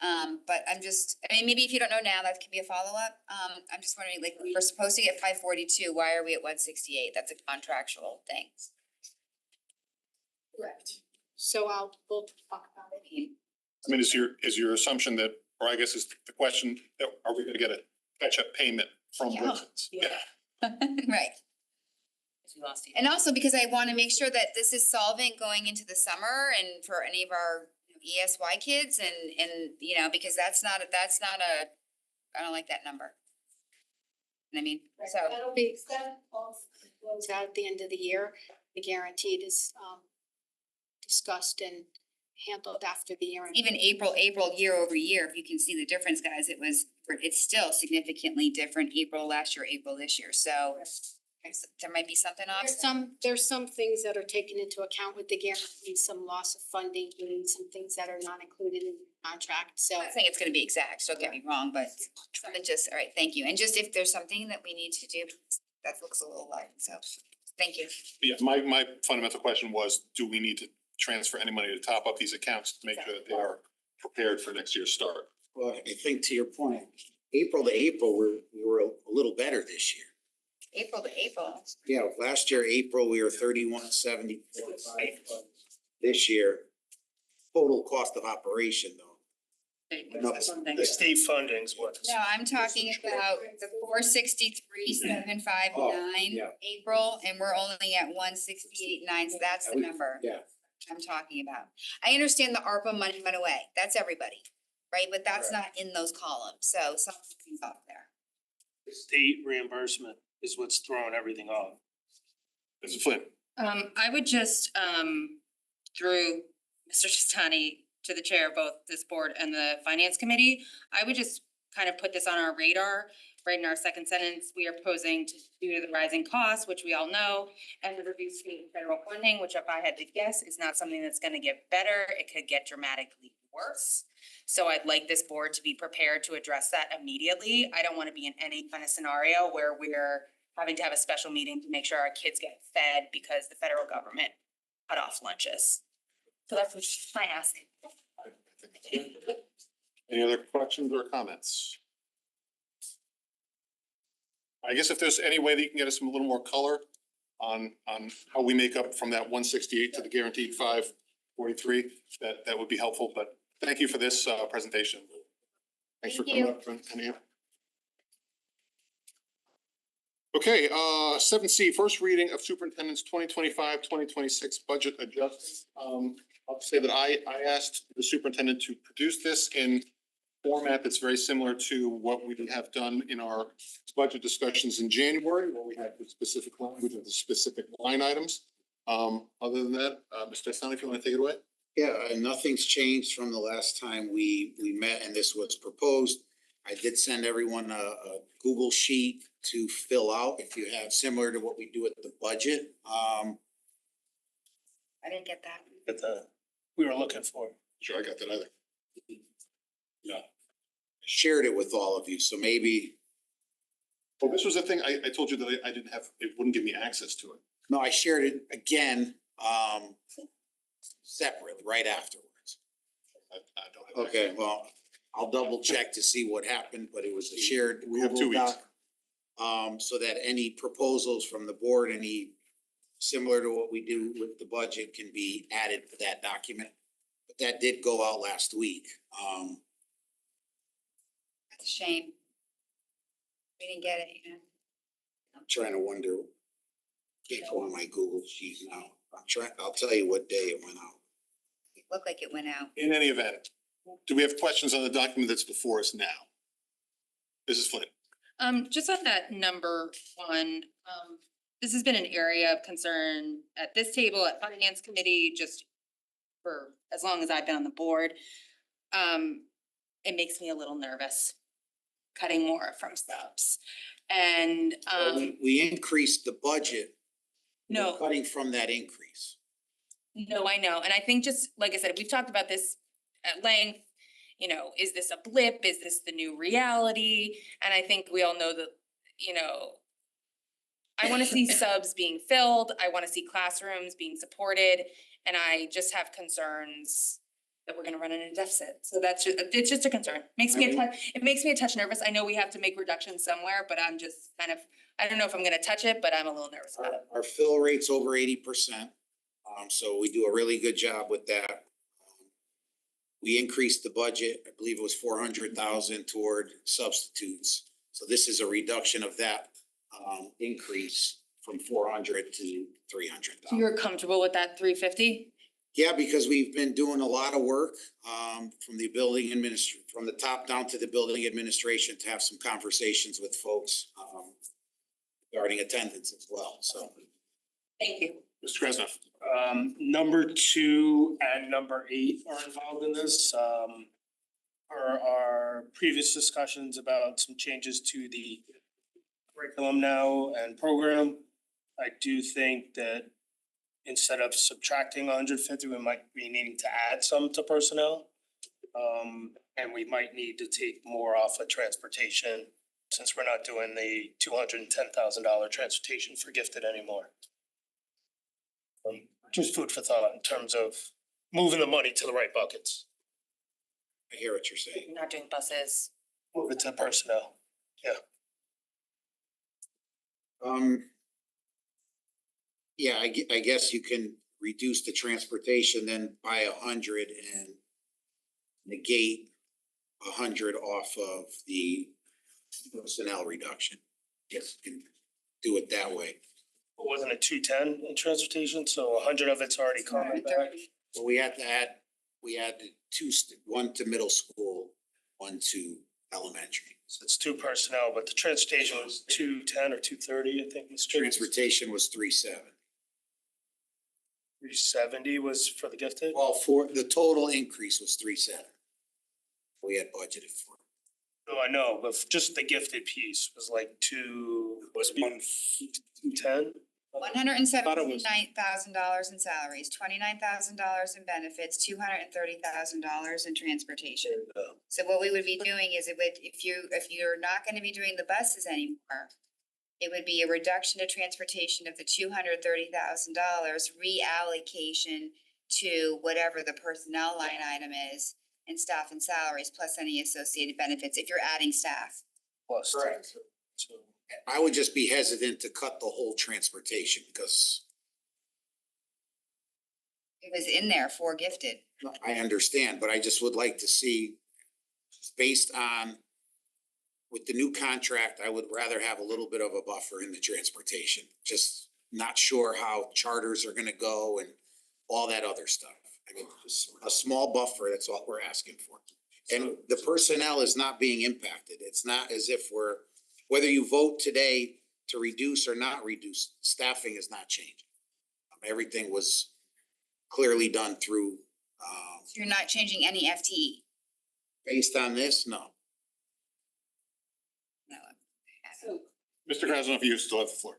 But maybe if you don't know now, that can be a follow-up. I'm just wondering, like, we were supposed to get 542, why are we at 168? That's a contractual thing. Correct. So we'll talk about it. I mean, is your assumption that, or I guess is the question, that are we gonna get a catch-up payment from Winston's? Yeah. Right. And also because I wanna make sure that this is solvent going into the summer and for any of our ESY kids and because that's not a, I don't like that number. I mean, so. That'll be closed out at the end of the year. The guaranteed is discussed and handled after the year. Even April year over year, if you can see the difference, guys, it's still significantly different April last year, April this year, so there might be something off. There's some things that are taken into account with the guarantee, some loss of funding, and some things that are not included in the contract, so. I'm not saying it's gonna be exact, don't get me wrong, but something all right, thank you, and just if there's something that we need to do, that looks a little light, so, thank you. Yeah, my fundamental question was, do we need to transfer any money to top up these accounts to make sure that they are prepared for next year's start? Well, I think to your point, April to April, we were a little better this year. April to April. Yeah, last year, April, we were 31.74. This year, total cost of operation though. The state funding's what? No, I'm talking about the 463,759 yeah. April, and we're only at 168,900, so that's the number. Yeah. I'm talking about. I understand the ARPA money went away, that's everybody, right? But that's not in those columns, so something's up there. State reimbursement is what's throwing everything off. Mrs. Flynn. I would just, through Mr. Chastani to the chair of both this board and the finance committee, I would just kind of put this on our radar. Right in our second sentence, we are proposing to, due to the rising costs, which we all know, and the reduced state and federal funding, which if I had to guess, is not something that's gonna get better, it could get dramatically worse. So I'd like this board to be prepared to address that immediately. I don't wanna be in any kind of scenario where we're having to have a special meeting to make sure our kids get fed because the federal government cut off lunches. So that's what my ask. Any other questions or comments? I guess if there's any way that you can get us a little more color on how we make up from that 168 to the guaranteed 543, that would be helpful, but thank you for this presentation. Thanks for coming up, Annie. Okay, 7C, first reading of Superintendent's 2025-2026 budget adjustments. I'll say that I asked the superintendent to produce this in format that's very similar to what we have done in our budget discussions in January, where we had the specific language of the specific line items. Other than that, Mr. Stanley, if you want to take it away. Yeah, and nothing's changed from the last time we met and this was proposed. I did send everyone a Google sheet to fill out if you have, similar to what we do at the budget. I didn't get that. That we were looking for. Sure, I got that either. Yeah. Shared it with all of you, so maybe. Well, this was the thing I told you that I didn't have, it wouldn't give me access to it. No, I shared it again, separately, right afterwards. I don't have. Okay, well, I'll double check to see what happened, but it was a shared. We have 2 Google weeks. Doc, so that any proposals from the board, any similar to what we do with the budget can be added to that document. But that did go out last week. That's a shame. We didn't get it, you know. I'm trying to wonder, can't go on my Google sheet now. I'll tell you what day it went out. It looked like it went out. In any event, do we have questions on the document that's before us now? Mrs. Flynn. Just on that number one, this has been an area of concern at this table, at Finance Committee, just for as long as I've been on the board. It makes me a little nervous, cutting more from subs. And, We increased the budget. no. We're cutting from that increase. No, I know, and I think just, like I said, we've talked about this at length, you know, is this a blip, is this the new reality? And I think we all know that, you know, I wanna see subs being filled, I wanna see classrooms being supported, and I just have concerns that we're gonna run into a deficit, so that's just, it's just a concern. It makes me a touch nervous, I know we have to make reductions somewhere, but I'm just kind of, I don't know if I'm gonna touch it, but I'm a little nervous about it. Our fill rate's over 80%. So we do a really good job with that. We increased the budget, I believe it was 400,000 toward substitutes. So this is a reduction of that increase from 400 to 300,000. You're comfortable with that 350? Yeah, because we've been doing a lot of work from the from the top down to the building administration to have some conversations with folks regarding attendance as well, so. Thank you. Mr. Krasnoff. Number 2 and number 8 are involved in this. Our previous discussions about some changes to the curriculum now and program. I do think that instead of subtracting 150, we might be needing to add some to personnel. And we might need to take more off of transportation since we're not doing the $210,000 transportation for gifted anymore. Just food for thought in terms of moving the money to the right buckets. I hear what you're saying. Not doing buses. Move it to personnel. Yeah, I guess you can reduce the transportation then by 100 and negate 100 off of the personnel reduction. Yes, you can do it that way. Wasn't it 210 in transportation? So 100 of it's already coming back. Well, we had two, one to middle school, one to elementary. So it's 2 personnel, but the transportation was 210 or 230, I think. Transportation was 370. 370 was for the gifted? Well, for the total increase was 370. We had budgeted for. No, I know, but just the gifted piece was like 210? $179,000 in salaries, $29,000 in benefits, $230,000 in transportation. So what we would be doing is if you're not gonna be doing the buses anymore, it would be a reduction to transportation of the $230,000 reallocation to whatever the personnel line item is. in staff and salaries plus any associated benefits if you're adding staff. Plus. Correct. I would just be hesitant to cut the whole transportation because It was in there for gifted. I understand, but I just would like to see, based on with the new contract, I would rather have a little bit of a buffer in the transportation. Just not sure how charters are gonna go and all that other stuff. I mean, just a small buffer, that's all we're asking for. And the personnel is not being impacted. It's not as if whether you vote today to reduce or not reduce, staffing is not changing. Everything was clearly done through, You're not changing any FTE. based on this, no. Mr. Krasnoff, you still have the floor.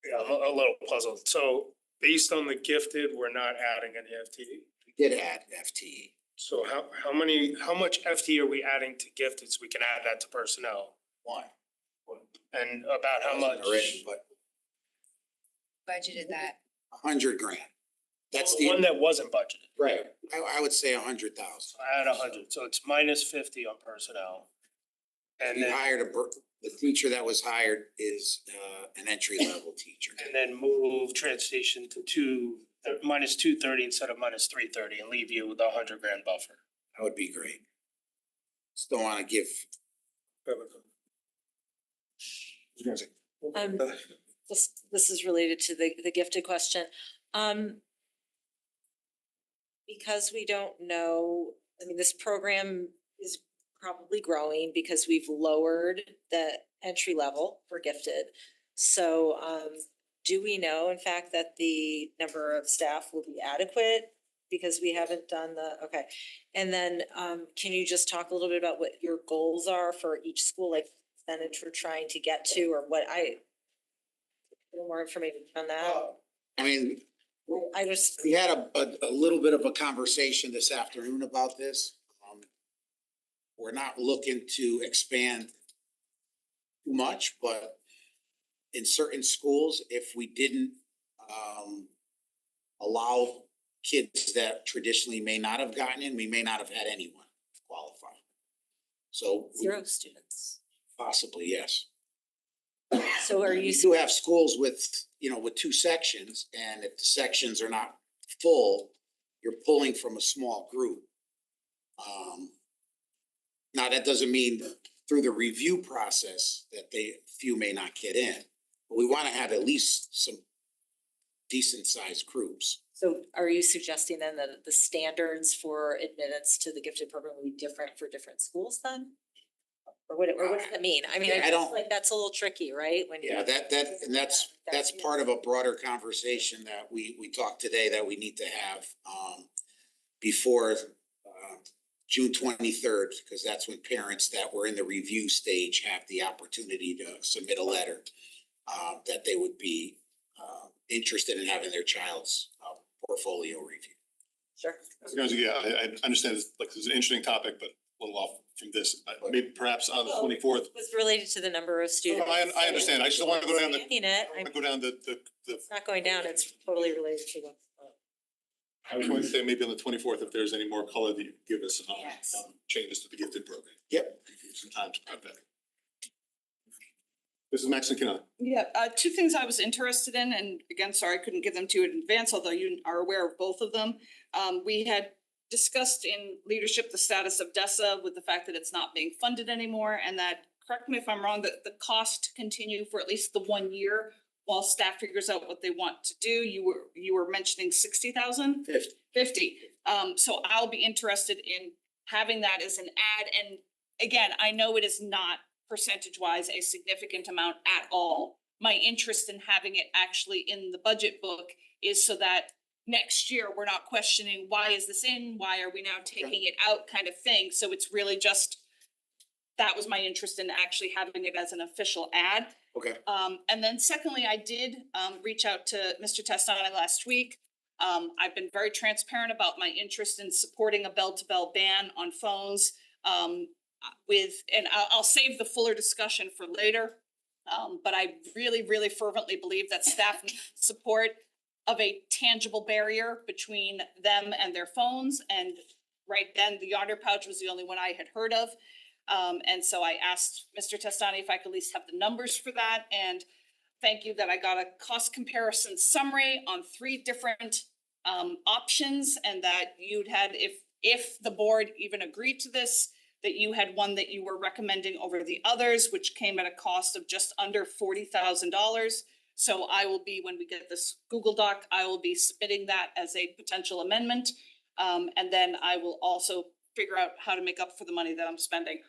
Yeah, I'm a little puzzled. So based on the gifted, we're not adding any FTE? We did add FTE. So how much FTE are we adding to gifted so we can add that to personnel? One. And about how much? Already, but Budgeted that. $100,000. That's The one that wasn't budgeted. right. I would say 100,000. So I had 100, so it's minus 50 on personnel. And We then, hired the teacher that was hired is an entry level teacher. and then move transportation to minus 230 instead of minus 330 and leave you with $100,000 buffer. That would be great. Just don't wanna give. This is related to the gifted question. Because we don't know, I mean, this program is probably growing because we've lowered the entry level for gifted. So, do we know, in fact, that the number of staff will be adequate? Because we haven't done okay. And then, can you just talk a little bit about what your goals are for each school, like percentage we're trying to get to, or what a little more information on that? I mean, I just. we had a little bit of a conversation this afternoon about this. We're not looking to expand too much, but in certain schools, if we didn't allow kids that traditionally may not have gotten in, we may not have had anyone qualify. So. 0 students. Possibly, yes. So are you? You do have schools with, with 2 sections, and if the sections are not full, you're pulling from a small group. Now, that doesn't mean through the review process that few may not get in, but we want to have at least some decent sized groups. So are you suggesting then that the standards for admittance to the gifted program will be different for different schools then? Or what does that mean? I mean, I don't like, that's a little tricky, right? When Yeah, that's part of a broader conversation that we talked today that we need to have before June 23rd, because that's when parents that were in the review stage have the opportunity to submit a letter that they would be interested in having their child's portfolio reviewed. Sure. Yeah, I understand it's like, it's an interesting topic, but a little off from this. Maybe perhaps on the 24th. It's related to the number of students. I understand. I just don't want to go down the. It's not going down, it's totally related to the. I was going to say maybe on the 24th, if there's any more color that you can give us on changes to the gifted program. Yep. Some time to prep that. Mrs. Maxon. Yeah, 2 things I was interested in, and again, sorry, I couldn't give them to you in advance, although you are aware of both of them. We had discussed in leadership the status of DESA with the fact that it's not being funded anymore, and that, correct me if I'm wrong, that the cost to continue for at least the 1 year while staff figures out what they want to do. You were mentioning 60,000? 50. So I'll be interested in having that as an add, and again, I know it is not percentage-wise a significant amount at all. My interest in having it actually in the budget book is so that next year we're not questioning, why is this in? Why are we now taking it out, kind of thing. So it's really just, that was my interest in actually having it as an official ad. Okay. And then secondly, I did reach out to Mr. Testani last week. I've been very transparent about my interest in supporting a bell-to-bell ban on phones. And I'll save the fuller discussion for later. But I really, really fervently believe that staff support of a tangible barrier between them and their phones. And right then, the yonder pouch was the only one I had heard of. And so I asked Mr. Testani if I could at least have the numbers for that, and thank you that I got a cost comparison summary on 3 different options, and that you'd had, if the board even agreed to this, that you had one that you were recommending over the others, which came at a cost of just under $40,000. So I will be, when we get this Google Doc, I will be submitting that as a potential amendment. And then I will also figure out how to make up for the money that I'm spending.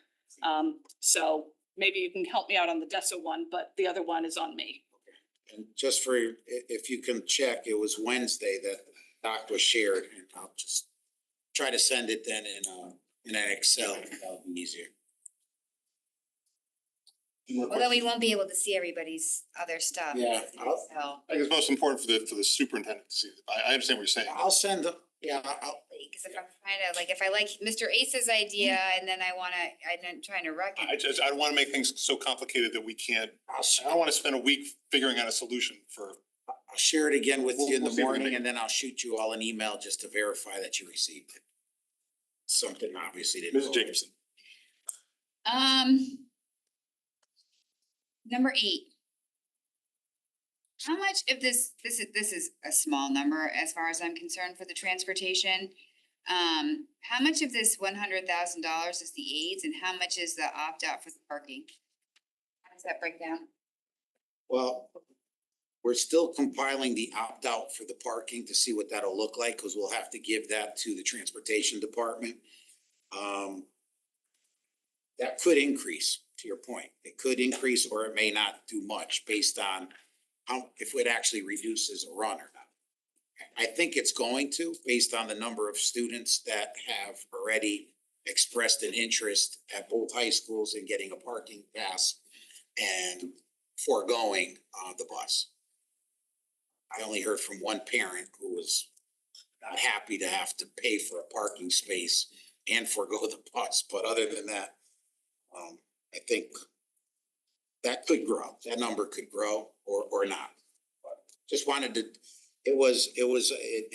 So maybe you can help me out on the DESA one, but the other one is on me. And just for, if you can check, it was Wednesday that doc was shared, and I'll just try to send it then in an Excel, that'll be easier. Although we won't be able to see everybody's other stuff. Yeah, So, I think it's most important for the superintendent to see. I understand what you're saying. I'll send them, because if I'm trying to, like, if I like Mr. Ace's idea and then I'm trying to I don't wanna make things so complicated that we can't, I don't wanna spend a week figuring out a solution for. I'll share it again with you in We'll the see if we morning, make- and then I'll shoot you all an email just to verify that you received it. Something obviously didn't. Mrs. Jacobson. Number 8. How much of this is a small number as far as I'm concerned for the transportation. How much of this $100,000 is the aids and how much is the opt-out for the parking? How does that break down? Well, we're still compiling the opt-out for the parking to see what that'll look like, because we'll have to give that to the transportation department. That could increase, to your point. It could increase, or it may not do much based on if it actually reduces a run or not. I think it's going to, based on the number of students that have already expressed an interest at both high schools in getting a parking pass and foregoing the bus. I only heard from one parent who was not happy to have to pay for a parking space and forego the bus, but other than that, I think that could grow, that number could grow or not. But just wanted to, it was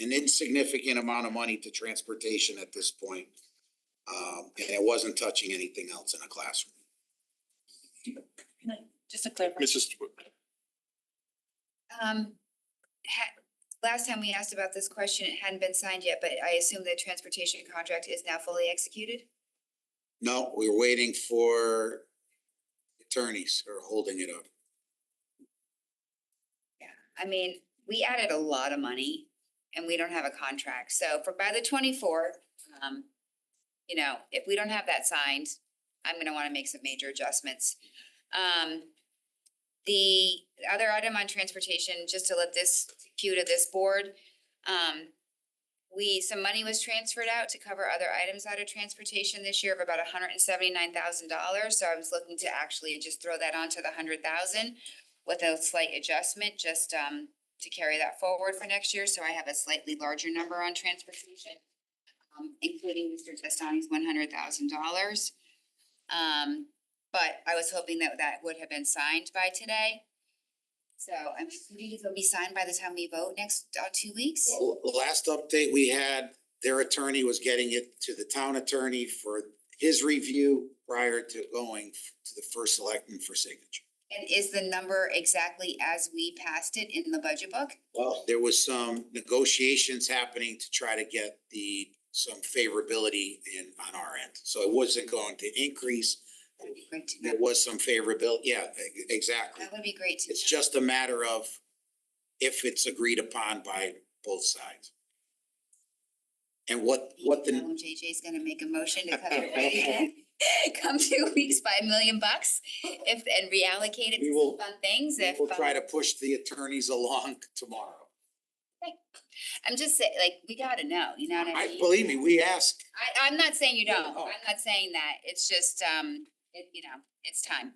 an insignificant amount of money to transportation at this point. And it wasn't touching anything else in a classroom. Just a clarify. Mrs. Last time we asked about this question, it hadn't been signed yet, but I assume the transportation contract is now fully executed? No, we're waiting for attorneys who are holding it up. I mean, we added a lot of money and we don't have a contract. So by the 24th, if we don't have that signed, I'm gonna wanna make some major adjustments. The other item on transportation, just to let this cue to this board, some money was transferred out to cover other items out of transportation this year of about $179,000. So I was looking to actually just throw that onto the 100,000 with a slight adjustment, just to carry that forward for next year. So I have a slightly larger number on transportation, including Mr. Testani's $100,000. But I was hoping that would have been signed by today. So I'm assuming it'll be signed by the time we vote next 2 weeks. Well, the last update we had, their attorney was getting it to the town attorney for his review prior to going to the first selectman for signature. And is the number exactly as we passed it in the budget book? Well, there was some negotiations happening to try to get some favorability on our end. So it wasn't going to increase. That'd be great to know. There was some favorability, yeah, exactly. That would be great to know. It's just a matter of if it's agreed upon by both sides. And what the, JJ's gonna make a motion to cut it away. Come 2 weeks by $1 million and reallocate it to some fun things. we'll try to push the attorneys along tomorrow. I'm just saying, like, we gotta know, you know what I mean? Believe me, we ask. I'm not saying you don't, No. I'm not saying that, it's just, it's time.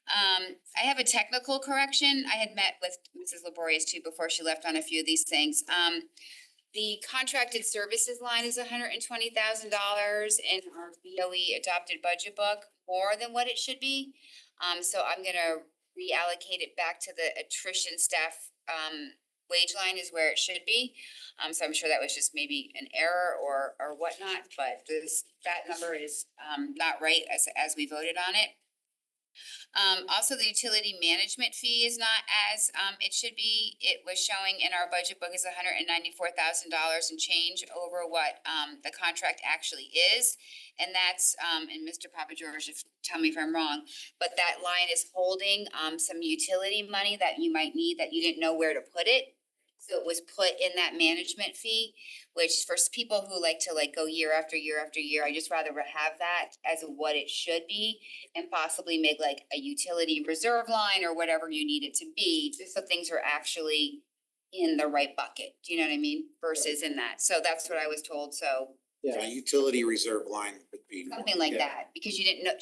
I have a technical correction, I had met with Mrs. Laborious too before she left on a few of these things. The contracted services line is $120,000 in our BOE adopted budget book, more than what it should be. So I'm gonna reallocate it back to the attrition staff, wage line is where it should be. So I'm sure that was just maybe an error or whatnot, but that number is not right as we voted on it. Also, the utility management fee is not as it should be. It was showing in our budget book as $194,000 and change over what the contract actually is. And that's and Mr. Papageorge, tell me if I'm wrong, but that line is holding some utility money that you might need that you didn't know where to put it. So it was put in that management fee, which for people who like to go year after year after year, I just rather have that as what it should be and possibly make like a utility reserve line or whatever you need it to be, just so things are actually in the right bucket. Do you know what I mean? Versus in that. So that's what I was told. So Yeah, utility reserve line would be. something like that, because you didn't know,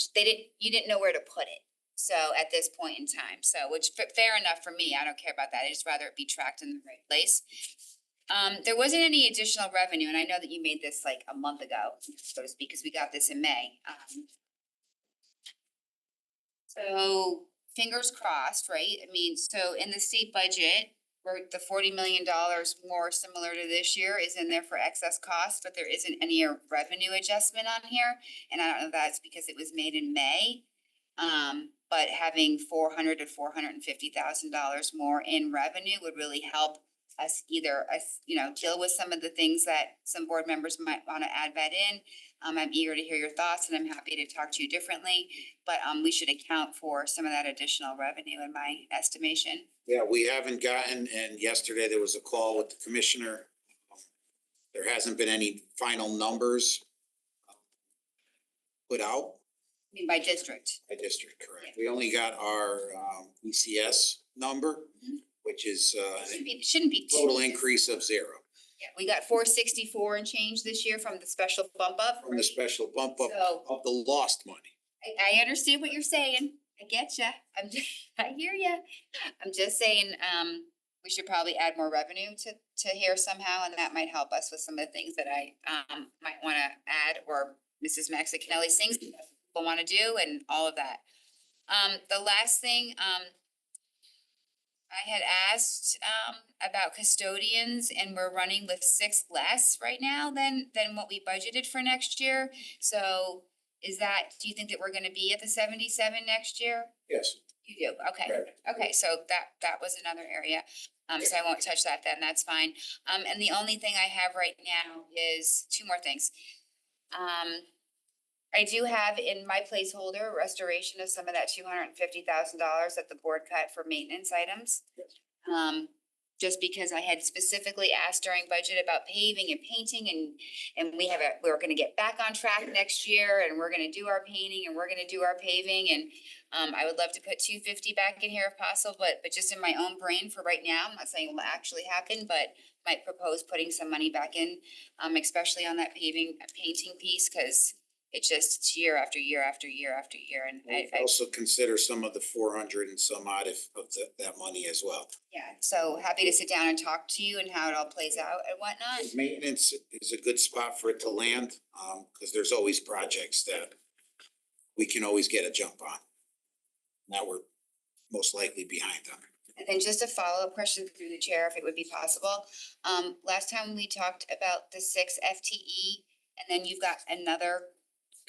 you didn't know where to put it. So at this point in time, so which fair enough for me, I don't care about that, I just rather it be tracked in the right place. There wasn't any additional revenue, and I know that you made this like a month ago, so to speak, because we got this in May. So fingers crossed, right? I mean, so in the state budget, where the $40 million more similar to this year is in there for excess costs, but there isn't any revenue adjustment on here. And I don't know if that's because it was made in May. But having $400,000 to $450,000 more in revenue would really help us deal with some of the things that some board members might want to add that in. I'm eager to hear your thoughts and I'm happy to talk to you differently, but we should account for some of that additional revenue in my estimation. Yeah, we haven't gotten, and yesterday there was a call with the commissioner. There hasn't been any final numbers put out. I mean, by district. By district, correct. We only got our ECS number, which is Shouldn't be total increase of 0. Yeah, we got 464 and change this year from the special bump up. From the special bump up So- of the lost money. I understand what you're saying. I get ya. I hear ya. I'm just saying, we should probably add more revenue to here somehow, and that might help us with some of the things that I might wanna add, or Mrs. Maxicanelli sings people wanna do and all of that. The last thing, I had asked about custodians, and we're running with 6 less right now than what we budgeted for next year. So do you think that we're gonna be at the 77 next year? Yes. You do, okay. Correct. Okay, so that was another area. So I won't touch that then, that's fine. And the only thing I have right now is 2 more things. I do have in my placeholder restoration of some of that $250,000 that the board cut for maintenance items. Just because I had specifically asked during budget about paving and painting, and we're gonna get back on track next year, and we're gonna do our painting and we're gonna do our paving, and I would love to put $250 back in here if possible, but just in my own brain for right now, I'm not saying it will actually happen, but might propose putting some money back in, especially on that painting piece, cause it's year after year after year after year, and I Also consider some of the 400 and some odd of that money as well. yeah, so happy to sit down and talk to you and how it all plays out and whatnot. Maintenance is a good spot for it to land, cause there's always projects that we can always get a jump on. Now we're most likely behind on. And then just a follow-up question through the chair, if it would be possible. Last time we talked about the 6 FTE, and then you've got another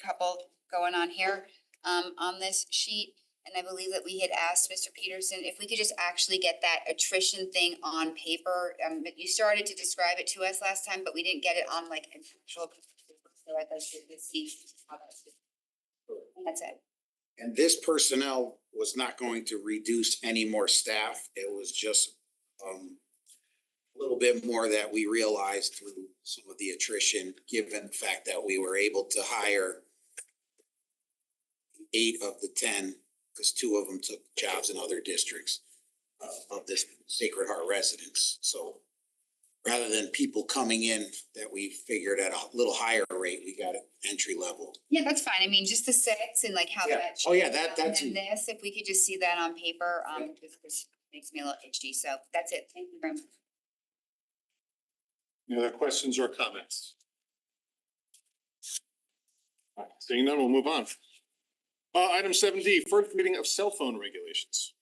couple going on here, on this sheet. And I believe that we had asked Mr. Peterson if we could just actually get that attrition thing on paper. You started to describe it to us last time, but we didn't get it on like an actual piece of paper. So I'd like to see how that's. And that's it. And this personnel was not going to reduce any more staff. It was just a little bit more that we realized through some of the attrition, given the fact that we were able to hire 8 of the 10, because 2 of them took jobs in other districts of this Sacred Heart residents. So rather than people coming in that we figured at a little higher rate, we got an entry level. Yeah, that's fine. I mean, just the 6 and like how Yeah. that. Oh, yeah, shapes out, that's- And then this, if we could just see that on paper, just makes me a little itchy. So that's it. Thank you very much. Any other questions or comments? All right, seeing none, we'll move on. Item 7D, first reading of cell phone regulations.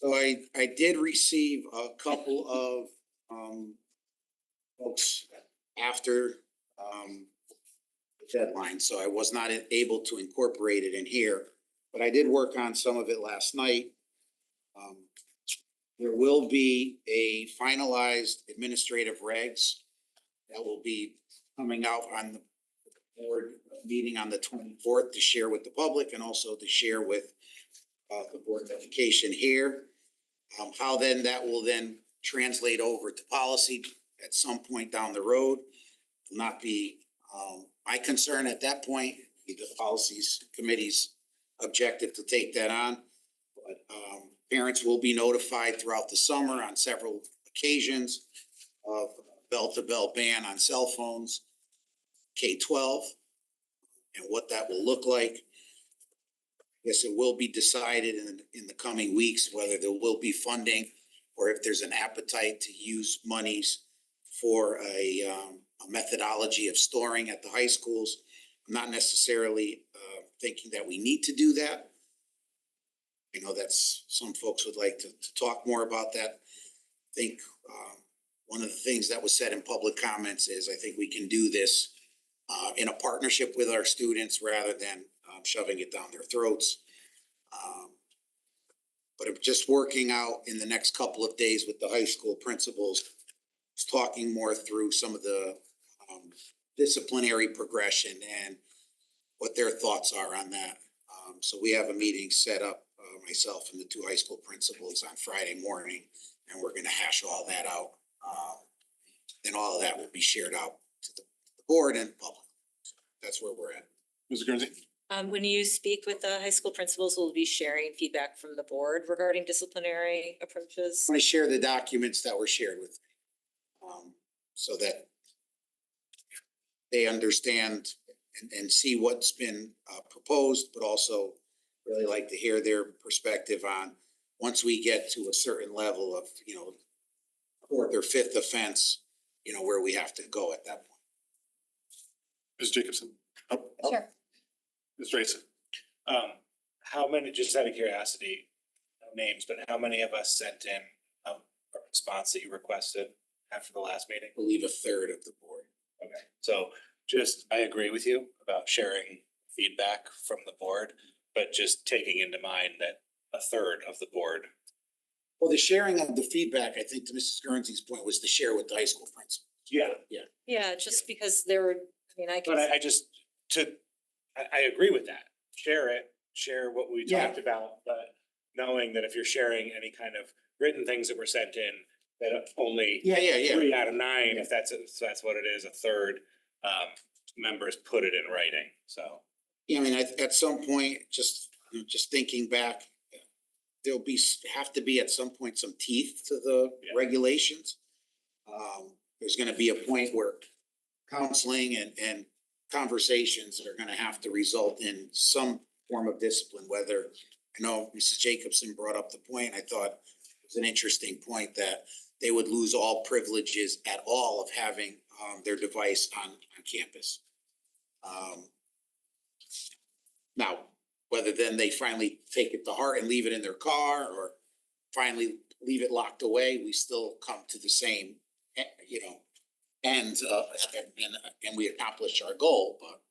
So I did receive a couple of folks after the deadline, so I was not able to incorporate it in here, but I did work on some of it last night. There will be a finalized administrative regs that will be coming out on the board meeting on the 24th to share with the public and also to share with the Board of Education here. How then that will then translate over to policy at some point down the road will not be my concern at that point. The policies committee's objective to take that on. But parents will be notified throughout the summer on several occasions of bell-to-bell ban on cell phones, K-12, and what that will look like. Yes, it will be decided in the coming weeks whether there will be funding or if there's an appetite to use monies for a methodology of storing at the high schools. I'm not necessarily thinking that we need to do that. I know that's, some folks would like to talk more about that. I think one of the things that was said in public comments is I think we can do this in a partnership with our students rather than shoving it down their throats. But I'm just working out in the next couple of days with the high school principals, just talking more through some of the disciplinary progression and what their thoughts are on that. So we have a meeting set up, myself and the two high school principals on Friday morning, and we're gonna hash all that out. Then all of that will be shared out to the board and public. That's where we're at. Mr. Guernsey? When you speak with the high school principals, will be sharing feedback from the board regarding disciplinary approaches? I want to share the documents that were shared with me, so that they understand and see what's been proposed, but also really like to hear their perspective on once we get to a certain level of, fourth or fifth offense, where we have to go at that point. Ms. Jacobson? Sure. Ms. Drayson? How many, just out of curiosity, no names, but how many of us sent in a response that you requested after the last meeting? I believe a third of the board. Okay, so I agree with you about sharing feedback from the board, but just taking into mind that a third of the board. Well, the sharing of the feedback, I think to Mrs. Guernsey's point, was to share with the high school principals. Yeah. Yeah, just because there were, I But I agree with that. Share what we talked about, but knowing that if you're sharing any kind of written things that were sent in, that only 3 out of 9, if that's what it is, a third members put it in writing, so. Yeah, I mean, at some point, just thinking back, there'll have to be at some point some teeth to the regulations. There's gonna be a point where counseling and conversations are gonna have to result in some form of discipline, whether, I know Mrs. Jacobson brought up the point, I thought it was an interesting point that they would lose all privileges at all of having their device on campus. Now, whether then they finally take it to heart and leave it in their car or finally leave it locked away, we still come to the same, end, and we accomplish our goal, but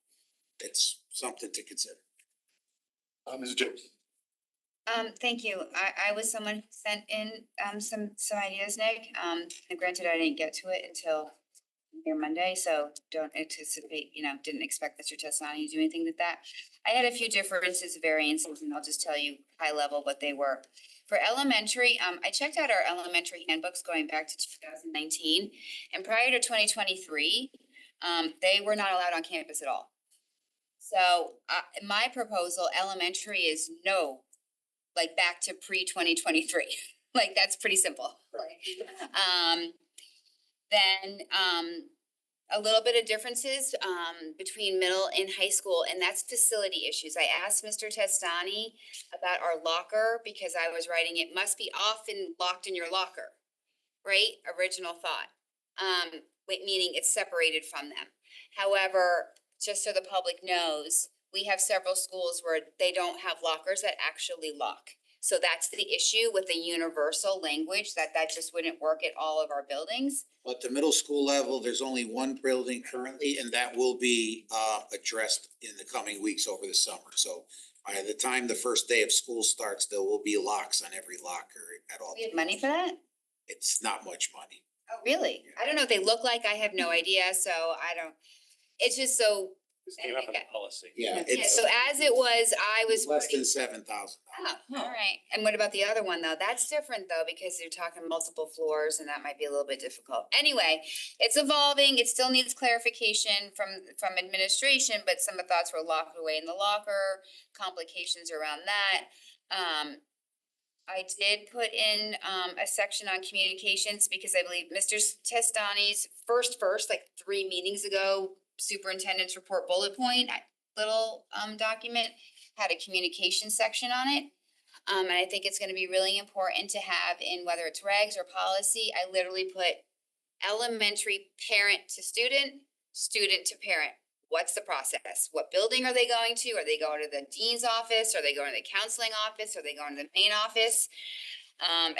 it's something to consider. Mrs. James? Thank you. I was someone who sent in some ideas, Nick. And granted, I didn't get to it until here Monday, so don't anticipate, didn't expect Mr. Tessani to do anything with that. I had a few differences, variances, and I'll just tell you high level what they were. For elementary, I checked out our elementary handbooks going back to 2019, and prior to 2023, they were not allowed on campus at all. So my proposal, elementary is no, like back to pre-2023. Like that's pretty simple. Then a little bit of differences between middle and high school, and that's facility issues. I asked Mr. Testani about our locker because I was writing it must be off and locked in your locker, right? Original thought, meaning it's separated from them. However, just so the public knows, we have several schools where they don't have lockers that actually lock. So that's the issue with the universal language, that just wouldn't work at all of our buildings. At the middle school level, there's only one building currently, and that will be addressed in the coming weeks over the summer. So by the time the first day of school starts, there will be locks on every locker at all. We have money for that? It's not much money. Oh, really? I don't know what they look like. I have no idea, so I don't, it's just so. This came up in policy. Yeah, Yeah, it's so as it was, I was less pretty. than $7,000. Oh, all right. And what about the other one though? That's different though, because you're talking multiple floors and that might be a little bit difficult. Anyway, it's evolving. It still needs clarification from administration, but some of the thoughts were locked away in the locker, complications around that. I did put in a section on communications because I believe Mr. Testani's first, like 3 meetings ago, superintendent's report bullet point, little document had a communication section on it. And I think it's gonna be really important to have in whether it's regs or policy, I literally put elementary parent to student, student to parent. What's the process? What building are they going to? Are they going to the dean's office? Are they going to the counseling office? Are they going to the main office?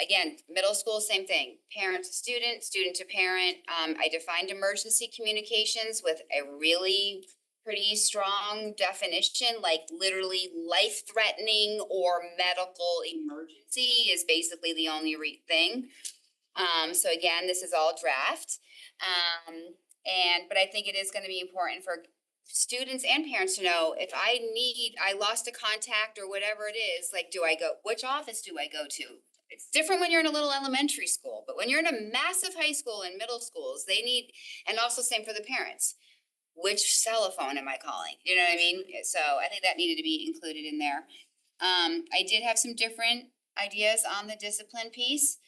Again, middle school, same thing, parent to student, student to parent. I defined emergency communications with a really pretty strong definition, like literally life-threatening or medical emergency is basically the only thing. So again, this is all draft. But I think it is gonna be important for students and parents to know if I lost a contact or whatever it is, like, which office do I go to? It's different when you're in a little elementary school, but when you're in a massive high school and middle schools, they need, and also same for the parents. Which cell phone am I calling? You know what I mean? So I think that needed to be included in there. I did have some different ideas on the discipline piece.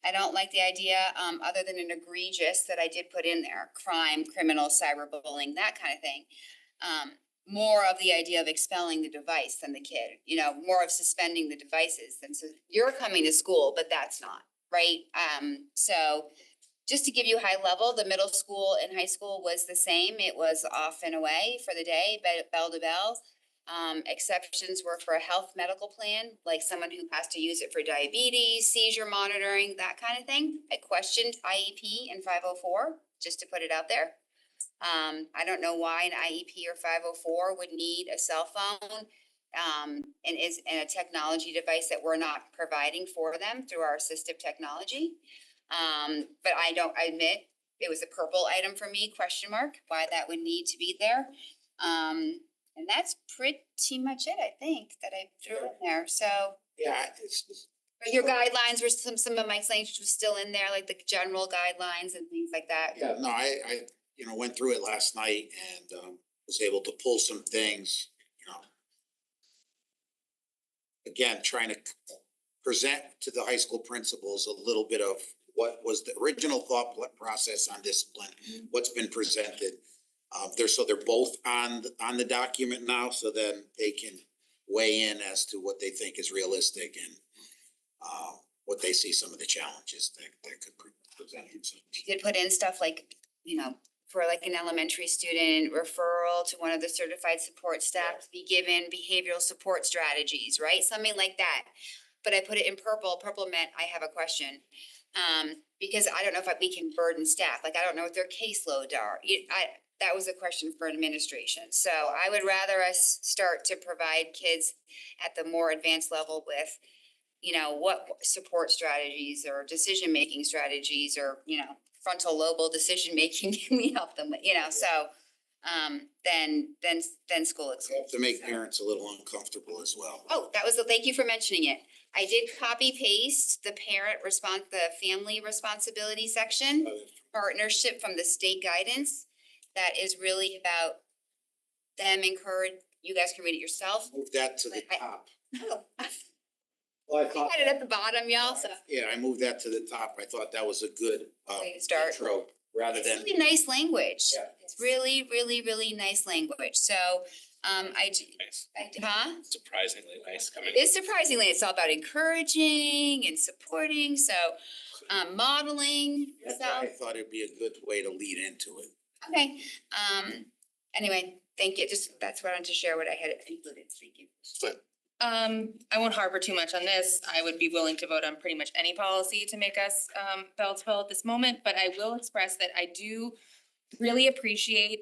I don't like the idea, other than an egregious that I did put in there, crime, criminal, cyberbullying, that kind of thing. More of the idea of expelling the device than the kid, more of suspending the devices than, so you're coming to school, but that's not, right? So just to give you high level, the middle school and high school was the same. It was off and away for the day, bell to bell. Exceptions were for a health medical plan, like someone who has to use it for diabetes, seizure monitoring, that kind of thing. I questioned IEP and 504, just to put it out there. I don't know why an IEP or 504 would need a cell phone and a technology device that we're not providing for them through our assistive technology. But I admit it was a purple item for me, question mark, why that would need to be there. And that's pretty much it, I think, that I threw in there, so. Yeah, But your guidelines were some of my language was still in there, like the general guidelines and things like that. yeah, no, I went through it last night and was able to pull some things, again, trying to present to the high school principals a little bit of what was the original thought process on discipline, what's been presented. They're both on the document now, so then they can weigh in as to what they think is realistic and what they see some of the challenges that could present themselves. You did put in stuff like, for like an elementary student, referral to one of the certified support staff to be given behavioral support strategies, right? Something like that. But I put it in purple. Purple meant I have a question. Because I don't know if we can burden staff, like I don't know what their caseloads are. That was a question for administration. So I would rather us start to provide kids at the more advanced level with, what support strategies or decision-making strategies or, frontal lobal decision-making can we help them with, so then school experience. To make parents a little uncomfortable as well. Oh, thank you for mentioning it. I did copy paste the the family responsibility section, partnership from the state guidance. That is really about them you guys can read it yourself. Move that to the top. I Well, I thought, had it at the bottom, y'all, so. yeah, I moved that to the top. I thought that was a good Way to start. intro, rather It's than. really nice language. Yeah. It's really, really, really nice language. So, Nice. Surprisingly nice coming. it is surprisingly, it's all about encouraging and supporting, so, modeling. That's So, why I thought it'd be a good way to lead into it. okay, anyway, thank you. That's what I wanted to share, what I had included. Thank you. I won't harbor too much on this. I would be willing to vote on pretty much any policy to make us bell to bell at this moment, but I will express that I do really appreciate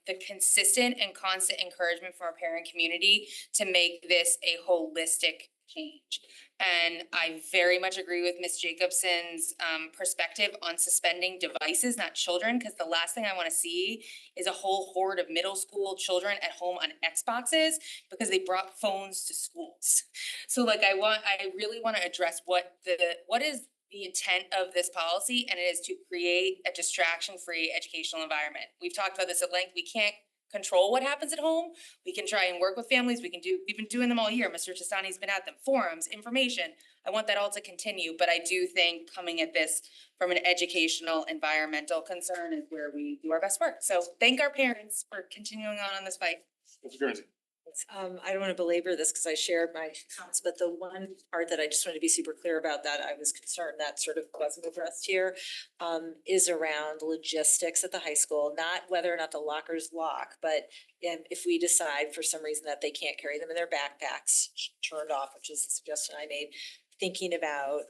the consistent and constant encouragement from our parent community to make this a holistic change. And I very much agree with Ms. Jacobson's perspective on suspending devices, not children, because the last thing I want to see is a whole horde of middle school children at home on Xboxes because they brought phones to schools. So like I really want to address what is the intent of this policy, and it is to create a distraction-free educational environment. We've talked about this at length. We can't control what happens at home. We can try and work with families. We've been doing them all year. Mr. Testani's been at them, forums, information. I want that all to continue, but I do think coming at this from an educational, environmental concern is where we do our best work. So thank our parents for continuing on this fight. Mr. Guernsey. I don't want to belabor this because I shared my comments, but the one part that I just wanted to be super clear about that I was concerned that sort of wasn't addressed here is around logistics at the high school, not whether or not the lockers lock, but if we decide for some reason that they can't carry them in their backpacks turned off, which is the suggestion I made, thinking about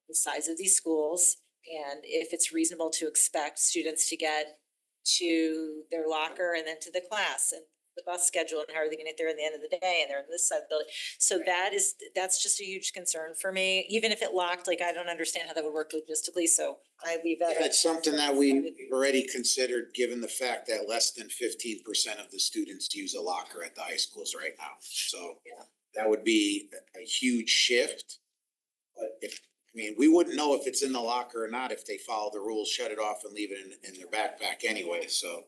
the size of these schools and if it's reasonable to expect students to get to their locker and then to the class and the bus schedule and how are they gonna get there at the end of the day and they're on this side of the building. So that's just a huge concern for me. Even if it locked, like I don't understand how that would work logistically, so I leave that. It's something that we already considered, given the fact that less than 15% of the students use a locker at the high schools right now. So that would be a huge shift. But we wouldn't know if it's in the locker or not if they follow the rules, shut it off and leave it in their backpack anyway. So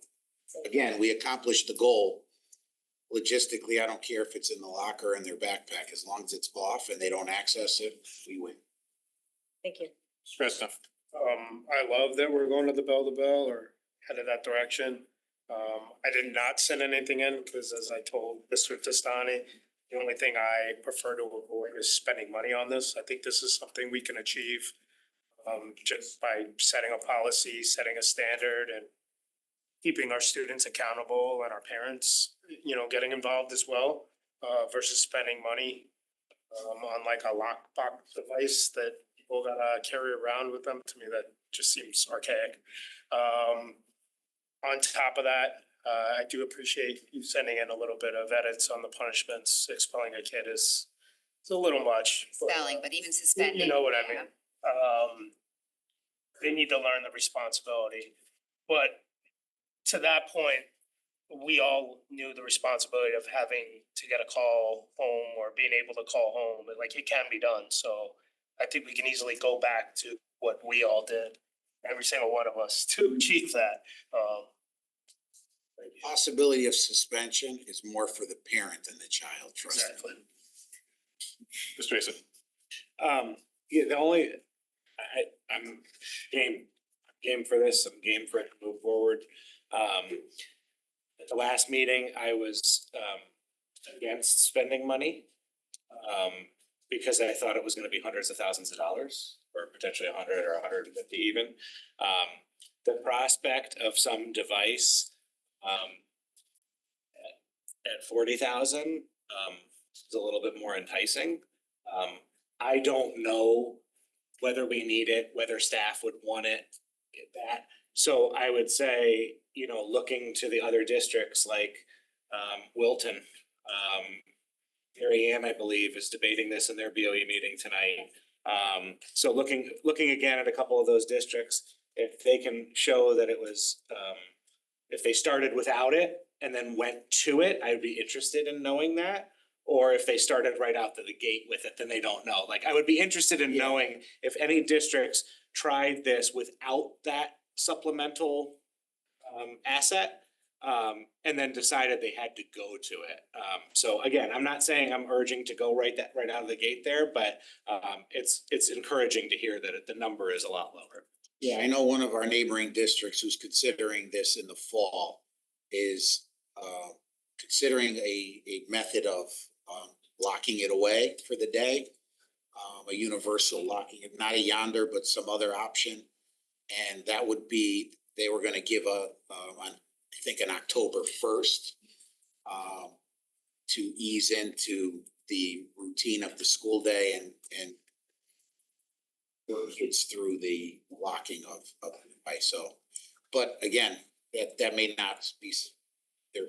again, we accomplished the goal. Logistically, I don't care if it's in the locker or in their backpack, as long as it's off and they don't access it, we win. Thank you. Christoph. I love that we're going to the bell or headed that direction. I did not send anything in because as I told Mr. Testani, the only thing I prefer to avoid is spending money on this. I think this is something we can achieve just by setting a policy, setting a standard and keeping our students accountable and our parents, getting involved as well, versus spending money on like a lockbox device that people gotta carry around with them. To me, that just seems archaic. On top of that, I do appreciate you sending in a little bit of edits on the punishments. Expelling a kid is a little much. Spelling, but even suspending. You know what I mean? They need to learn the responsibility, but to that point, we all knew the responsibility of having to get a call home or being able to call home, and like it can be done. So I think we can easily go back to what we all did, every single one of us, to achieve that. Possibility of suspension is more for the parent than the child, trust me. Exactly. Mr. Mason. I'm game for this. I'm game for it to move forward. At the last meeting, I was against spending money because I thought it was gonna be hundreds of thousands of dollars or potentially 100 or 150 even. The prospect of some device at 40,000 is a little bit more enticing. I don't know whether we need it, whether staff would want it, that. So I would say, looking to the other districts like Wilton, Mary Ann, I believe, is debating this in their BOE meeting tonight. So looking again at a couple of those districts, if they can show that it was, if they started without it and then went to it, I'd be interested in knowing that. Or if they started right out to the gate with it, then they don't know. Like, I would be interested in knowing if any districts tried this without that supplemental asset, and then decided they had to go to it. So again, I'm not saying I'm urging to go right out of the gate there, but it's encouraging to hear that the number is a lot lower. Yeah, I know one of our neighboring districts who's considering this in the fall is considering a method of locking it away for the day. A universal locking it, not a yonder, but some other option. And that would be, they were gonna give I think on October 1st, to ease into the routine of the school day and it's through the locking of the device. So, but again, that may not be their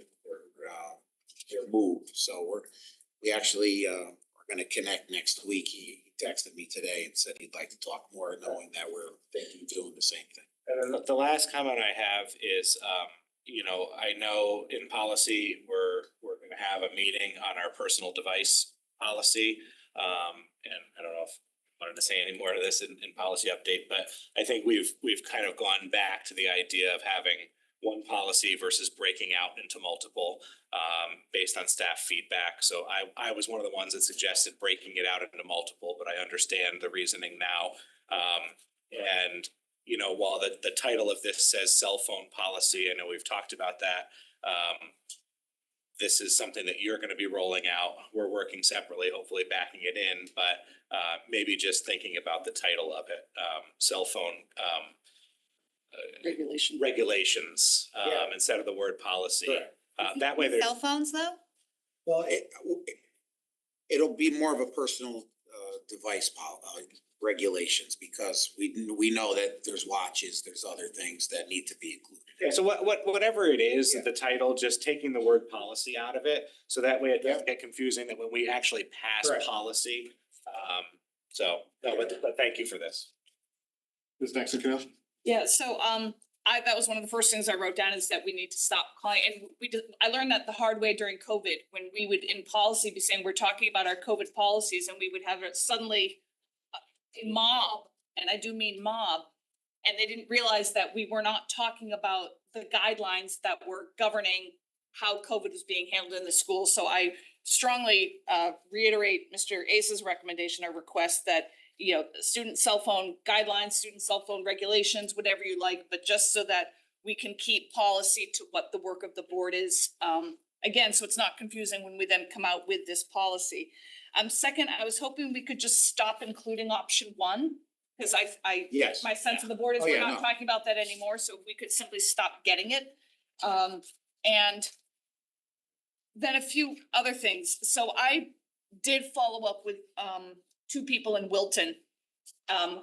move. So we actually are gonna connect next week. He texted me today and said he'd like to talk more, knowing that we're thinking of doing the same thing. And then the last comment I have is, you know, I know in policy, we're gonna have a meeting on our personal device policy. And I don't know if I wanted to say any more to this in policy update, but I think we've kind of gone back to the idea of having one policy versus breaking out into multiple, based on staff feedback. So I was one of the ones that suggested breaking it out into multiple, but I understand the reasoning now. And you know, while the title of this says cell phone policy, I know we've talked about that. This is something that you're gonna be rolling out. We're working separately, hopefully backing it in, but maybe just thinking about the title of it, cell phone regulations, instead of the word policy. That way there's. Cell phones though? Well, it'll be more of a personal device regulations, because we know that there's watches, there's other things that need to be included. Yeah, so whatever it is, the title, just taking the word policy out of it, so that way it doesn't get confusing that when we actually pass policy. So, no, but thank you for this. Who's next, Camille? Yeah, so that was one of the first things I wrote down, is that we need to stop calling, and I learned that the hard way during COVID, when we would in policy be saying, we're talking about our COVID policies, and we would have it suddenly a mob, and I do mean mob, and they didn't realize that we were not talking about the guidelines that were governing how COVID was being handled in the school. So I strongly reiterate Mr. Ace's recommendation or request that, you know, student cell phone guidelines, student cell phone regulations, whatever you like, but just so that we can keep policy to what the work of the board is. Again, so it's not confusing when we then come out with this policy. Second, I was hoping we could just stop including option one, because Yes. my sense of the board is we're not talking about that anymore, so if we could simply stop getting it. And then a few other things. So I did follow up with two people in Wilton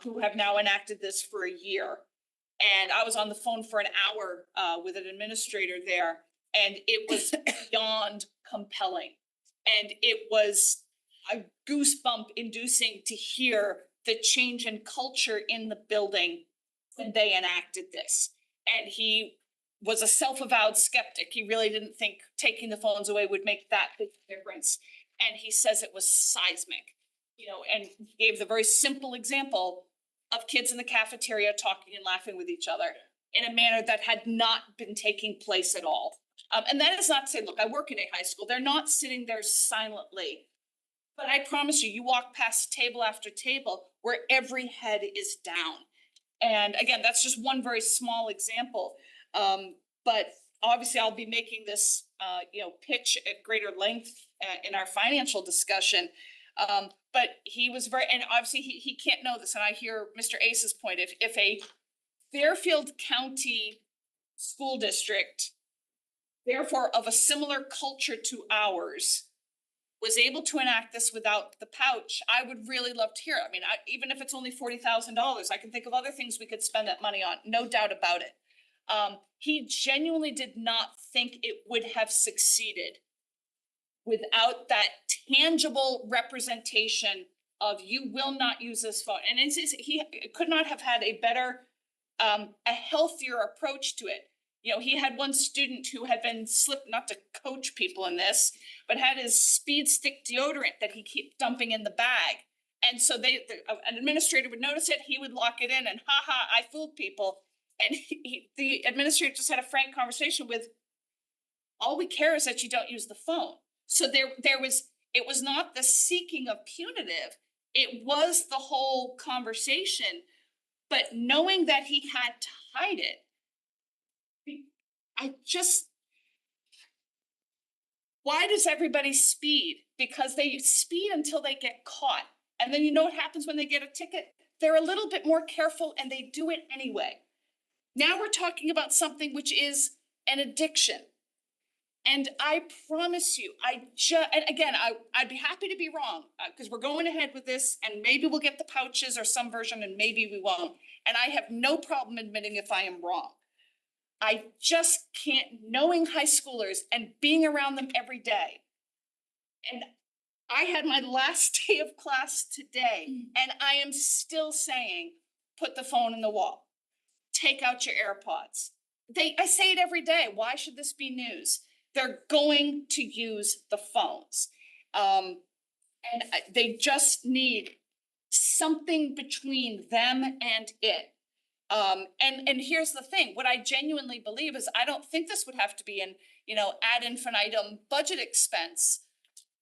who have now enacted this for a year. And I was on the phone for an hour with an administrator there, and it was beyond compelling. And it was a goosebump inducing to hear the change in culture in the building when they enacted this. And he was a self-avowed skeptic. He really didn't think taking the phones away would make that big difference. And he says it was seismic, you know, and he gave the very simple example of kids in the cafeteria talking and laughing with each other in a manner that had not been taking place at all. And that is not to say, look, I work in a high school. They're not sitting there silently. But I promise you, you walk past table after table where every head is down. And again, that's just one very small example. But obviously I'll be making this, pitch at greater length in our financial discussion. But he was very, and obviously he can't know this, and I hear Mr. Ace's point, if a Fairfield County school district, therefore of a similar culture to ours, was able to enact this without the pouch, I would really love to hear it. I mean, even if it's only $40,000, I can think of other things we could spend that money on, no doubt about it. He genuinely did not think it would have succeeded without that tangible representation of you will not use this phone. And he could not have had a better, a healthier approach to it. You know, he had one student who had been not to coach people in this, but had his speed stick deodorant that he kept dumping in the bag. And so an administrator would notice it, he would lock it in, and I fooled people. And the administrator just had a frank conversation with, all we care is that you don't use the phone. So it was not the seeking of punitive, it was the whole conversation, but knowing that he had to hide it, why does everybody speed? Because they speed until they get caught. And then you know what happens when they get a ticket? They're a little bit more careful and they do it anyway. Now we're talking about something which is an addiction. And I promise you, and again, I'd be happy to be wrong, because we're going ahead with this and maybe we'll get the pouches or some version and maybe we won't. And I have no problem admitting if I am wrong. I just can't, knowing high schoolers and being around them every day. And I had my last day of class today and I am still saying, put the phone in the wall. Take out your AirPods. I say it every day. Why should this be news? They're going to use the phones. They just need something between them and it. And here's the thing, what I genuinely believe is I don't think this would have to be an, ad infinitum budget expense.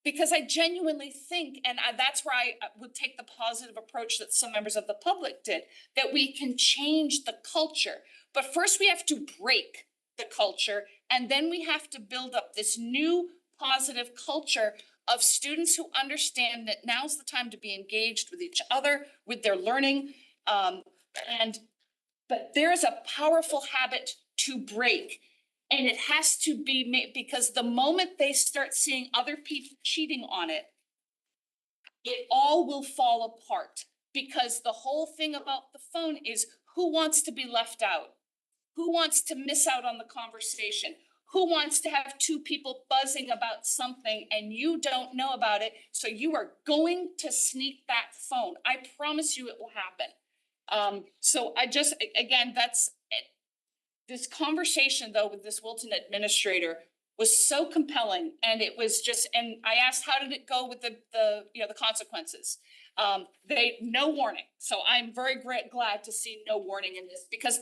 Because I genuinely think, and that's where I would take the positive approach that some members of the public did, that we can change the culture. But first we have to break the culture, and then we have to build up this new positive culture of students who understand that now's the time to be engaged with each other, with their learning. But there is a powerful habit to break. And it has to be made, because the moment they start seeing other people cheating on it, it all will fall apart. Because the whole thing about the phone is who wants to be left out? Who wants to miss out on the conversation? Who wants to have two people buzzing about something and you don't know about it? So you are going to sneak that phone. I promise you it will happen. So again, that's it. This conversation though with this Wilton administrator was so compelling, and it was just, and I asked, how did it go with the consequences? No warning. So I'm very glad to see no warning in this, because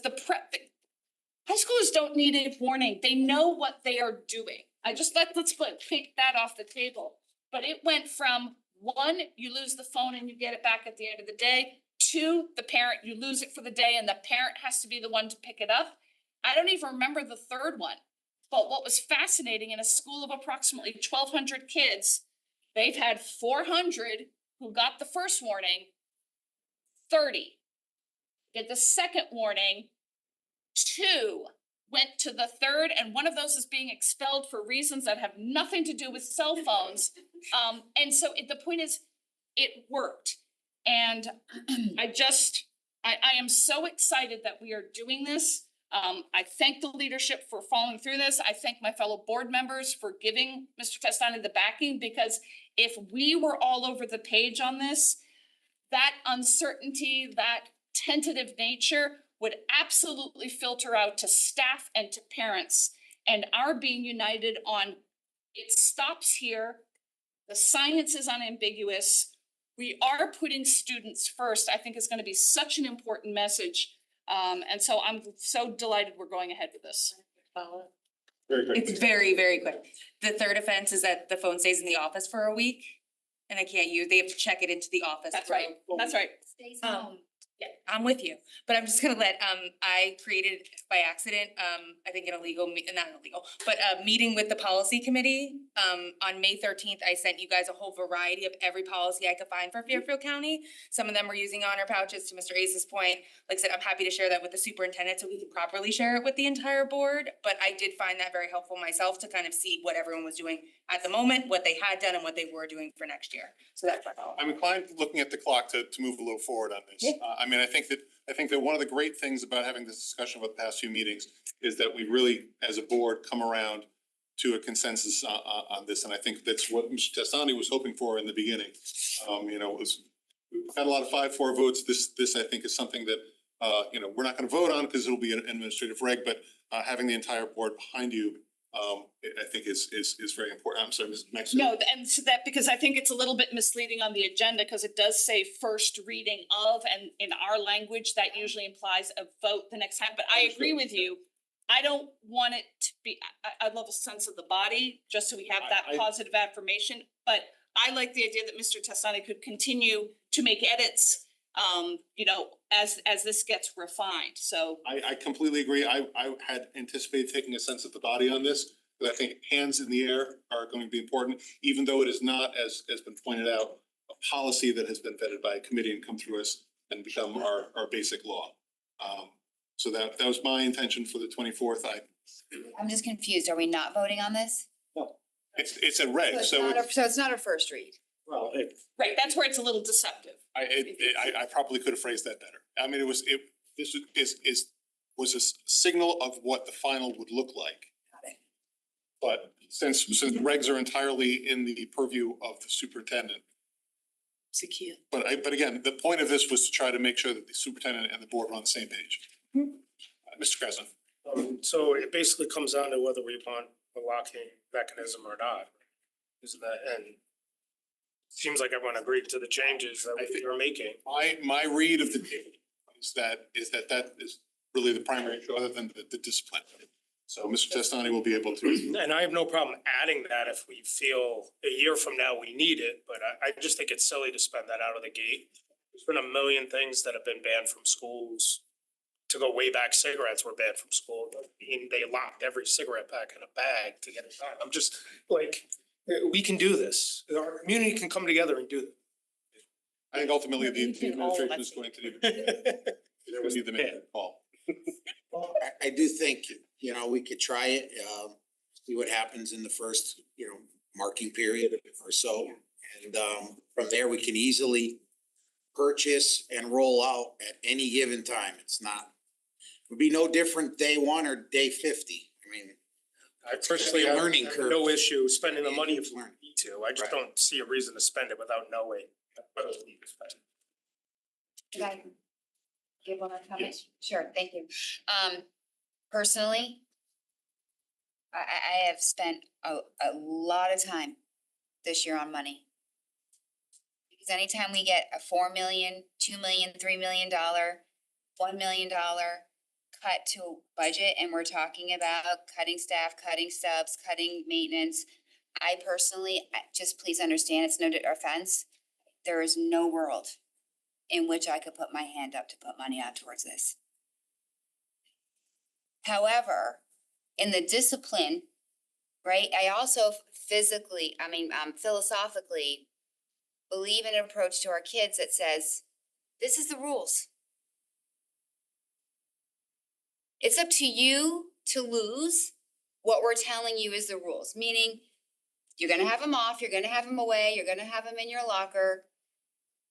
high schoolers don't need a warning. They know what they are doing. Let's take that off the table. But it went from 1, you lose the phone and you get it back at the end of the day. 2, the parent, you lose it for the day and the parent has to be the one to pick it up. I don't even remember the third one. But what was fascinating, in a school of approximately 1,200 kids, they've had 400 who got the first warning, 30 get the second warning, 2 went to the third, and one of those is being expelled for reasons that have nothing to do with cell phones. And so the point is, it worked. And I am so excited that we are doing this. I thank the leadership for following through this. I thank my fellow board members for giving Mr. Testani the backing, because if we were all over the page on this, that uncertainty, that tentative nature would absolutely filter out to staff and to parents. And our being united on it stops here, the science is unambiguous, we are putting students first, I think is going to be such an important message. And so I'm so delighted we're going ahead with this. Very quick. It's very, very quick. The third offense is that the phone stays in the office for a week and they have to check it into the office. That's right. That's right. Stays home. Yeah, I'm with you, but I'm just gonna let, I created by accident, I think not illegal, but a meeting with the policy committee. On May 13th, I sent you guys a whole variety of every policy I could find for Fairfield County. Some of them were using honor pouches, to Mr. Ace's point. Like I said, I'm happy to share that with the superintendent so we can properly share it with the entire board. But I did find that very helpful myself to kind of see what everyone was doing at the moment, what they had done and what they were doing for next year. So that's my follow-up. I'm inclined, looking at the clock, to move a little forward on this. Yeah. I think that one of the great things about having this discussion over the past few meetings is that we really, as a board, come around to a consensus on this. And I think that's what Mr. Testani was hoping for in the beginning. We've had a lot of 5-4 votes. This I think is something that, we're not gonna vote on because it'll be an administrative reg, but having the entire board behind you, I think is very important. I'm sorry, Ms. Maxwell. No, and so that, because I think it's a little bit misleading on the agenda, because it does say first reading of, and in our language, that usually implies a vote the next time, but I agree with you. I don't want it to be, I love a sense of the body, just so we have that positive affirmation, but I like the idea that Mr. Testani could continue to make edits, as this gets refined, so. I completely agree. I had anticipated taking a sense of the body on this, but I think hands in the air are going to be important, even though it is not, as has been pointed out, a policy that has been vetted by a committee and come through us and become our basic law. So that was my intention for the 24th. I'm just confused. Are we not voting on this? It's a reg, so So it's not a first read. Well, Right, that's where it's a little deceptive. I probably could have phrased that better. I mean, this was a signal of what the final would look like. Got it. But since regs are entirely in the purview of the superintendent. Zakia. But again, the point of this was to try to make sure that the superintendent and the board were on the same page. Mr. Kresna. So it basically comes down to whether we want a locking mechanism or not. Isn't that, and seems like everyone agreed to the changes that we were making. My read of the table is that is really the primary issue other than the discipline. So Mr. Testani will be able to. And I have no problem adding that if we feel a year from now we need it, but I just think it's silly to spend that out of the gate. There's been a million things that have been banned from schools. To go way back, cigarettes were banned from school. They locked every cigarette pack in a bag to get it done. I'm just like, we can do this. Our community can come together and do it. I think ultimately the administration is going to need. There was the minute call. I do think, we could try it, see what happens in the first, marking period or so. And from there, we can easily purchase and roll out at any given time. Would be no different day 1 or day 50. I mean, I personally have learning curve. no issue spending the money if we need to. I just don't see a reason to spend it without knowing what we need to spend. Can I give one comment? Sure, thank you. Personally, I have spent a lot of time this year on money. Because anytime we get a $4 million, $2 million, $3 million, $1 million cut to budget, and we're talking about cutting staff, cutting subs, cutting maintenance, I personally, just please understand, it's no offense, there is no world in which I could put my hand up to put money out towards this. However, in the discipline, right, I also philosophically believe in an approach to our kids that says, this is the rules. It's up to you to lose what we're telling you is the rules, meaning you're gonna have them off, you're gonna have them away, you're gonna have them in your locker.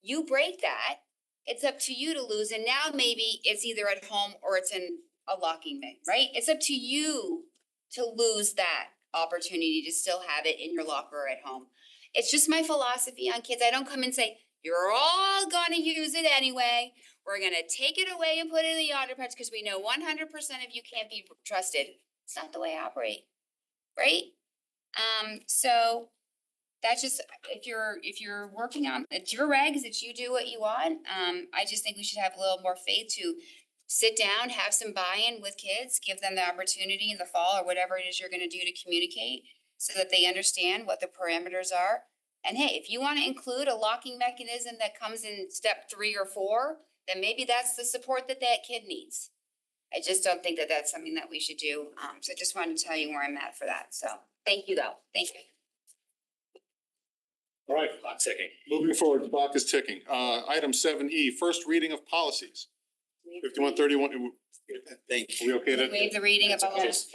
You break that, it's up to you to lose, and now maybe it's either at home or it's in a locking bin, right? It's up to you to lose that opportunity to still have it in your locker or at home. It's just my philosophy on kids. I don't come and say, you're all gonna use it anyway. We're gonna take it away and put it in the yonder patch because we know 100% of you can't be trusted. It's not the way I operate, right? So that's just, if you're working on, it's your regs, it's you do what you want. I just think we should have a little more faith to sit down, have some buy-in with kids, give them the opportunity in the fall or whatever it is you're gonna do to communicate so that they understand what the parameters are. And hey, if you wanna include a locking mechanism that comes in step 3 or 4, then maybe that's the support that kid needs. I just don't think that that's something that we should do. So I just wanted to tell you where I'm at for that. So thank you though. Thank you. All right, clock ticking. moving forward, the clock is ticking. Item 7E, first reading of policies. 5131. Thank Are we okay to? Waive the reading of all. Yes,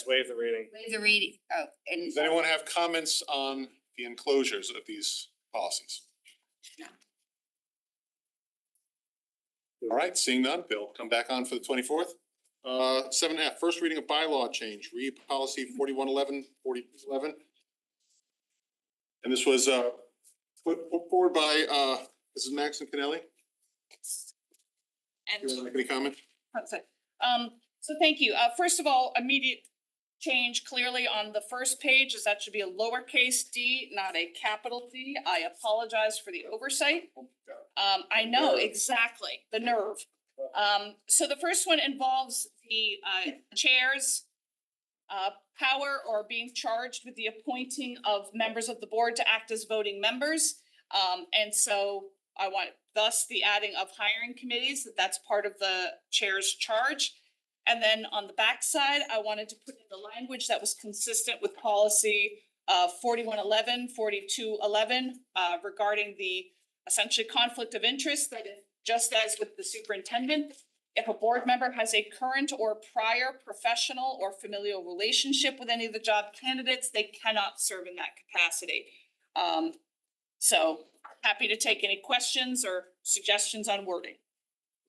waive the reading. Waive the reading. Oh, and. Does anyone have comments on the enclosures of these policies? No. All right, seeing none, Bill, come back on for the 24th. 7F, first reading of bylaw change, policy 4111. And this was put forward by Mrs. Maxon Kennelly. And You want to make any comment? so thank you. First of all, immediate change clearly on the first page is that should be a lowercase d, not a capital D. I apologize for the oversight. I know exactly the nerve. So the first one involves the chair's power or being charged with the appointing of members of the board to act as voting members. And so I want thus the adding of hiring committees, that's part of the chair's charge. And then on the backside, I wanted to put in the language that was consistent with policy 4111, 4211 regarding the essentially conflict of interest that just as with the superintendent, If a board member has a current or prior professional or familial relationship with any of the job candidates, they cannot serve in that capacity. So happy to take any questions or suggestions on wording.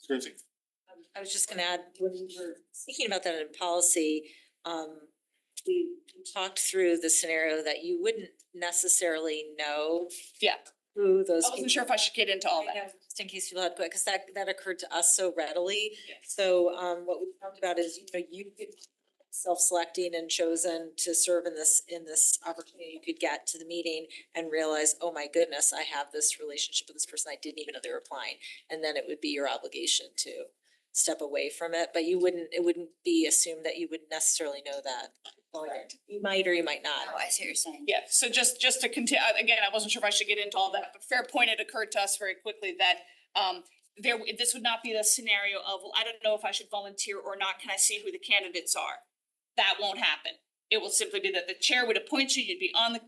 I was just gonna add, when we were speaking about that in policy, we talked through the scenario that you wouldn't necessarily know Yeah, who those. I wasn't sure if I should get into all that. Just in case you had, because that occurred to us so readily. So what we talked about is, you know, you could self-selecting and chosen to serve in this opportunity, you could get to the meeting and realize, oh my goodness, I have this relationship with this person, I didn't even know they were applying. And then it would be your obligation to step away from it, but it wouldn't be assumed that you would necessarily know that. You might or you might not. Oh, I see what you're saying. Yeah, so just to continue, again, I wasn't sure if I should get into all that, but fair point, it occurred to us very quickly that this would not be the scenario of, well, I don't know if I should volunteer or not, can I see who the candidates are? That won't happen. It will simply be that the chair would appoint you, you'd be on the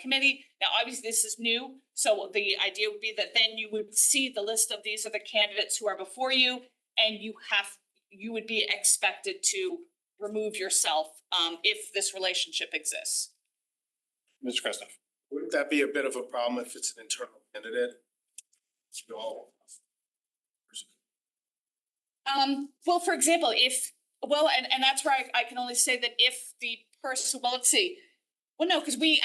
committee. Now, obviously, this is new, so the idea would be that then you would see the list of these are the candidates who are before you, and you would be expected to remove yourself if this relationship exists. Mr. Krasnoff. Wouldn't that be a bit of a problem if it's an internal candidate? Well, for example, and that's where I can only say that if the person, well, let's see. Well, no, because we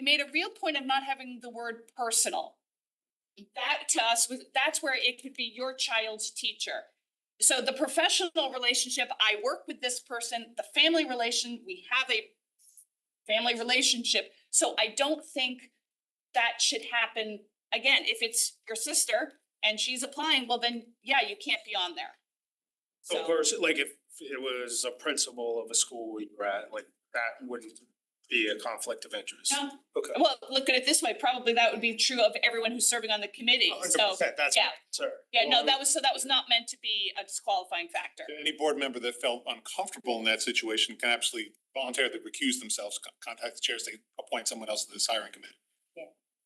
made a real point of not having the word personal. That to us, that's where it could be your child's teacher. So the professional relationship, I work with this person, the family relation, we have a family relationship. So I don't think that should happen. Again, if it's your sister and she's applying, well then, yeah, you can't be on there. So versus, like if it was a principal of a school we were at, like that wouldn't be a conflict of interest. No. Okay. Well, look at it this way, probably that would be true of everyone who's serving on the committee, so, 100%, that's yeah. my concern. Yeah, no, that was not meant to be a disqualifying factor. Any board member that felt uncomfortable in that situation can absolutely voluntarily recuse themselves, contact the chairs, they appoint someone else to this hiring committee.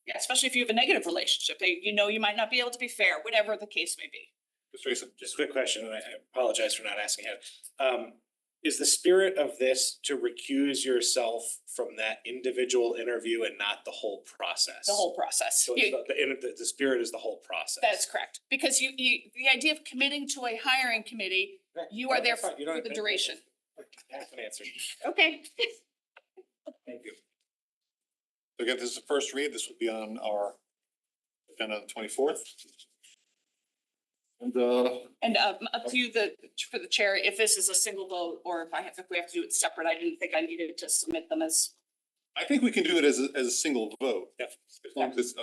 Yeah, especially if you have a negative relationship, you might not be able to be fair, whatever the case may be. Mr. Eason. Just a quick question, and I apologize for not asking it. Is the spirit of this to recuse yourself from that individual interview and not the whole process? The whole process. So it's the spirit is the whole process. That's correct, because the idea of committing to a hiring committee, you are there for the duration. That's an answer. Okay. Thank you. So again, this is the first read. This will be on our agenda on the 24th. And up to you for the chair, if this is a single vote or if we have to do it separate, I didn't think I needed to submit them as. I think we can do it as a single vote. Yeah. As long as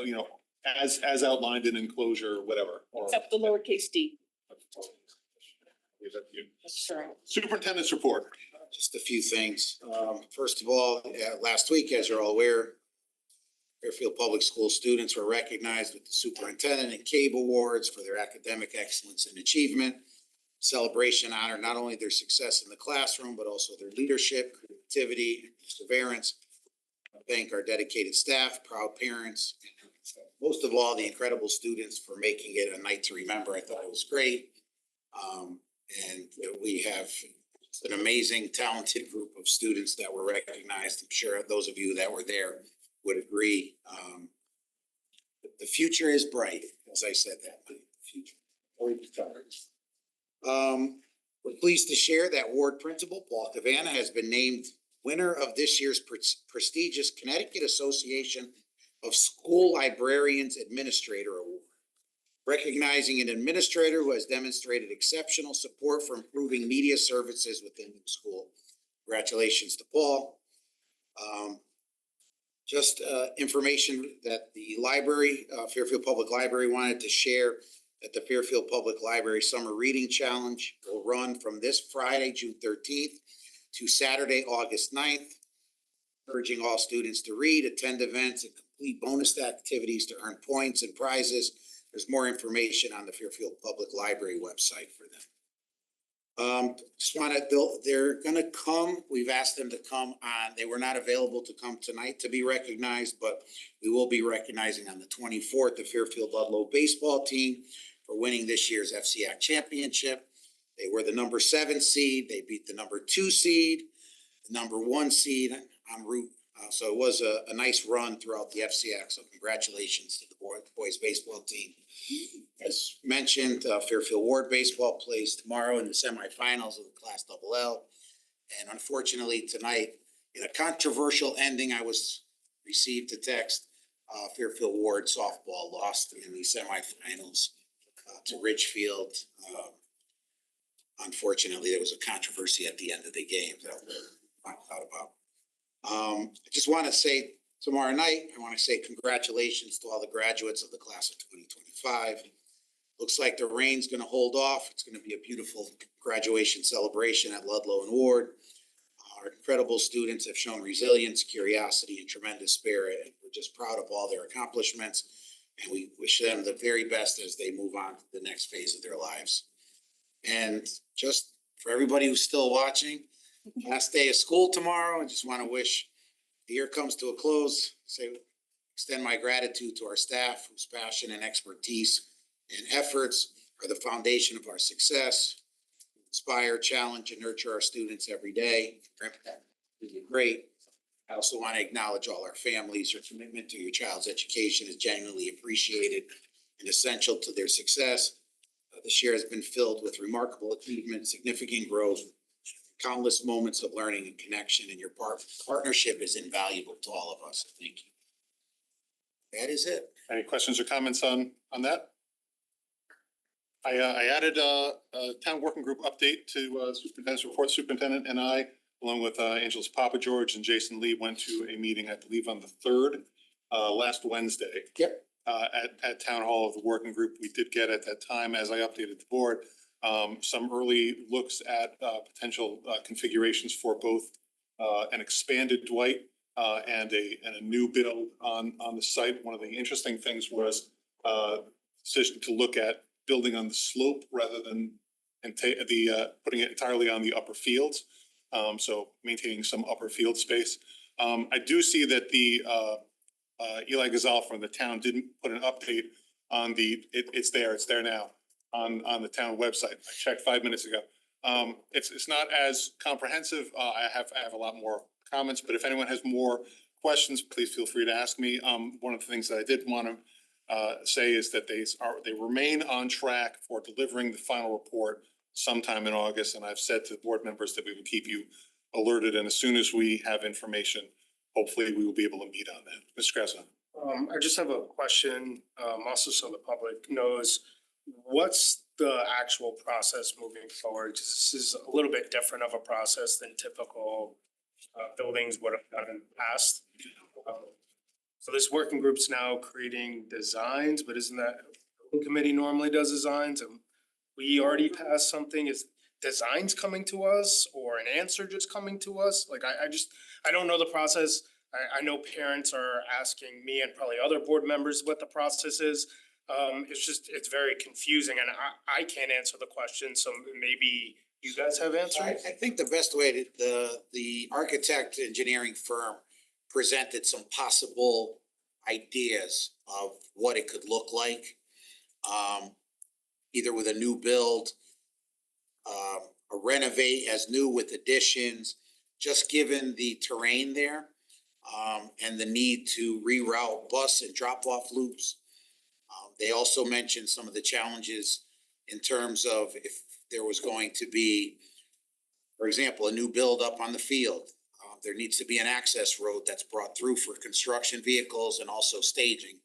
it's, as outlined in enclosure, whatever. Except the lowercase d. Sure. Superintendent's report. Just a few things. First of all, last week, as you're all aware, Fairfield Public School students were recognized with the Superintendent and CABE Awards for their academic excellence and achievement. Celebration honored not only their success in the classroom, but also their leadership, creativity, and perseverance. I thank our dedicated staff, proud parents, and most of all, the incredible students for making it a night to remember. I thought it was great. And we have an amazing, talented group of students that were recognized. I'm sure those of you that were there would agree. The future is bright, as I said that. The future. We're pleased to share that Ward Principal Paul Cavanna has been named winner of this year's prestigious Connecticut Association of School Librarians Administrator Award, recognizing an administrator who has demonstrated exceptional support for improving media services within the school. Congratulations to Paul. Just information that the library, Fairfield Public Library wanted to share that the Fairfield Public Library Summer Reading Challenge will run from this Friday, June 13th to Saturday, August 9th, urging all students to read, attend events, and complete bonus activities to earn points and prizes. There's more information on the Fairfield Public Library website for them. They're gonna come, we've asked them to come on, they were not available to come tonight to be recognized, but we will be recognizing on the 24th, the Fairfield Ludlow baseball team for winning this year's FCIAC championship. They were the number 7 seed. They beat the number 2 seed, the number 1 seed en route. So it was a nice run throughout the FCX. So congratulations to the boys baseball team. As mentioned, Fairfield Ward baseball plays tomorrow in the semifinals of the Class LL. And unfortunately tonight, in a controversial ending, I received a text, Fairfield Ward softball lost in the semifinals to Ridgefield. Unfortunately, there was a controversy at the end of the game that I thought about. I just want to say tomorrow night, I want to say congratulations to all the graduates of the class of 2025. Looks like the rain's going to hold off. It's going to be a beautiful graduation celebration at Ludlow and Ward. Our incredible students have shown resilience, curiosity, and tremendous spirit, and we're just proud of all their accomplishments. And we wish them the very best as they move on to the next phase of their lives. And just for everybody who's still watching, last day of school tomorrow, I just want to wish the year comes to a close. Extend my gratitude to our staff whose passion and expertise and efforts are the foundation of our success. Inspire, challenge, and nurture our students every day. You did great. I also want to acknowledge all our families. Your commitment to your child's education is genuinely appreciated and essential to their success. This year has been filled with remarkable achievements, significant growth, countless moments of learning and connection, and your partnership is invaluable to all of us. Thank you. That is it. Any questions or comments on that? I added a town working group update to superintendent's report. Superintendent and I, along with Angela's Papa George and Jason Lee, went to a meeting, I believe on the 3rd, last Wednesday. Yep. At town hall of the working group. We did get at that time, as I updated the board, some early looks at potential configurations for both an expanded Dwight and a new build on the site. One of the interesting things was decision to look at building on the slope rather than putting it entirely on the upper fields. So maintaining some upper field space. I do see that the Eli Gazal from the town didn't put an update on it's there now on the town website. I checked 5 minutes ago. It's not as comprehensive. I have a lot more comments, but if anyone has more questions, please feel free to ask me. One of the things that I did want to say is that they remain on track for delivering the final report sometime in August, and I've said to the board members that we will keep you alerted, and as soon as we have information, hopefully we will be able to meet on that. Mr. Krasno. I just have a question, also so the public knows, what's the actual process moving forward? Because this is a little bit different of a process than typical buildings would have done in the past. So this working group's now creating designs, but isn't that the committee normally does designs? And we already passed something. Is designs coming to us or an answer just coming to us? Like I don't know the process. I know parents are asking me and probably other board members what the process is. It's very confusing and I can't answer the question. So maybe you guys have answers? I think the best way the architect engineering firm presented some possible ideas of what it could look like. Either with a new build, a renovate as new with additions, just given the terrain there, and the need to reroute bus and drop-off loops. They also mentioned some of the challenges in terms of if there was going to be, for example, a new build up on the field. There needs to be an access road that's brought through for construction vehicles and also staging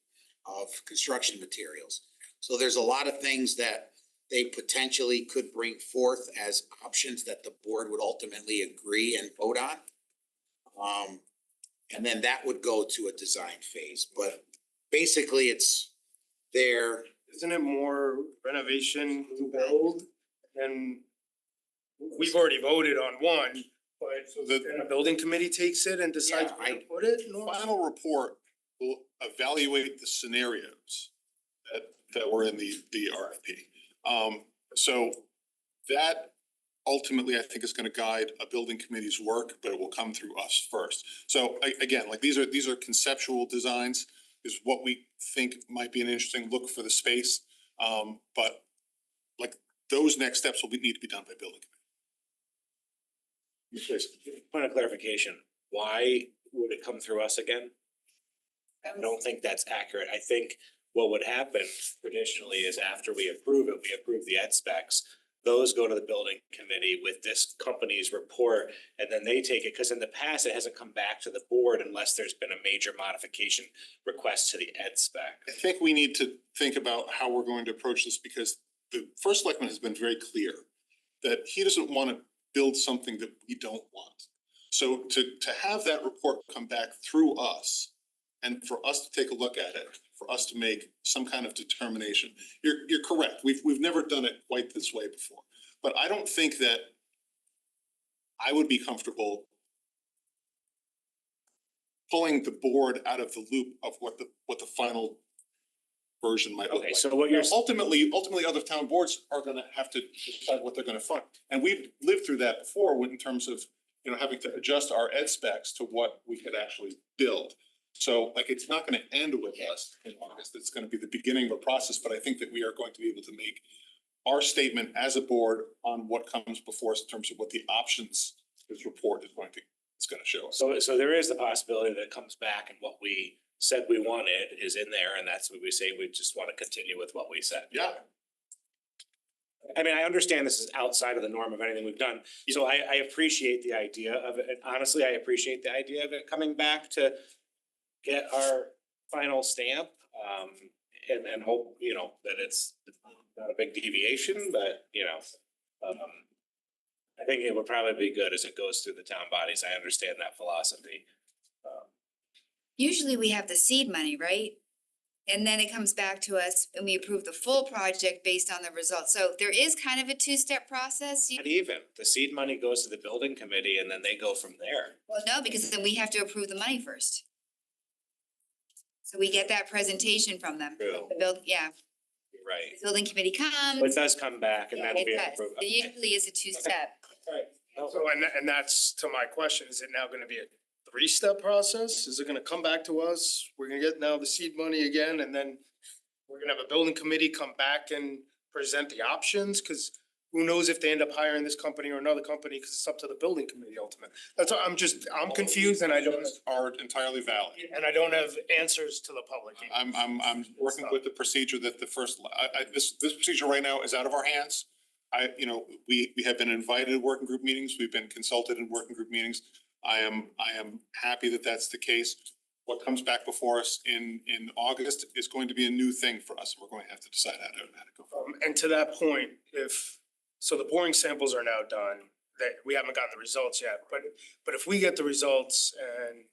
of construction materials. So there's a lot of things that they potentially could bring forth as options that the board would ultimately agree and vote on. And then that would go to a design phase, but basically it's there. Isn't it more renovation, new build? And we've already voted on one, but so the building committee takes it and decides where to put it? The final report will evaluate the scenarios that were in the RFP. So that ultimately, I think, is going to guide a building committee's work, but it will come through us first. So again, like these are conceptual designs, is what we think might be an interesting look for the space. But like those next steps will need to be done by building committee. Just point of clarification, why would it come through us again? I don't think that's accurate. I think what would happen traditionally is after we approve it, we approve the ed specs. Those go to the building committee with this company's report, and then they take it, because in the past, it hasn't come back to the board unless there's been a major modification request to the ed spec. I think we need to think about how we're going to approach this, because the first selectman has been very clear that he doesn't want to build something that we don't want. So to have that report come back through us and for us to take a look at it, for us to make some kind of determination, you're correct. We've never done it quite this way before. But I don't think that I would be comfortable pulling the board out of the loop of what the final version might look like. Okay, so what you're Ultimately, other town boards are gonna have to decide what they're gonna fund. And we've lived through that before in terms of, having to adjust our ed specs to what we could actually build. So like, it's not gonna end with us in August. It's gonna be the beginning of a process, but I think that we are going to be able to make our statement as a board on what comes before us in terms of what the options this report is gonna show us. So there is the possibility that it comes back and what we said we wanted is in there, and that's what we say, we just want to continue with what we said. Yeah. I mean, I understand this is outside of the norm of anything we've done, so I appreciate the idea of it, and honestly, I appreciate the idea of it coming back to get our final stamp, and hope, that it's not a big deviation, but, I think it would probably be good as it goes through the town bodies. I understand that philosophy. Usually we have the seed money, right? And then it comes back to us and we approve the full project based on the results. So there is kind of a two-step process. Not even, the seed money goes to the building committee and then they go from there. Well, no, because then we have to approve the money first. So we get that presentation from them. True. Yeah, Right. the building committee comes. But it does come back and Yeah, then it we does. approve. It usually is a two-step. So and that's to my question, is it now gonna be a three-step process? Is it gonna come back to us? We're gonna get now the seed money again, and then we're gonna have a building committee come back and present the options? Cause who knows if they end up hiring this company or another company, cause it's up to the building committee ultimately. That's why I'm confused and I don't, Are entirely valid. and I don't have answers to the public. I'm working with the procedure that this procedure right now is out of our hands. We have been invited to working group meetings, we've been consulted in working group meetings. I am happy that that's the case. What comes back before us in August is going to be a new thing for us. We're going to have to decide how to go forward. And to that point, so the boring samples are now done, that we haven't gotten the results yet, but if we get the results, and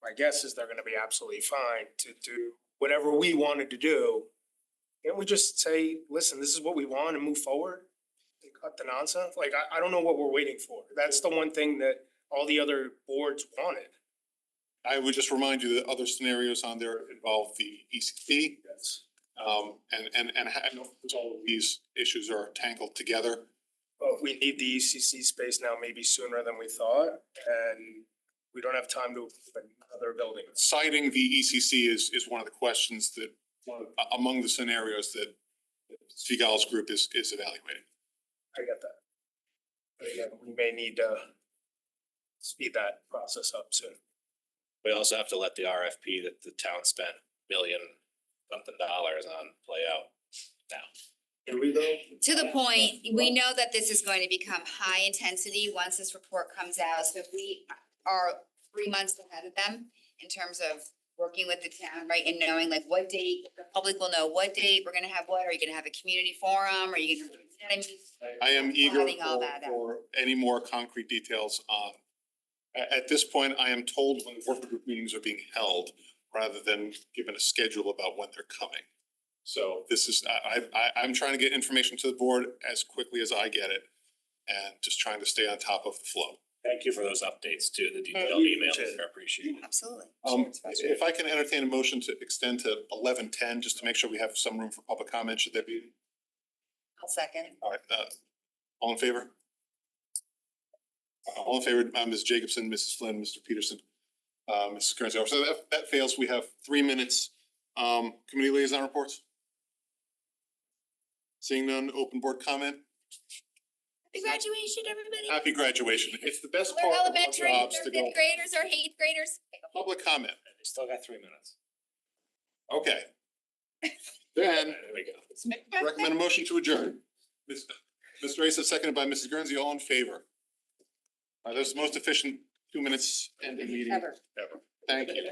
my guess is they're gonna be absolutely fine to do whatever we wanted to do. Can't we just say, listen, this is what we want and move forward? And cut the nonsense? Like, I don't know what we're waiting for. That's the one thing that all the other boards wanted. I would just remind you that other scenarios on there involve the ECT. Yes. And I know all of these issues are tangled together. But we need the ECC space now maybe sooner than we thought, and we don't have time to open another building. Citing the ECC is one of the questions that, among the scenarios that Seagal's group is evaluating. I get that. But again, we may need to speed that process up soon. We also have to let the RFP that the town spent $1,000,000-something on play out now. Here we go. To the point, we know that this is going to become high intensity once this report comes out. So if we are 3 months ahead of them in terms of working with the town, right, and knowing like what date, the public will know what date we're gonna have what, are you gonna have a community forum, are you gonna? I am eager Plotting all that out. for any more concrete details on. At this point, I am told when working group meetings are being held, rather than given a schedule about when they're coming. So this is, I'm trying to get information to the board as quickly as I get it, and just trying to stay on top of the flow. Thank you for those updates too, the detailed emails, I appreciate it. Absolutely. If I can entertain a motion to extend to 11:10, just to make sure we have some room for public comment, should there be? I'll second. All right, all in favor? All in favor, Ms. Jacobson, Mrs. Flynn, Mr. Peterson, Mrs. Kearns. So that fails. We have 3 minutes. Committee liaison reports? Seeing none, open board comment. Happy graduation, everybody. Happy graduation. It's the best We're part of our elementary, jobs or to go. fifth graders or eighth graders. Public comment. We still got 3 minutes. Okay. Then There we go. recommend a motion to adjourn. Mr. Asa, seconded by Mrs. Guernsey, all in favor. That's the most efficient 2 minutes ending meeting Ever. ever. Thank you.